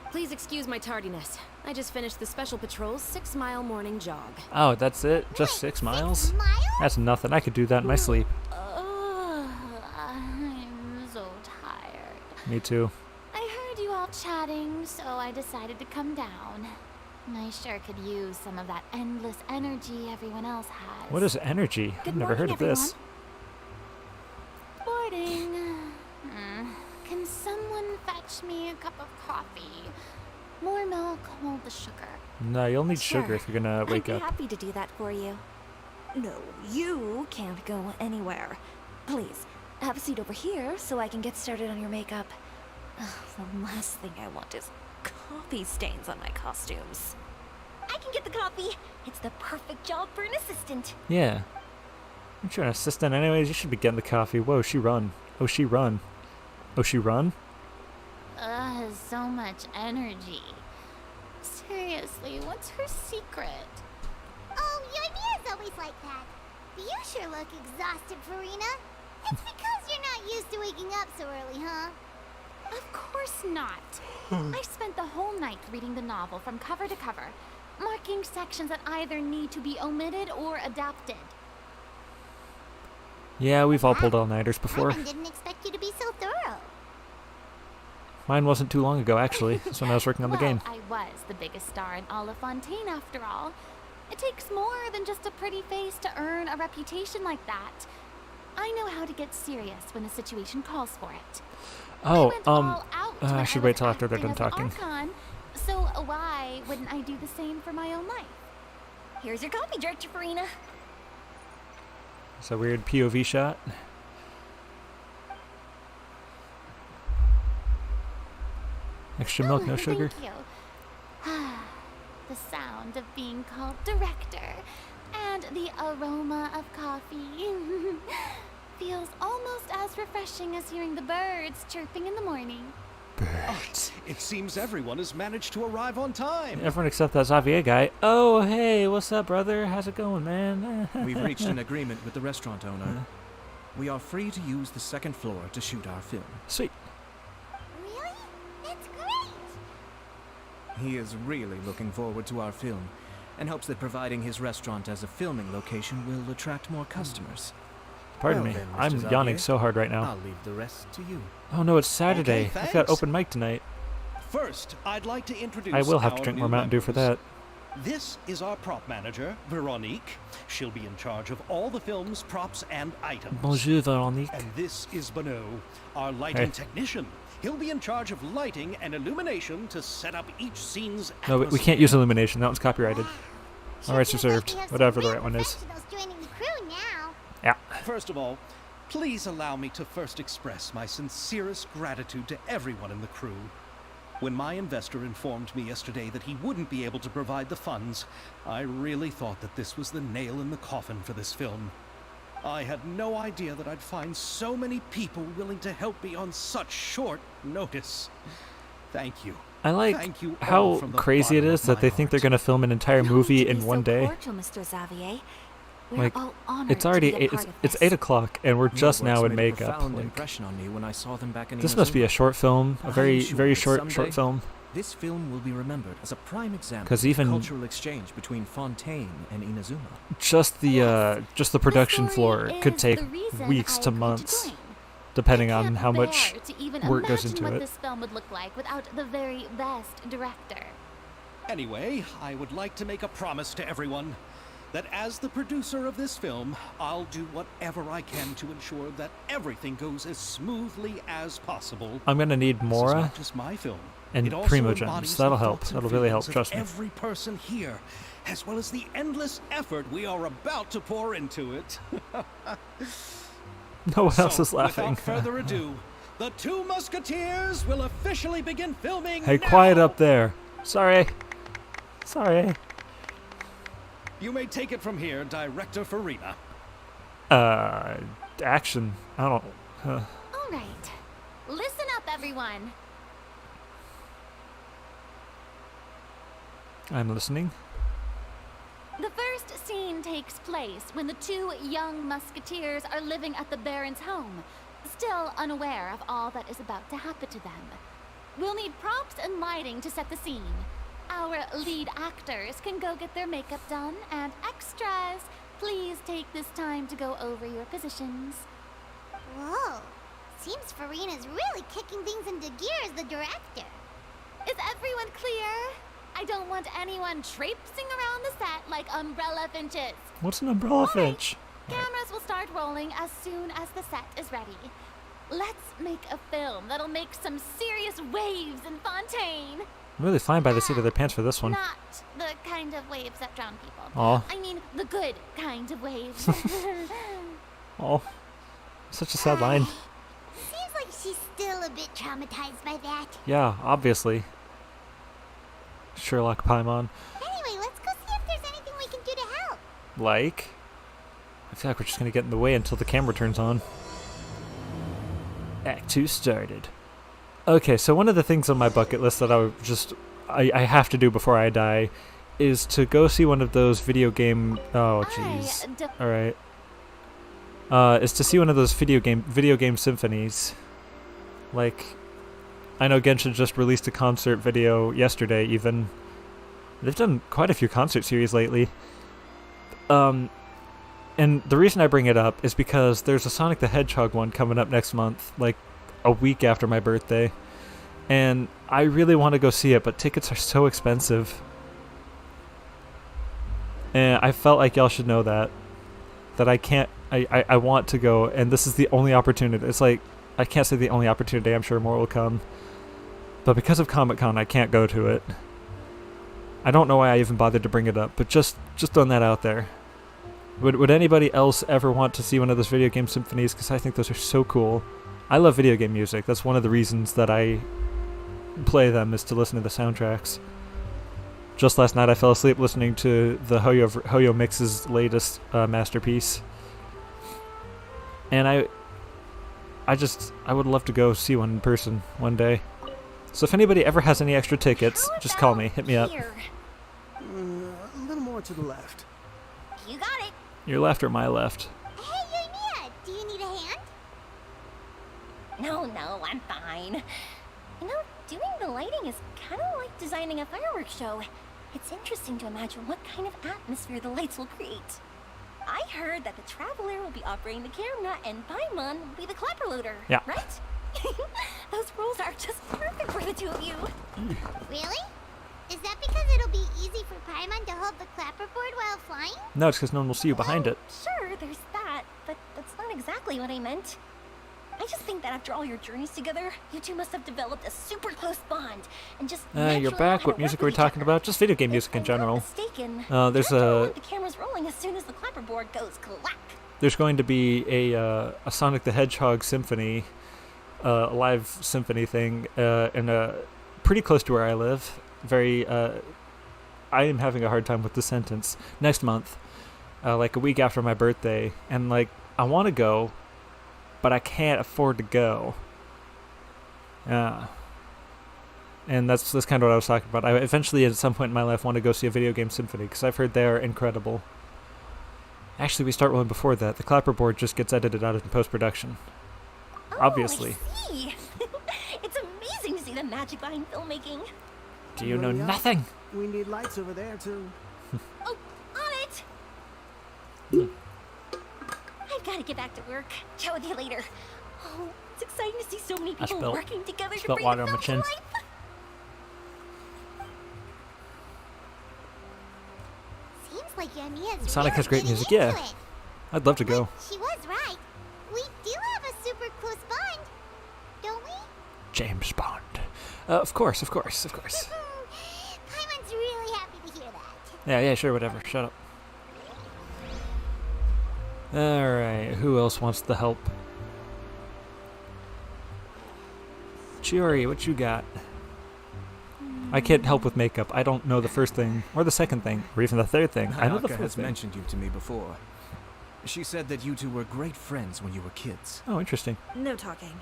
Please excuse my tardiness. I just finished the Special Patrol's 6-mile morning jog. Oh, that's it? Just Wait, 6 miles? 6 miles? That's nothing. I could do that in my sleep. I'm so tired. Me too. I heard you all chatting, so I decided to come down. I sure could use some of that endless energy everyone else has. What is energy? Good I've never heard morning, of this. Morning. Can someone fetch me a cup of coffee? More milk, hold the sugar. No, you'll need Sure. sugar if you're gonna I'd wake be up. happy to do that for you. No, you can't go anywhere. Please, have a seat over here so I can get started on your makeup. The last thing I want is coffee stains on my costumes. I can get the coffee. It's the perfect job for an assistant. Yeah. Aren't you an assistant anyways? You should be getting the coffee. Whoa, she run. Oh, she run. Oh, she run? So much energy. Seriously, what's her secret? Oh, Yoimiya's always like that. But you sure look exhausted, Farina. It's because you're not used to waking up so early, huh? Of course not. I spent the whole night reading the novel from cover to cover, marking sections that either need to be omitted or adapted. Yeah, we've all pulled all-nighters before. I didn't expect you to be so thorough. Mine wasn't too long ago, actually. That's when I was working on the game. I was the biggest star in all of Fontaine, after all. It takes more than just a pretty face to earn a reputation like that. I know how to get serious when a situation calls for it. Oh, I went all out I when should was wait till after they're acting done as an talking. Archon, so why wouldn't I do the same for my own life? Here's your coffee, Director Farina. It's a weird POV shot. Extra milk, no sugar. Thank you. The sound of being called director, and the aroma of coffee. feels almost as refreshing as hearing the birds chirping in the morning. Birds. It seems everyone has managed to arrive on time. Everyone except that Xavier guy. Oh, hey, what's up, brother? How's it going, man? We've reached an agreement with the restaurant owner. We are free to use the second floor to shoot our film. Sweet. Really? That's great! He is really looking forward to our film, and hopes that providing his restaurant as a filming location will attract more customers. Pardon Well me. then, Mr. I'm Xavier, yawning so hard right now. I'll leave the rest to you. Oh no, it's Saturday. Okay, I've got thanks. open mic tonight. First, I'd like to introduce I will have to our drink new more Mountain Dew for members. that. This is our prop manager, Veronique. She'll be in charge of all the film's props and items. Bonjour, Veronique. And this is Bono, our lighting Hey. technician. He'll be in charge of lighting and illumination to set up each scene's No, we atmosphere. can't use illumination. That one's copyrighted. Sure All rights seems like reserved. we have some Whatever the real right one is. professionals joining the crew now. Yeah. First of all, please allow me to first express my sincerest gratitude to everyone in the crew. When my investor informed me yesterday that he wouldn't be able to provide the funds, I really thought that this was the nail in the coffin for this film. I had no idea that I'd find so many people willing to help me on such short notice. Thank you. I like Thank you all how from the crazy it bottom is of that my they think they're heart. going to film an entire Don't movie be in so one day. cordial, Mr. Xavier. We're Like, all honored it's already to be a part of it's this. 8 o'clock and we're just Your now works in made a makeup. profound Like, impression on me when I saw them back in this must be a Inazuma. short film, a I very am sure very that short someday film. This film will be remembered as a prime example 'Cause of the even- cultural exchange between Fontaine and Inazuma. Just the production The floor story could is take the reason weeks I to agreed months, join. depending I on can't how much bear to even work goes imagine into what it. this film would look like without the very best director. Anyway, I would like to make a promise to everyone that as the producer of this film, I'll do whatever I can to ensure that everything goes as smoothly as possible. I'm gonna need This is Mora not just my film. and It also Primogems. embodies the That'll help. thoughts and That'll really help. feelings Trust of me. every person here, as well as the endless effort we are about to pour into it. No one else So, is laughing. Without further ado, the two Musketeers will officially begin filming Hey, now. quiet up there. Sorry. Sorry. You may take it from here, Director Farina. Action. I don't. All right, listen up, everyone. I'm listening. The first scene takes place when the two young musketeers are living at the Baron's home, still unaware of all that is about to happen to them. We'll need props and lighting to set the scene. Our lead actors can go get their makeup done, and extras, please take this time to go over your positions. Whoa. Seems Farina's really kicking things into gear as the director. Is everyone clear? I don't want anyone traipsing around the set like umbrella finches. What's an umbrella finch? Cameras will start rolling as soon as the set is ready. Let's make a film that'll make some serious waves in Fontaine. I'm really flying by the seat of their pants for this one. Not the kind of waves that drown people. Aw. I mean the good kind of waves. Oh, such a sad line. Seems like she's still a bit traumatized by that. Yeah, obviously. Sherlock Paimon. Anyway, let's go see if there's anything we can do to help. Like? I feel like we're just gonna get in the way until the camera turns on. Act 2 started. Okay, so one of the things on my bucket list that I have to do before I die is to go see one of those video game... Oh, jeez. Alright. Is to see one of those video game symphonies. Like, I know Genshin just released a concert video yesterday, even. They've done quite a few concert series lately. And the reason I bring it up is because there's a Sonic the Hedgehog one coming up next month, like a week after my birthday. And I really want to go see it, but tickets are so expensive. And I felt like y'all should know that I can't, I want to go, and this is the only opportunity. It's like, I can't say the only opportunity, I'm sure more will come. But because of Comic-Con, I can't go to it. I don't know why I even bothered to bring it up, but just throwing that out there. Would anybody else ever want to see one of those video game symphonies? Because I think those are so cool. I love video game music. That's one of the reasons that I play them, is to listen to the soundtracks. Just last night I fell asleep listening to the Hoyo Mix's latest masterpiece. And I would love to go see one in person one day. So if anybody ever has any extra tickets, just call me. Hit me up. A little more to the left. You got it. Your left or my left? Hey, Mia, do you need a hand? No, I'm fine. You know, doing the lighting is kind of like designing a fireworks show. It's interesting to imagine what kind of atmosphere the lights will create. I heard that the Traveler will be operating the camera and Paimon will be the clapper loader, Yeah. right? Those roles are just perfect for the two of you. Really? Is that because it'll be easy for Paimon to hold the clapperboard while flying? No, it's because no one will see you behind it. Sure, there's that, but that's not exactly what I meant. I just think that after all your journeys together, you two must have developed a super close bond, and just You're naturally know back. how What to music work are we with each talking other. about? Just video game music in If I'm not general. mistaken, There's Director will a want the cameras rolling as soon as the clapperboard goes clack. there's going to be a Sonic the Hedgehog symphony, a live symphony thing, in pretty close to where I live. I am having a hard time with the sentence. Next month, like a week after my birthday, and like I want to go, but I can't afford to go. And that's kind of what I was talking about. I eventually, at some point in my life, want to go see a video game symphony because I've heard they are incredible. Actually, we start one before that. The clapperboard just gets edited out in post-production. Oh, Obviously. I see. It's amazing to see the magic behind filmmaking. Do you know Hurry up. nothing? We need lights over there, too. Oh, on it! I've got to get back to work. Chat with you later. Oh, it's exciting to see so many people spilled- working together to spilled bring water the on my film chin. to life. Seems like Mia's Sonic really has great getting music, into yeah. it. I'd love to go. But she was right. We do have a super close bond, don't we? James Bond. Of course. Paimon's really happy to hear that. Yeah, sure, whatever. Shut up. Alright, who else wants the help? Chiori, what you got? I can't help with makeup. I don't know the first thing, or the second thing, or even the third thing. I know the Hayaka fourth has thing. mentioned you to me before. She said that you two were great friends when you were kids. Oh, interesting. No talking.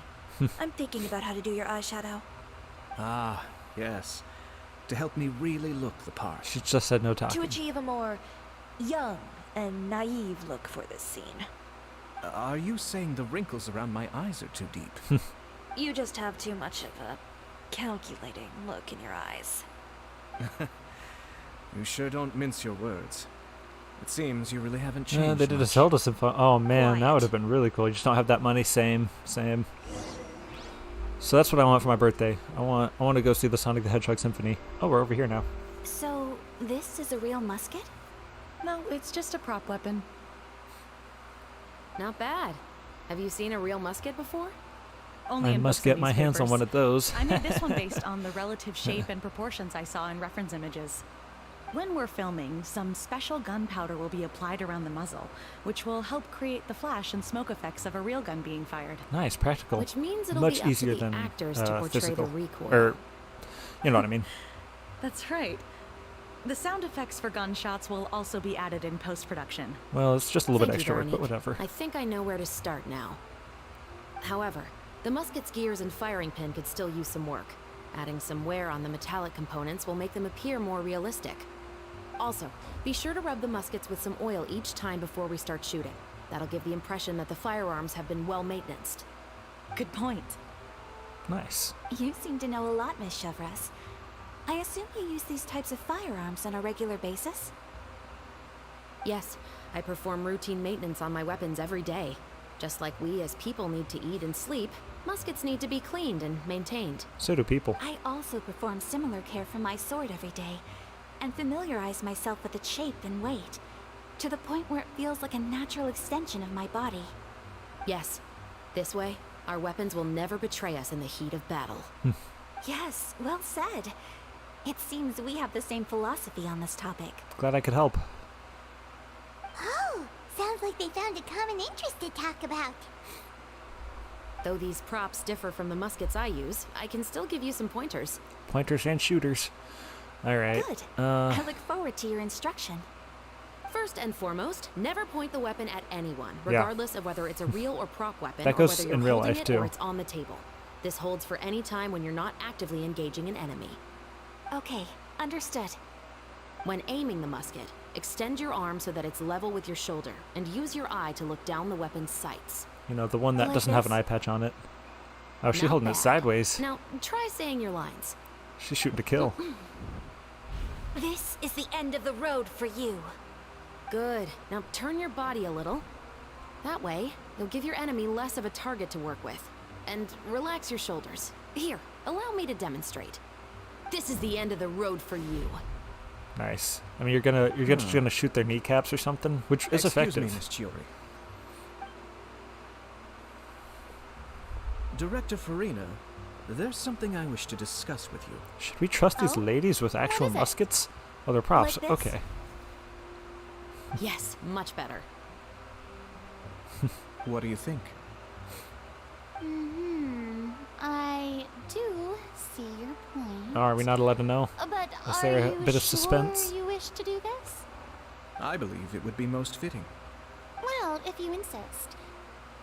I'm thinking about how to do your eyeshadow. Ah, yes. To help me really look the part. She just said no To talking. achieve a more young and naive look for this scene. Are you saying the wrinkles around my eyes are too deep? You just have too much of a calculating look in your eyes. You sure don't mince your words. It seems you really haven't changed They did a much. Zelda symphony. Oh man, that Quiet. would have been really cool. You just don't have that money. Same. So that's what I want for my birthday. I want to go see the Sonic the Hedgehog symphony. Oh, we're over here now. So, this is a real musket? No, it's just a prop weapon. Not bad. Have you seen a real musket before? Only I in must books get and my hands on newspapers. one of those. I made this one based on the relative shape and proportions I saw in reference images. When we're filming, some special gunpowder will be applied around the muzzle, which will help create the flash and smoke effects of a real gun being fired. Nice, practical. Which means it'll Much be up easier to the than actors to portray physical. the recoil. Or, you know what I mean. That's right. The sound effects for gunshots will also be added in post-production. Well, it's just a little bit Thank you, extra work, but Veronique. whatever. I think I know where to start now. However, the musket's gears and firing pin could still use some work. Adding some wear on the metallic components will make them appear more realistic. Also, be sure to rub the muskets with some oil each time before we start shooting. That'll give the impression that the firearms have been well maintained. Good point. Nice. You seem to know a lot, Miss Chevres. I assume you use these types of firearms on a regular basis? Yes, I perform routine maintenance on my weapons every day. Just like we as people need to eat and sleep, muskets need to be cleaned and maintained. So do people. I also perform similar care for my sword every day, and familiarize myself with its shape and weight, to the point where it feels like a natural extension of my body. Yes, this way, our weapons will never betray us in the heat of battle. Yes, well said. It seems we have the same philosophy on this topic. Glad I could help. Oh, sounds like they found a common interest to talk about. Though these props differ from the muskets I use, I can still give you some pointers. Pointers and shooters. All right. Good. Uh, I look forward to your instruction. First and foremost, never point the weapon at anyone, Yeah. regardless of whether it's a real or prop weapon, That or goes whether you're in real holding life, it too. or it's on the table. This holds for any time when you're not actively engaging an enemy. Okay, understood. When aiming the musket, extend your arm so that it's level with your shoulder, and use your eye to look down the weapon's sights. You know, the one that Like doesn't have an this? eye patch on it. Oh, she's Not holding it bad. sideways. Now, try saying your lines. She's shooting to kill. This is the end of the road for you. Good. Now turn your body a little. That way, you'll give your enemy less of a target to work with. And relax your shoulders. Here, allow me to demonstrate. This is the end of the road for you. Nice. I mean, you're just gonna shoot their kneecaps or something, which is effective. Excuse me, Miss Chiori. Director Farina, there's something I wish to discuss with you. Should we trust these Oh? ladies with actual is it? muskets? Oh, they're props. Like this? Okay. Yes, much better. What do you think? I do see your point. Oh, are we not allowed to know? But Is are there a you bit of sure suspense? you wish to do this? I believe it would be most fitting. Well, if you insist.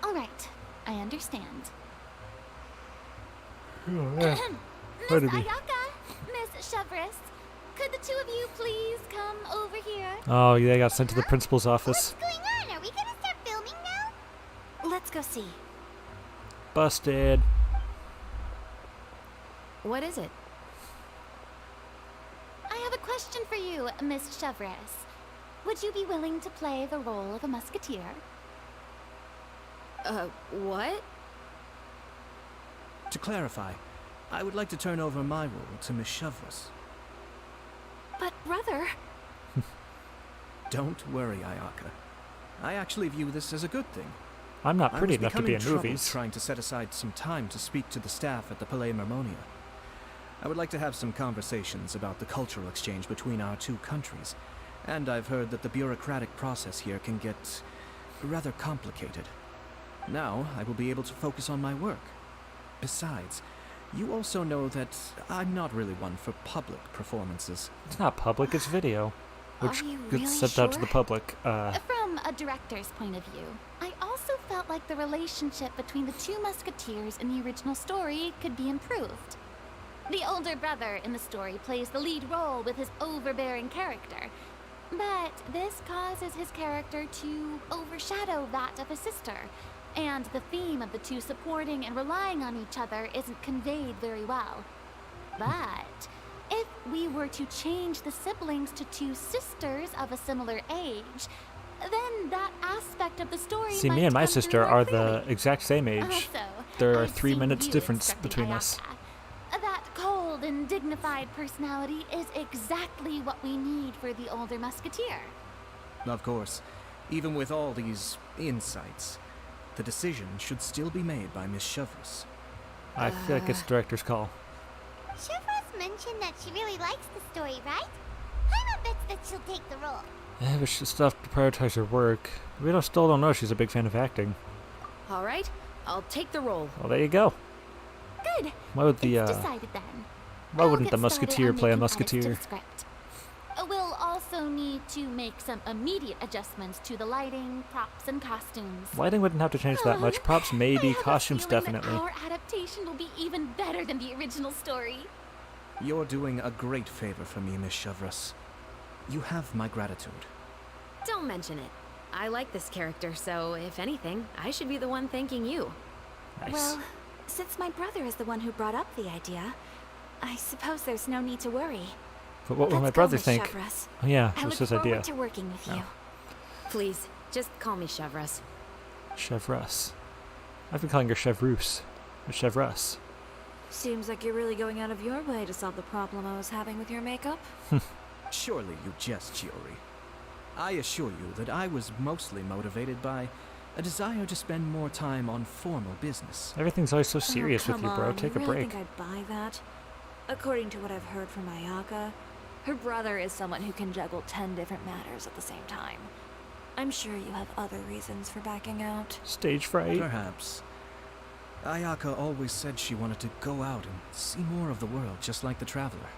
All right, I understand. Oh, yeah. Miss Where did he- Ayaka, Miss Chevres, could the two of you please come over here? Oh, yeah, they got sent to the principal's What's office. going on? Are we gonna start filming now? Let's go see. Busted. What is it? I have a question for you, Miss Chevres. Would you be willing to play the role of a musketeer? What? To clarify, I would like to turn over my role to Miss Chevres. But brother, Don't worry, Ayaka. I actually view this as a good thing. I'm not I pretty was enough to be becoming in troubled movies. trying to set aside some time to speak to the staff at the Palais Marmonia. I would like to have some conversations about the cultural exchange between our two countries, and I've heard that the bureaucratic process here can get rather complicated. Now, I will be able to focus on my work. Besides, you also know that I'm not really one for public performances. It's not public, it's video. Which Are you gets really sent out to the sure? public. From a director's point of view, I also felt like the relationship between the two musketeers in the original story could be improved. The older brother in the story plays the lead role with his overbearing character, but this causes his character to overshadow that of his sister, and the theme of the two supporting and relying on each other isn't conveyed very well. But if we were to change the siblings to two sisters of a similar age, then that aspect of the story See, might me and my come through sister more are clearly. the exact same age. Also, There are I've 3 seen minutes you difference instructing between us. Ayaka. That cold and dignified personality is exactly what we need for the older musketeer. Of course, even with all these insights, the decision should still be made by Miss Chevres. I feel like it's director's call. Chevres mentioned that she really likes the story, right? Paimon bets that she'll take the role. Yeah, but she'll still have to prioritize her work. Still don't know she's a big fan of acting. All right, I'll take the role. Well, there you go. Good. Why would the It's decided then. why I'll wouldn't the get started musketeer on play a making edits to musketeer? the script. We'll also need to make some immediate adjustments to the lighting, props, and costumes. Lighting wouldn't have to change that much. Props maybe, I have a costumes feeling definitely. That our adaptation will be even better than the original story. You're doing a great favor for me, Miss Chevres. You have my gratitude. Don't mention it. I like this character, so if anything, I should be the one thanking you. Nice. well, since my brother is the one who brought up the idea, I suppose there's no need to worry. But what will Let's my go, brother Miss think? Chevres. Oh yeah, I it was look his forward idea. to working with you. Please, just call me Chevres. Chevres. I've been calling her Chevreuse. Or Chevres. Seems like you're really going out of your way to solve the problem I was having with your makeup. Surely you jest, Chiori. I assure you that I was mostly motivated by a desire to spend more time on formal business. Everything's always so serious with come you, bro. on, Take you a really break. think I'd buy that? According to what I've heard from Ayaka, her brother is someone who can juggle 10 different matters at the same time. I'm sure you have other reasons for backing out. Stage fright. Perhaps. Ayaka always said she wanted to go out and see more of the world, just like the Traveler.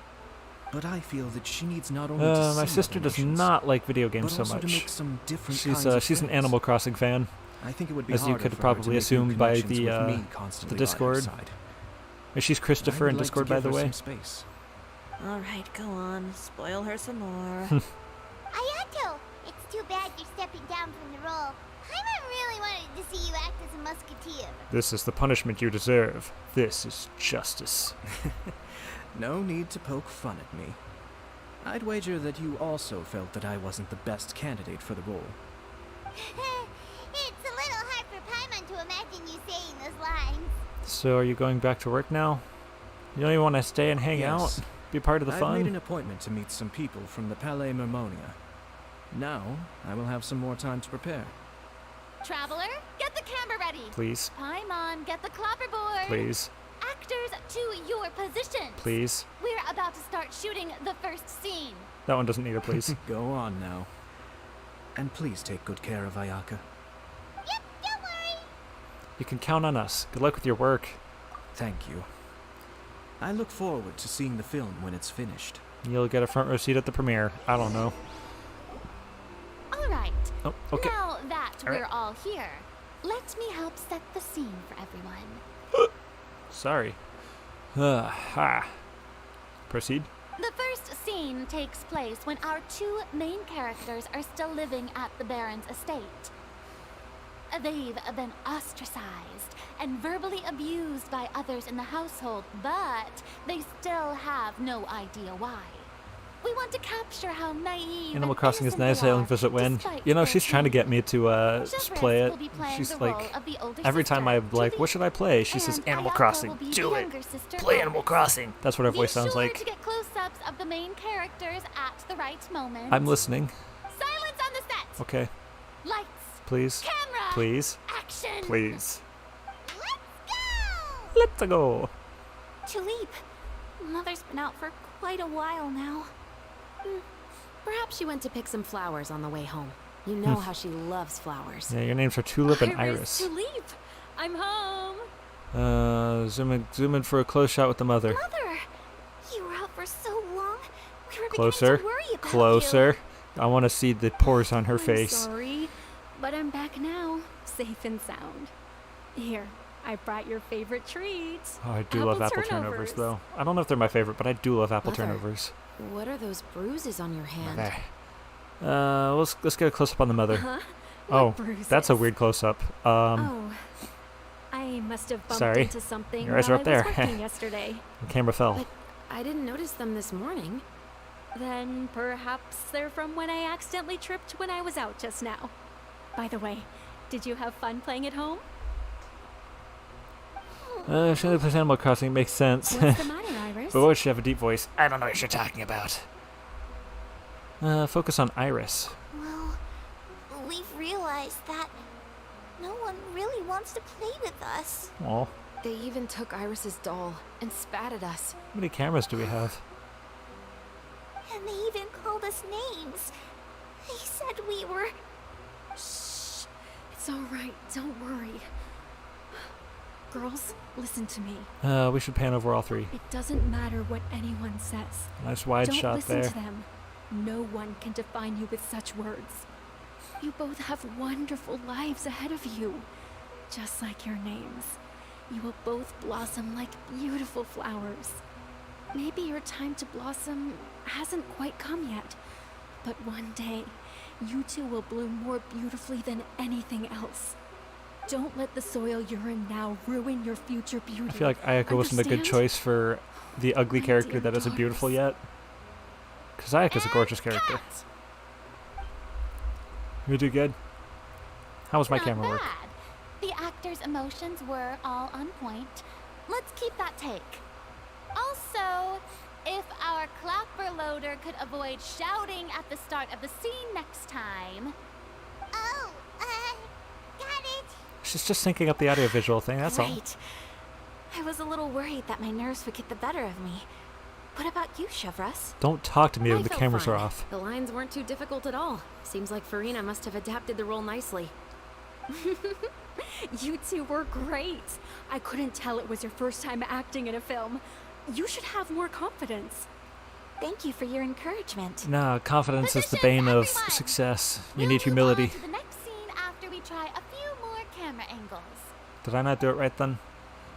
but I feel that she needs not only to see My sister other does nations, not like video games but so also to much. make some different She's kinds of she's an friends. Animal Crossing fan, I think it would be as you harder could for her to probably make assume new by connections with me constantly the by her Discord. side. She's Christopher I in would like to Discord, by give the her way. some space. Alright, go on. Spoil her some more. Ayato, it's too bad you're stepping down from the role. Paimon really wanted to see you act as a musketeer. This is the punishment you deserve. This is justice. No need to poke fun at me. I'd wager that you also felt that I wasn't the best candidate for the role. It's a little hard for Paimon to imagine you saying those lines. So are you going back to work now? You don't even want to stay and hang Yes. out? Be part of the I've fun? made an appointment to meet some people from the Palais Mermonia. Now, I will have some more time to prepare. Traveler, get the camera ready. Please. Paimon, get the clapperboard. Please. Actors to your positions. Please. We're about to start shooting the first scene. That one doesn't need a please. Go on now. And please take good care of Ayaka. Yep, don't worry. You can count on us. Good luck with your work. Thank you. I look forward to seeing the film when it's finished. You'll get a front row seat at the premiere. I don't know. All right. Oh, okay. Now that All right. we're all here, let me help set the scene for everyone. Sorry. Proceed. The first scene takes place when our two main characters are still living at the Baron's estate. They've been ostracized and verbally abused by others in the household, but they still have no idea why. We want to capture how naive Animal and Crossing is innocent nice. they I are, only visit when. despite You know, their she's trying to get me to Jeffress play it. will be playing She's the like, role of the older every time I'm sister, like, what should I play? She says and Animal Ayaka Crossing. will be Do the it. younger sister, Play Alice. Animal Crossing. That's what her voice Be sounds sure like. to get close-ups of the main characters at the right moment. I'm listening. Silence on the set. Okay. Lights. Please. Camera. Please. Action. Please. Let's Let's go! go. Tulip, Mother's been out for quite a while now. Perhaps she went to pick some flowers on the way home. You know how she loves flowers. Yeah, your names are Tulip and Iris. Tulip, I'm home. Zoom in for a close shot with the mother. Mother, you were out for so long. We were Closer. beginning to worry about Closer. I want to see the pores on her I'm face. sorry, but I'm back now, safe and sound. Here, I brought your favorite treats. Oh, I do love apple turnovers, though. I don't know if they're my favorite, but I do love apple Mother. turnovers. What are those bruises on your hand? There. Let's get a close up on the mother. Huh? Oh, What bruises? that's a weird close up. Oh, I must have bumped sorry. into something Your eyes while are up I was there. working yesterday. The camera fell. But I didn't notice them this morning. Then perhaps they're from when I accidentally tripped when I was out just now. By the way, did you have fun playing at home? She only plays Animal Crossing. It makes sense. What's the matter, Iris? But why would she have a deep voice? I don't know what you're talking about. Focus on Iris. Well, we've realized that no one really wants to play with us. Aw. They even took Iris's doll and spat at us. How many cameras do we have? And they even called us names. They said we were... Shh. It's all right. Don't worry. Girls, listen to me. We should pan over all three. It doesn't matter what anyone says. Nice wide Don't shot listen there. to them. No one can define you with such words. You both have wonderful lives ahead of you. Just like your names. You will both blossom like beautiful flowers. Maybe your time to blossom hasn't quite come yet, but one day, you two will bloom more beautifully than anything else. Don't let the soil you're in now ruin your future beauty. I feel like Ayaka wasn't a good Understand? choice for the ugly My character dear that isn't beautiful daughters. yet. Because Ayaka's a gorgeous character. You do good. How was my Not camera work? bad. The actors' emotions were all on point. Let's keep that take. Also, if our clapper loader could avoid shouting at the start of the scene next time. Oh, got it. She's just syncing up the audiovisual thing, that's all. Great. I was a little worried that my nerves would get the better of me. What about you, Chevras? Don't talk to me I when the felt cameras are fine. off. The lines weren't too difficult at all. Seems like Farina must have adapted the role nicely. You two were great. I couldn't tell it was your first time acting in a film. You should have more confidence. Thank you for your encouragement. Nah, confidence is the bane of success. You need humility. To the next scene after we try a few more camera angles. Did I not do it right then?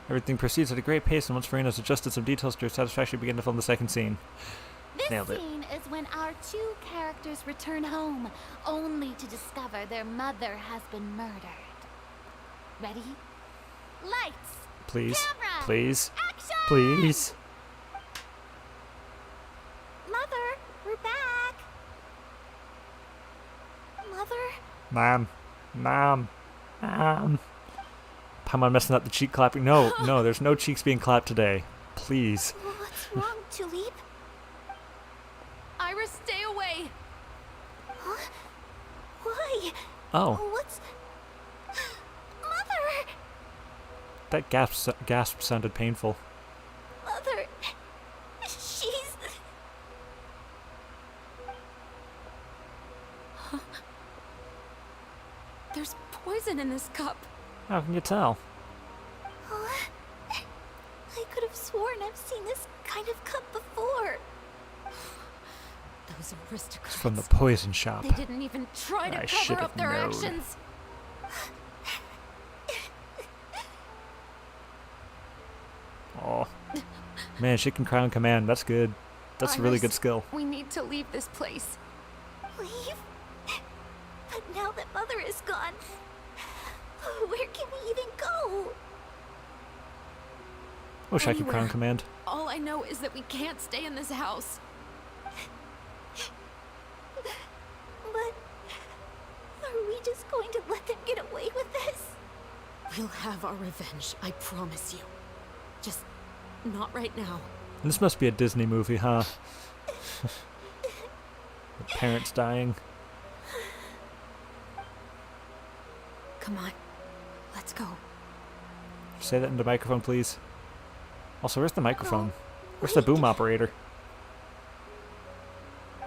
Everything proceeds at a great pace, and once Farina's adjusted some details to her satisfaction, we begin to film the second scene. This Nailed it. scene is when our two characters return home, only to discover their mother has been murdered. Ready? Lights! Please. Camera! Please. Action! Please. Mother, we're back. Mother? Mom. Mom. Mom. How am I messing up the cheek clapping? No, no, there's no cheeks being clapped today. Please. What's wrong, Tulip? Iris, stay away! Huh? Why? Oh. What's... Mother! That gasp sounded painful. Mother... She's... There's poison in this cup. How can you tell? Oh, I could have sworn I've seen this kind of cup before. Those aristocrats. It's from the poison shop. They didn't even try to I cover should've up their known. actions. Oh. Man, she can crown command. That's good. That's a really Iris, good skill. We need to leave this place. Leave? But now that Mother is gone, where can we even go? Wish I could Anywhere. crown command. All I know is that we can't stay in this house. But are we just going to let them get away with this? We'll have our revenge, I promise you. Just not right now. This must be a Disney movie, huh? The parents dying. Come on, let's go. Say that in the microphone, please. Also, where's the microphone? Where's the boom operator?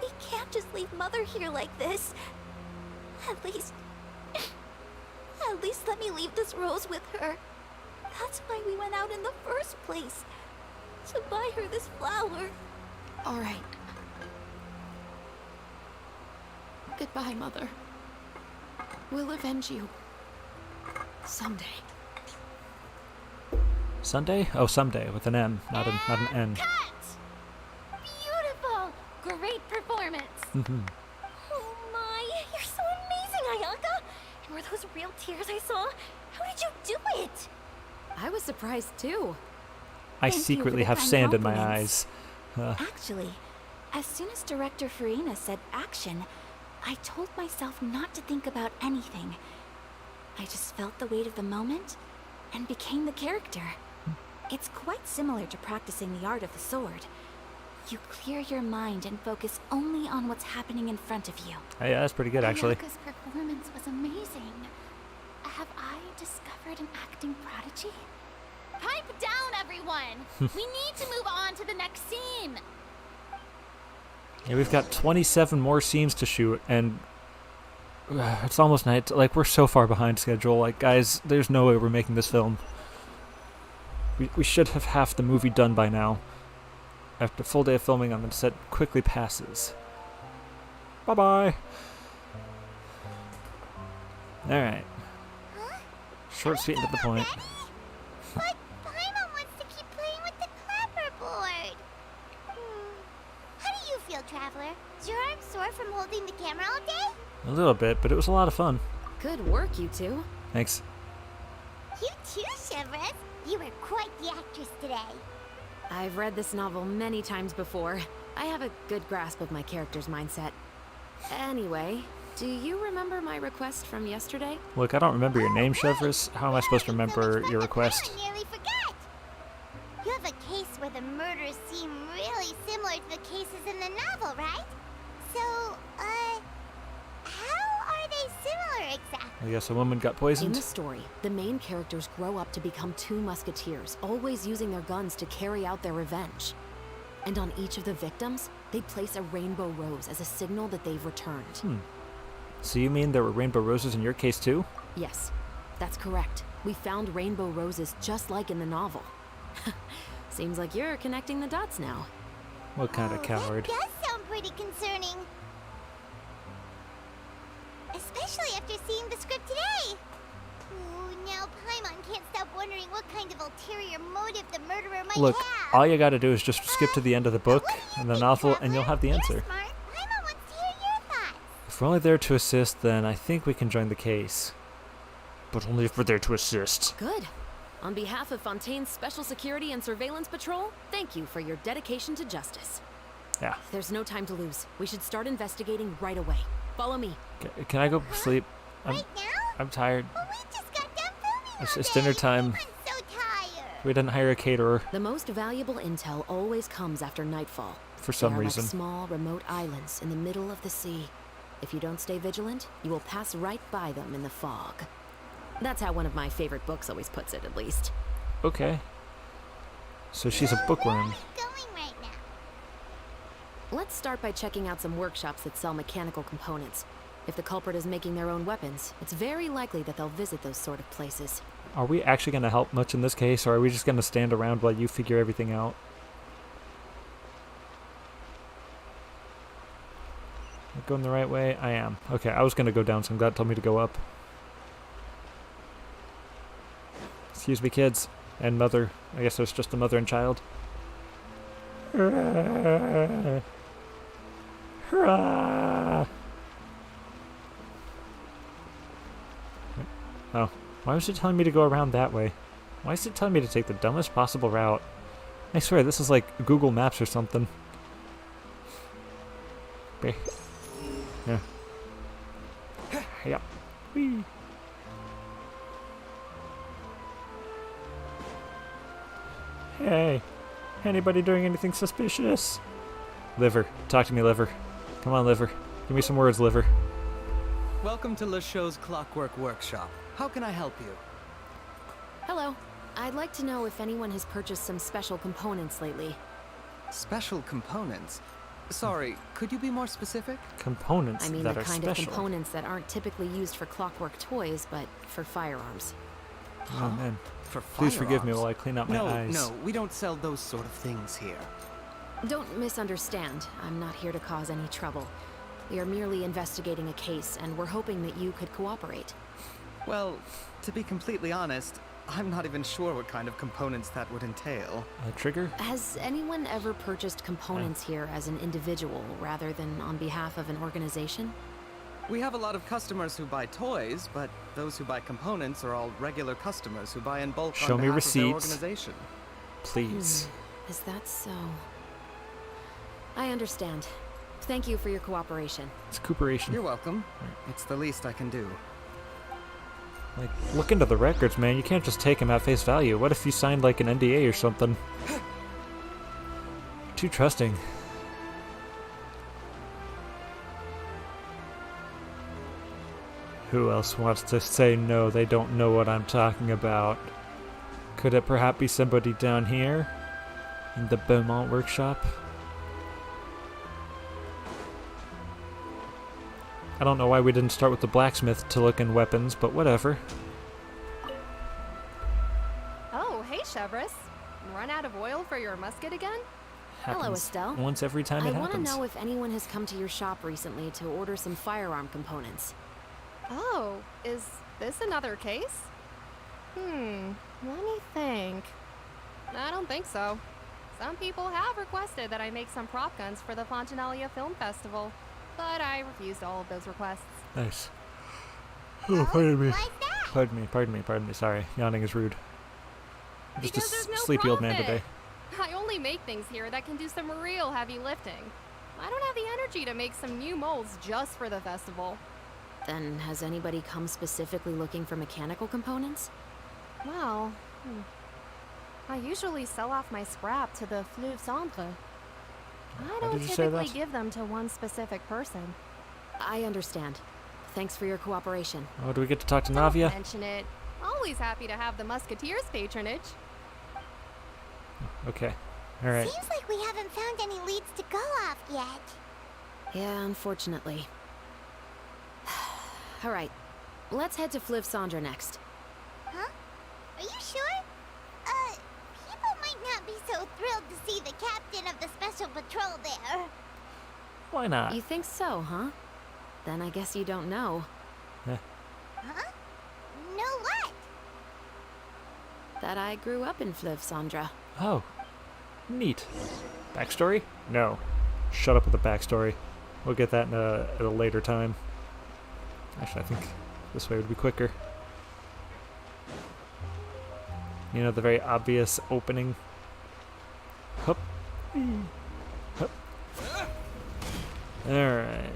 We can't just leave Mother here like this. At least let me leave this rose with her. That's why we went out in the first place. To buy her this flower. All right. Goodbye, Mother. We'll avenge you. Someday. Sunday? Oh, someday with an M, not an N. Cut! Beautiful! Great performance! Oh my, you're so amazing, Ayaka! And were those real tears I saw? How did you do it? I was surprised too. I Thank you secretly for the have kind sand in my eyes. compliments. Actually, as soon as Director Farina said action, I told myself not to think about anything. I just felt the weight of the moment and became the character. It's quite similar to practicing the art of the sword. You clear your mind and focus only on what's happening in front of you. Oh, yeah, that's pretty good, actually. Ayaka's performance was amazing. Have I discovered an acting prodigy? Pipe down, everyone! We need to move on to the next scene! Yeah, we've got 27 more scenes to shoot, and it's almost night. Like, we're so far behind schedule. Like, guys, there's no way we're making this film. We should have half the movie done by now. After a full day of filming on the set quickly passes. Bye-bye! Alright. Short, sweet, and to the point. But Paimon wants to keep playing with the clapperboard. How do you feel, Traveler? Is your arm sore from holding the camera all day? A little bit, but it was a lot of fun. Good work, you two. Thanks. You too, Severus. You were quite the actress today. I've read this novel many times before. I have a good grasp of my character's mindset. Anyway, do you remember my request from yesterday? Look, I don't remember your name, Severus. How am I supposed to remember your request? I nearly forgot. You have a case where the murders seem really similar to the cases in the novel, right? So, how are they similar exactly? I guess a woman got In poisoned. the story, the main characters grow up to become two musketeers, always using their guns to carry out their revenge. And on each of the victims, they place a rainbow rose as a signal that they've returned. So you mean there were rainbow roses in your case too? Yes, that's correct. We found rainbow roses just like in the novel. Seems like you're connecting the dots now. What kind of coward? That does sound pretty concerning. Especially after seeing the script today. Ooh, now Paimon can't stop wondering what kind of ulterior motive the murderer might Look, have. all you gotta do is just skip to the end of the book and the novel, and you'll have the answer. You're smart. Paimon wants to hear your thoughts. If we're only there to assist, then I think we can join the case. But only if we're there to assist. Good. On behalf of Fontaine's Special Security and Surveillance Patrol, thank you for your dedication to justice. Yeah. There's no time to lose. We should start investigating right away. Follow me. Can I go sleep? Right now? I'm tired. But we just got done filming It's all dinner day. time. I'm so tired. We didn't hire a caterer The most valuable intel always comes after nightfall. for some they are reason. like small, remote islands in the middle of the sea. If you don't stay vigilant, you will pass right by them in the fog. That's how one of my favorite books always puts it, at least. Okay. So she's a bookworm. Going right now. Let's start by checking out some workshops that sell mechanical components. If the culprit is making their own weapons, it's very likely that they'll visit those sort of places. Are we actually going to help much in this case, or are we just going to stand around while you figure everything out? Am I going the right way? I am. Okay, I was going to go down, so I'm glad it told me to go up. Excuse me, kids. And mother. I guess there's just a mother and child. Oh, why was it telling me to go around that way? Why is it telling me to take the dumbest possible route? I swear, this is like Google Maps or something. Okay. Yeah. Yep. Whee. Hey, anybody doing anything suspicious? Liver, talk to me, Liver. Come on, Liver. Give me some words, Liver. Welcome to LeChaux's Clockwork Workshop. How can I help you? Hello. I'd like to know if anyone has purchased some special components lately. Special components? Sorry, could you be more specific? Components I mean that the are kind special. of components that aren't typically used for clockwork toys, but for firearms. Oh man. For Please forgive me firearms? while I clean out my eyes. No, we don't sell those sort of things here. Don't misunderstand. I'm not here to cause any trouble. We are merely investigating a case, and we're hoping that you could cooperate. Well, to be completely honest, I'm not even sure what kind of components that would entail. A trigger? Has anyone ever purchased components here as an individual rather than on behalf of an organization? We have a lot of customers who buy toys, but those who buy components are all regular customers who buy in bulk Show on me behalf of their receipts. organization. Please. Is that so? I understand. Thank you for your cooperation. It's cooperation. You're welcome. It's the least I can do. Like, look into the records, man. You can't just take him at face value. What if you signed like an NDA or something? Too trusting. Who else wants to say no? They don't know what I'm talking about. Could it perhaps be somebody down here? In the Beaumont workshop? I don't know why we didn't start with the blacksmith to look in weapons, but whatever. Oh, hey, Chevres. Run out of oil for your musket again? Hello, Happens Estelle. once every time it I want to happens. know if anyone has come to your shop recently to order some firearm components. Oh, is this another case? Let me think. I don't think so. Some people have requested that I make some prop guns for the Fontanalia Film Festival, but I refused all of those requests. Nice. Oh, pardon me. Pardon me. Sorry, yawning is rude. Just Because a there's no sleepy old man profit. today. I only make things here that can do some real heavy lifting. I don't have the energy to make some new molds just for the festival. Then has anybody come specifically looking for mechanical components? Well, I usually sell off my scrap to the Fleuve Centre. I Why don't did you say typically that? give them to one specific person. I understand. Thanks for your cooperation. Oh, do we get to talk to Don't Navia? mention it. Always happy to have the Musketeers' patronage. Okay. Alright. Seems like we haven't found any leads to go off yet. Yeah, unfortunately. Alright, let's head to Fleuve Cendre next. Huh? Are you sure? People might not be so thrilled to see the captain of the Special special patrol there. Why not? You think so, huh? Then I guess you don't know. Huh? No what? That I grew up in Fleuve Cendre. Oh, neat. Backstory? No. Shut up with the backstory. We'll get that at a later time. Actually, I think this way would be quicker. You know, the very obvious opening. Hup. Hup. Alright.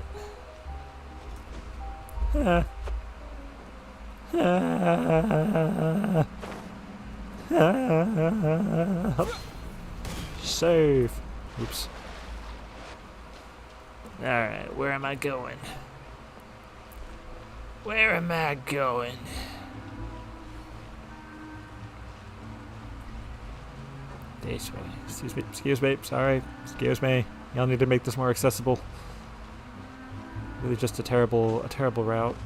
Hup. Save. Oops. Alright, where am I going? Where am I going? This way. Excuse me, sorry. Excuse me. Y'all need to make this more accessible. Really just a terrible route.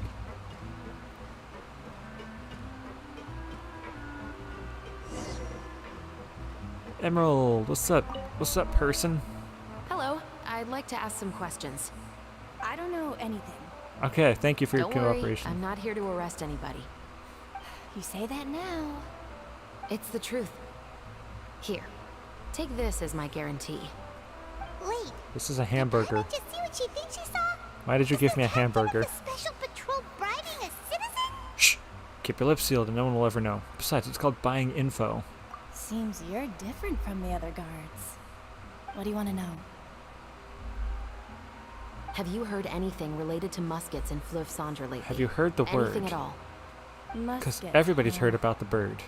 Emerald, what's up? What's up, person? Hello, I'd like to ask some questions. I don't know anything. Okay, thank you for Don't your worry, cooperation. I'm not here to arrest anybody. You say that now. It's the truth. Here, take this as my guarantee. Wait, This is a hamburger. just see what she thinks she saw? Why did you give me a hamburger? Special patrol bribing a citizen? Shh! Keep your lips sealed and no one will ever know. Besides, it's called buying info. Seems you're different from the other guards. What do you want to know? Have you heard anything related to muskets in Fleuve Cendre lately? Have you heard the word? Anything at all? Because Muskets, everybody's huh? heard about the bird.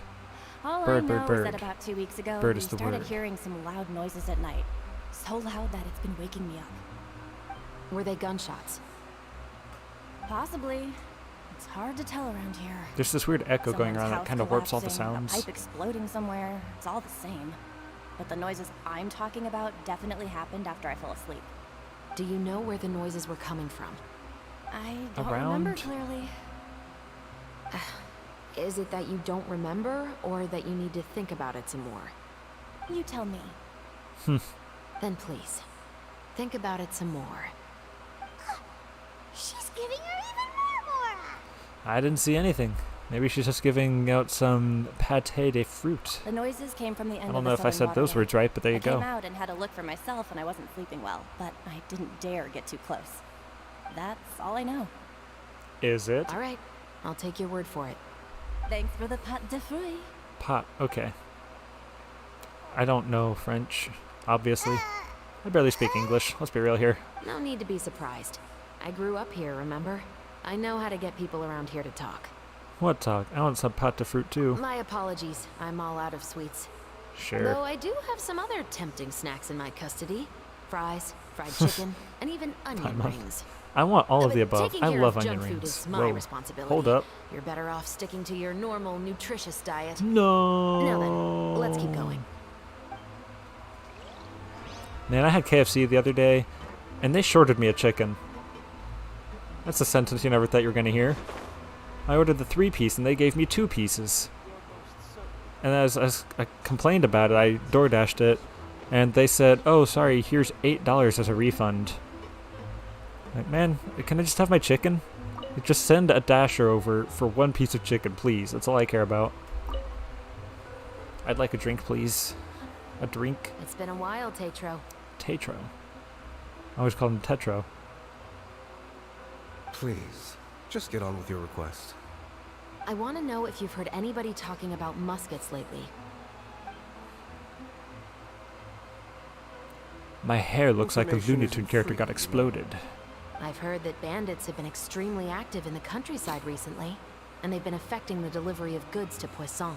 All Bird, I bird, know bird. is that about 2 weeks ago, Bird we is the started word. hearing some loud noises at night. So loud that it's been waking me up. Were they gunshots? Possibly. It's hard to tell around here. There's this weird echo going Someone's around that house kind of warps all the collapsing, sounds. A pipe exploding somewhere. It's all the same. But the noises I'm talking about definitely happened after I fell asleep. Do you know where the noises were coming from? I don't remember Around? clearly. Is it that you don't remember, or that you need to think about it some more? You tell me. Then please, think about it some more. She's giving her even more aura. I didn't see anything. Maybe she's just giving out some pâté de fruit. The noises came from the end I of don't the know if I southern said those waterway. words right, but there you I go. came out and had a look for myself, and I wasn't sleeping well, but I didn't dare get too close. That's all I know. Is it? All right, I'll take your word for it. Thanks for the pâte de fruits. Pot. Okay. I don't know French, obviously. I barely speak English. Let's be real here. No need to be surprised. I grew up here, remember? I know how to get people around here to talk. What talk? I want some pâte de fruit too. My apologies, I'm all out of sweets. Sure. Though I do have some other tempting snacks in my custody. Fries, fried chicken, and even onion Thankmas. rings. I want all of But the above. taking I care love of onion junk food rings. is my Whoa. responsibility. Hold up. You're better off sticking to your normal, nutritious diet. No. Now then, let's keep going. Man, I had KFC the other day, and they shorted me a chicken. That's a sentence you never thought you were going to hear. I ordered the 3-piece, and they gave me 2 pieces. And as I complained about it, I DoorDashed it, and they said, "Oh, sorry, here's $8 as a refund." Like, man, can I just have my chicken? Just send a dasher over for 1 piece of chicken, please. That's all I care about. I'd like a drink, please. A drink? It's been a while, Tetro. Tetro. I always call him Tetro. Please, just get on with your request. I want to know if you've heard anybody talking about muskets lately. My hair looks like a Information Looney isn't Tune character free, got you know. exploded. I've heard that bandits have been extremely active in the countryside recently, and they've been affecting the delivery of goods to Poisson.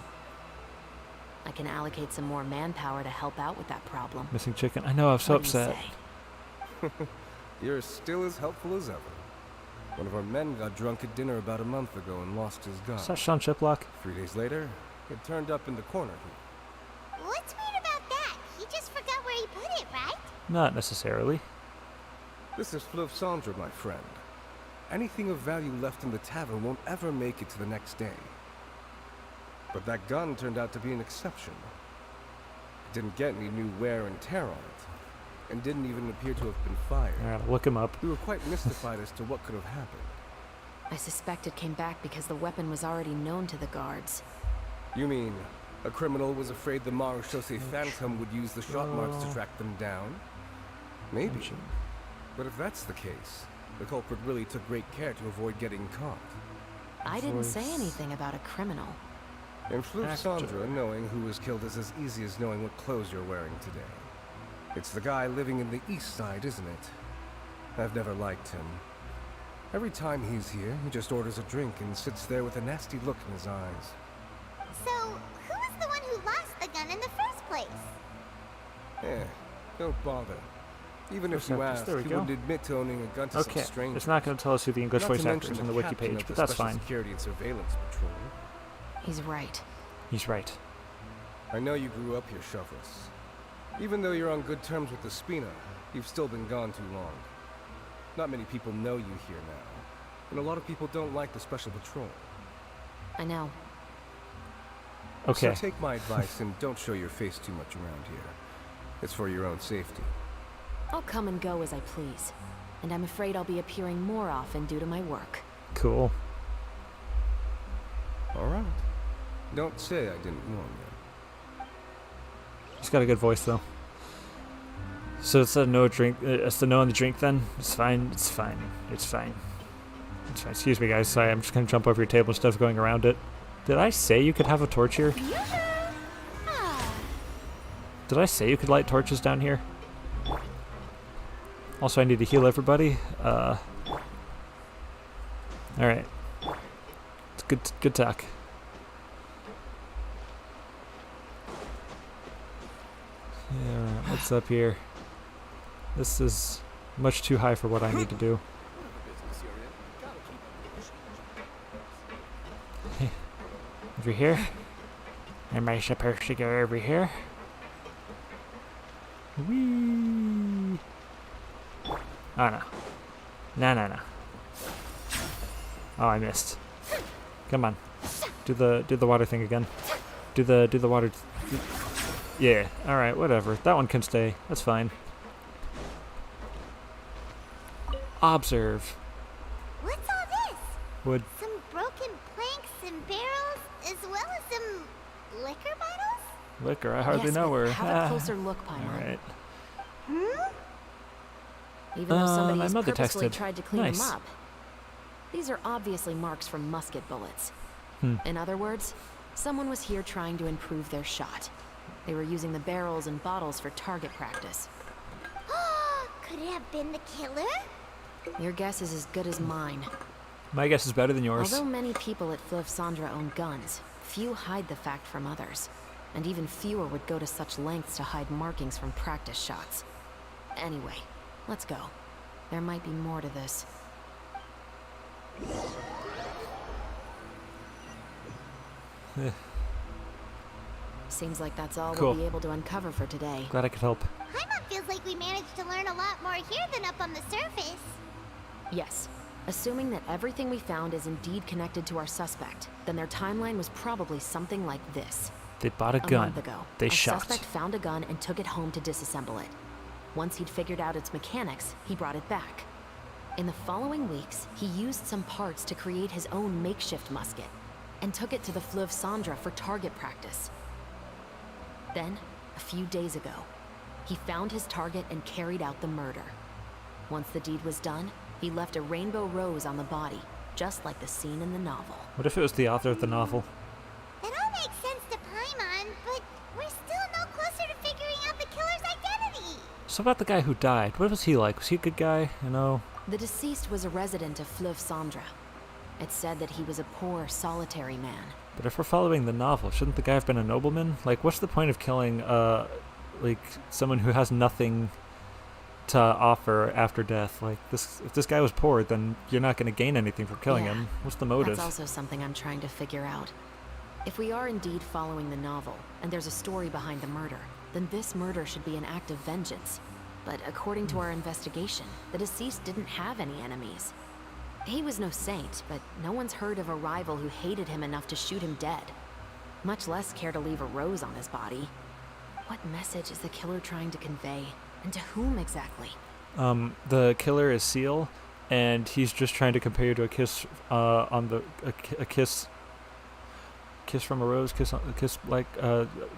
I can allocate some more manpower to help out with that problem. Missing chicken. I know, I'm so What do you upset. say? You're still as helpful as ever. One of our men got drunk at dinner about a month ago and lost his gun. Is that Sean Chiplock? 3 days later, it turned up in the corner here. What's weird about that? He just forgot where he put it, right? Not necessarily. This is Fleuve Cendre, my friend. Anything of value left in the tavern won't ever make it to the next day. But that gun turned out to be an exception. It didn't get any new wear and tear on it. and didn't even appear to have been fired. I gotta look him up. We were quite mystified as to what could have happened. I suspect it came back because the weapon was already known to the guards. You mean a criminal was afraid the Marechaussee Phantom would use the shot marks to track them down? Maybe. But if that's the case, the culprit really took great care to avoid getting caught. I didn't say anything about a criminal. In Floof Sandra, knowing who was killed is as easy as knowing what clothes you're wearing today. It's the guy living in the East Side, isn't it? I've never liked him. Every time he's here, he just orders a drink and sits there with a nasty look in his eyes. So, who was the one who lost the gun in the first place? Don't bother. Even if you asked, he wouldn't admit to owning a gun to some stranger. It's not going to tell us who the English Not to voice actor is mention on the wiki captain page, of but the that's Special fine. Security and Surveillance Patrol. He's right. He's right. I know you grew up here, Chevros. Even though you're on good terms with the Spina, you've still been gone too long. Not many people know you here now, and a lot of people don't like the Special Patrol. I know. Okay. So take my advice and don't show your face too much around here. It's for your own safety. I'll come and go as I please, and I'm afraid I'll be appearing more often due to my work. Cool. All right. Don't say I didn't warn you. He's got a good voice, though. So it's a no drink. It's the no on the drink, then? It's fine. It's fine. It's fine. It's fine. Excuse me, guys. Sorry, I'm just going to jump over your table instead of going around it. Did I say you could have a torch here? Did I say you could light torches down here? Also, I need to heal everybody. Alright. It's good talk. Yeah, what's up here? This is much too high for what I need to do. Hey, over here? Am I supposed to go over here? Whee! Oh no. No. Oh, I missed. Come on. Do the water thing again. Do the water. Yeah. All right. Whatever. That one can stay. That's fine. Observe. What's all this? Wood. Some broken planks and barrels, as well as some liquor bottles? Liquor. I hardly yes, know her. Have a closer look, Paimon. All right. Even though somebody my has mother purposely texted. tried to clean Nice. them up. These are obviously marks from musket bullets. In other words, someone was here trying to improve their shot. They were using the barrels and bottles for target practice. Could it have been the killer? Your guess is as good as mine. My guess is better than yours. Although many people at Fleuve Sandra own guns, few hide the fact from others. And even fewer would go to such lengths to hide markings from practice shots. Anyway, let's go. There might be more to this. Seems like that's all Cool. we'll be able to uncover for today. Glad I could help. Paimon feels like we managed to learn a lot more here than up on the surface. Yes. Assuming that everything we found is indeed connected to our suspect, then their timeline was probably something like this. They bought a A gun. month ago, They our shot. suspect found a gun and took it home to disassemble it. Once he'd figured out its mechanics, he brought it back. In the following weeks, he used some parts to create his own makeshift musket, and took it to the Fleuve Sandra for target practice. Then, a few days ago, he found his target and carried out the murder. Once the deed was done, he left a rainbow rose on the body, just like the scene in the novel. What if it was the author of the novel? That all makes sense to Paimon, but we're still no closer to figuring out the killer's identity. So about the guy who died, what was he like? Was he a good guy? You know? The deceased was a resident of Fleuve Sandra. It's said that he was a poor, solitary man. But if we're following the novel, shouldn't the guy have been a nobleman? Like, what's the point of killing, like, someone who has nothing to offer after death? Like, if this guy was poor, then you're not going to gain anything from killing him. What's the motive? That's also something I'm trying to figure out. If we are indeed following the novel, and there's a story behind the murder, then this murder should be an act of vengeance. But according to our investigation, the deceased didn't have any enemies. He was no saint, but no one's heard of a rival who hated him enough to shoot him dead. Much less care to leave a rose on his body. What message is the killer trying to convey? And to whom exactly? The killer is Seal, and he's just trying to compare you to a kiss a kiss from a rose, kiss like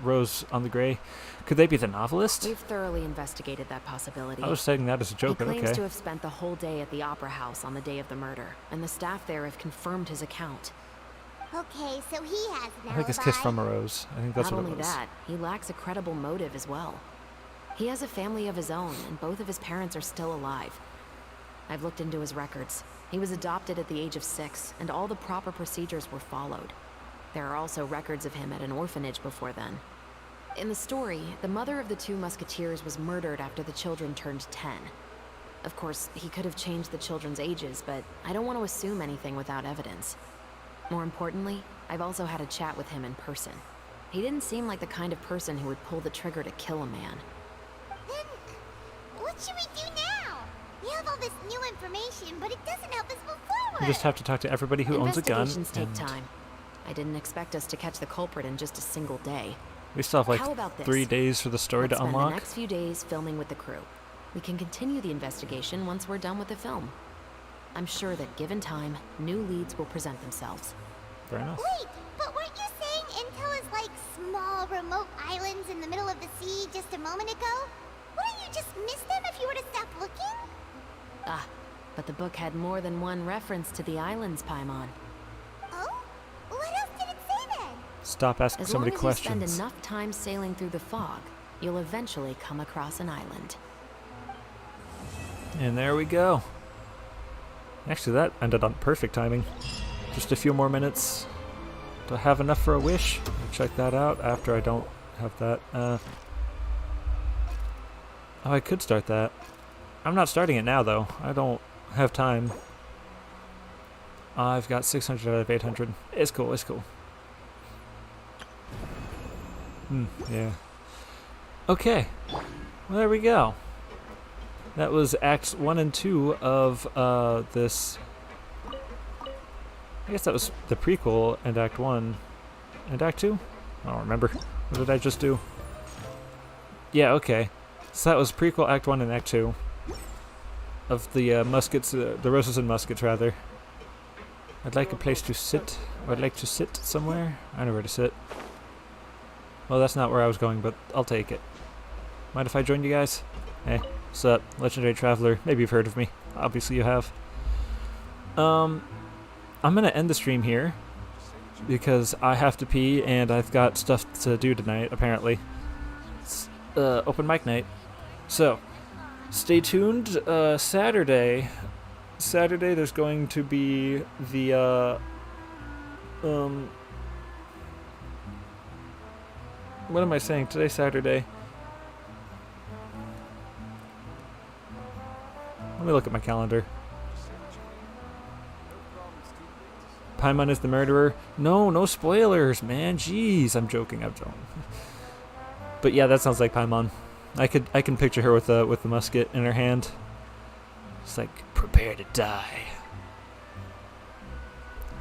rose on the gray. Could they be the novelist? We've thoroughly investigated that possibility. I was saying that as a joke, he but claims okay. to have spent the whole day at the Opera House on the day of the murder, and the staff there have confirmed his account. Okay, so he has an I think it's Kiss from a Rose. I think that's Not what it only was. that, he lacks a credible motive as well. He has a family of his own, and both of his parents are still alive. I've looked into his records. He was adopted at the age of 6, and all the proper procedures were followed. There are also records of him at an orphanage before then. In the story, the mother of the 2 musketeers was murdered after the children turned 10. Of course, he could have changed the children's ages, but I don't want to assume anything without evidence. More importantly, I've also had a chat with him in person. He didn't seem like the kind of person who would pull the trigger to kill a man. Then, what should we do now? We have all this new information, but it doesn't help us move forward. You just have to talk to everybody who owns a gun. Investigations take time. I didn't expect us to catch the culprit in just a single day. We still have like How about this? 3 days for the story Let's to spend unlock. the next few days filming with the crew. We can continue the investigation once we're done with the film. I'm sure that given time, new leads will present themselves. Fair enough. Wait, but weren't you saying Intel is like small, remote islands in the middle of the sea just a moment ago? Wouldn't you just miss them if you were to stop looking? Ah, but the book had more than one reference to the islands, Paimon. Oh? What else did it say then? Stop asking As so long many as questions. you spend enough time sailing through the fog, you'll eventually come across an island. And there we go. Actually, that ended on perfect timing. Just a few more minutes. Do I have enough for a wish? I'll check that out after I don't have that. Oh, I could start that. I'm not starting it now, though. I don't have time. I've got 600 out of 800. It's cool, it's cool. Yeah. Okay. Well, there we go. That was Acts 1 and 2 of this. I guess that was the prequel and Act 1 and Act 2? I don't remember. What did I just do? Yeah, okay. So that was prequel Act 1 and Act 2 of the Muskets, the Roses and Muskets, rather. I'd like a place to sit. Or I'd like to sit somewhere. I know where to sit. Well, that's not where I was going, but I'll take it. Mind if I join you guys? Hey, what's up? Legendary Traveler. Maybe you've heard of me. Obviously you have. I'm gonna end the stream here because I have to pee and I've got stuff to do tonight, apparently. It's open mic night. So, stay tuned. Saturday there's going to be the, what am I saying? Today's Saturday. Let me look at my calendar. Paimon is the murderer. No spoilers, man. Jeez, I'm joking. But yeah, that sounds like Paimon. I can picture her with the musket in her hand. It's like, prepare to die.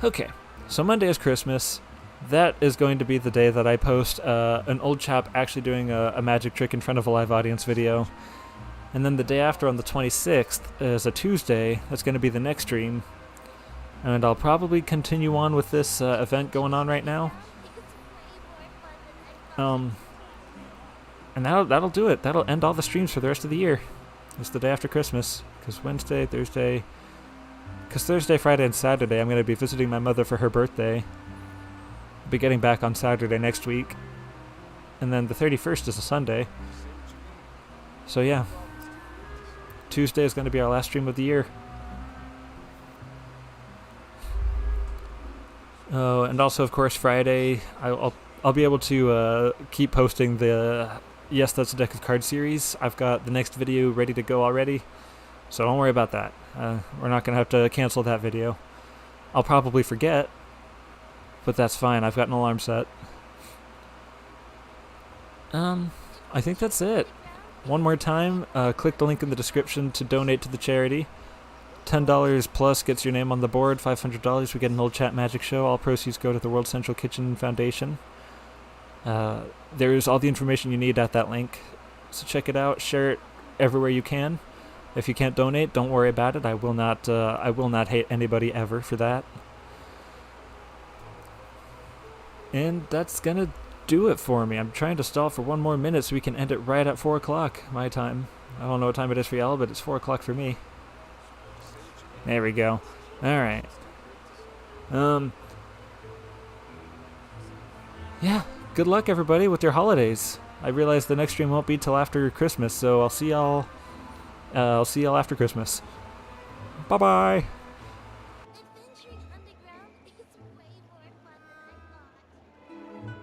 Okay, so Monday is Christmas. That is going to be the day that I post an old chap actually doing a magic trick in front of a live audience video. And then the day after, on the 26th, is a Tuesday. That's going to be the next stream. And I'll probably continue on with this event going on right now. And that'll do it. That'll end all the streams for the rest of the year. It's the day after Christmas. Because Wednesday, Thursday... Because Thursday, Friday, and Saturday, I'm going to be visiting my mother for her birthday. I'll be getting back on Saturday next week. And then the 31st is a Sunday. So yeah. Tuesday is going to be our last stream of the year. Oh, and also, of course, Friday, I'll be able to keep posting the Yes, That's a Deck of Cards series. I've got the next video ready to go already, so don't worry about that. We're not going to have to cancel that video. I'll probably forget, but that's fine. I've got an alarm set. I think that's it. One more time, click the link in the description to donate to the charity. $10 plus gets your name on the board. $500 we get an old chat magic show. All proceeds go to the World Central Kitchen Foundation. There's all the information you need at that link, so check it out, share it everywhere you can. If you can't donate, don't worry about it. I will not hate anybody ever for that. And that's gonna do it for me. I'm trying to stall for 1 more minute so we can end it right at 4 o'clock my time. I don't know what time it is for y'all, but it's 4 o'clock for me. There we go. Alright. Yeah, good luck everybody with your holidays. I realize the next stream won't be till after Christmas, so I'll see y'all after Christmas. Bye-bye. Adventuring Underground is way more fun than I thought.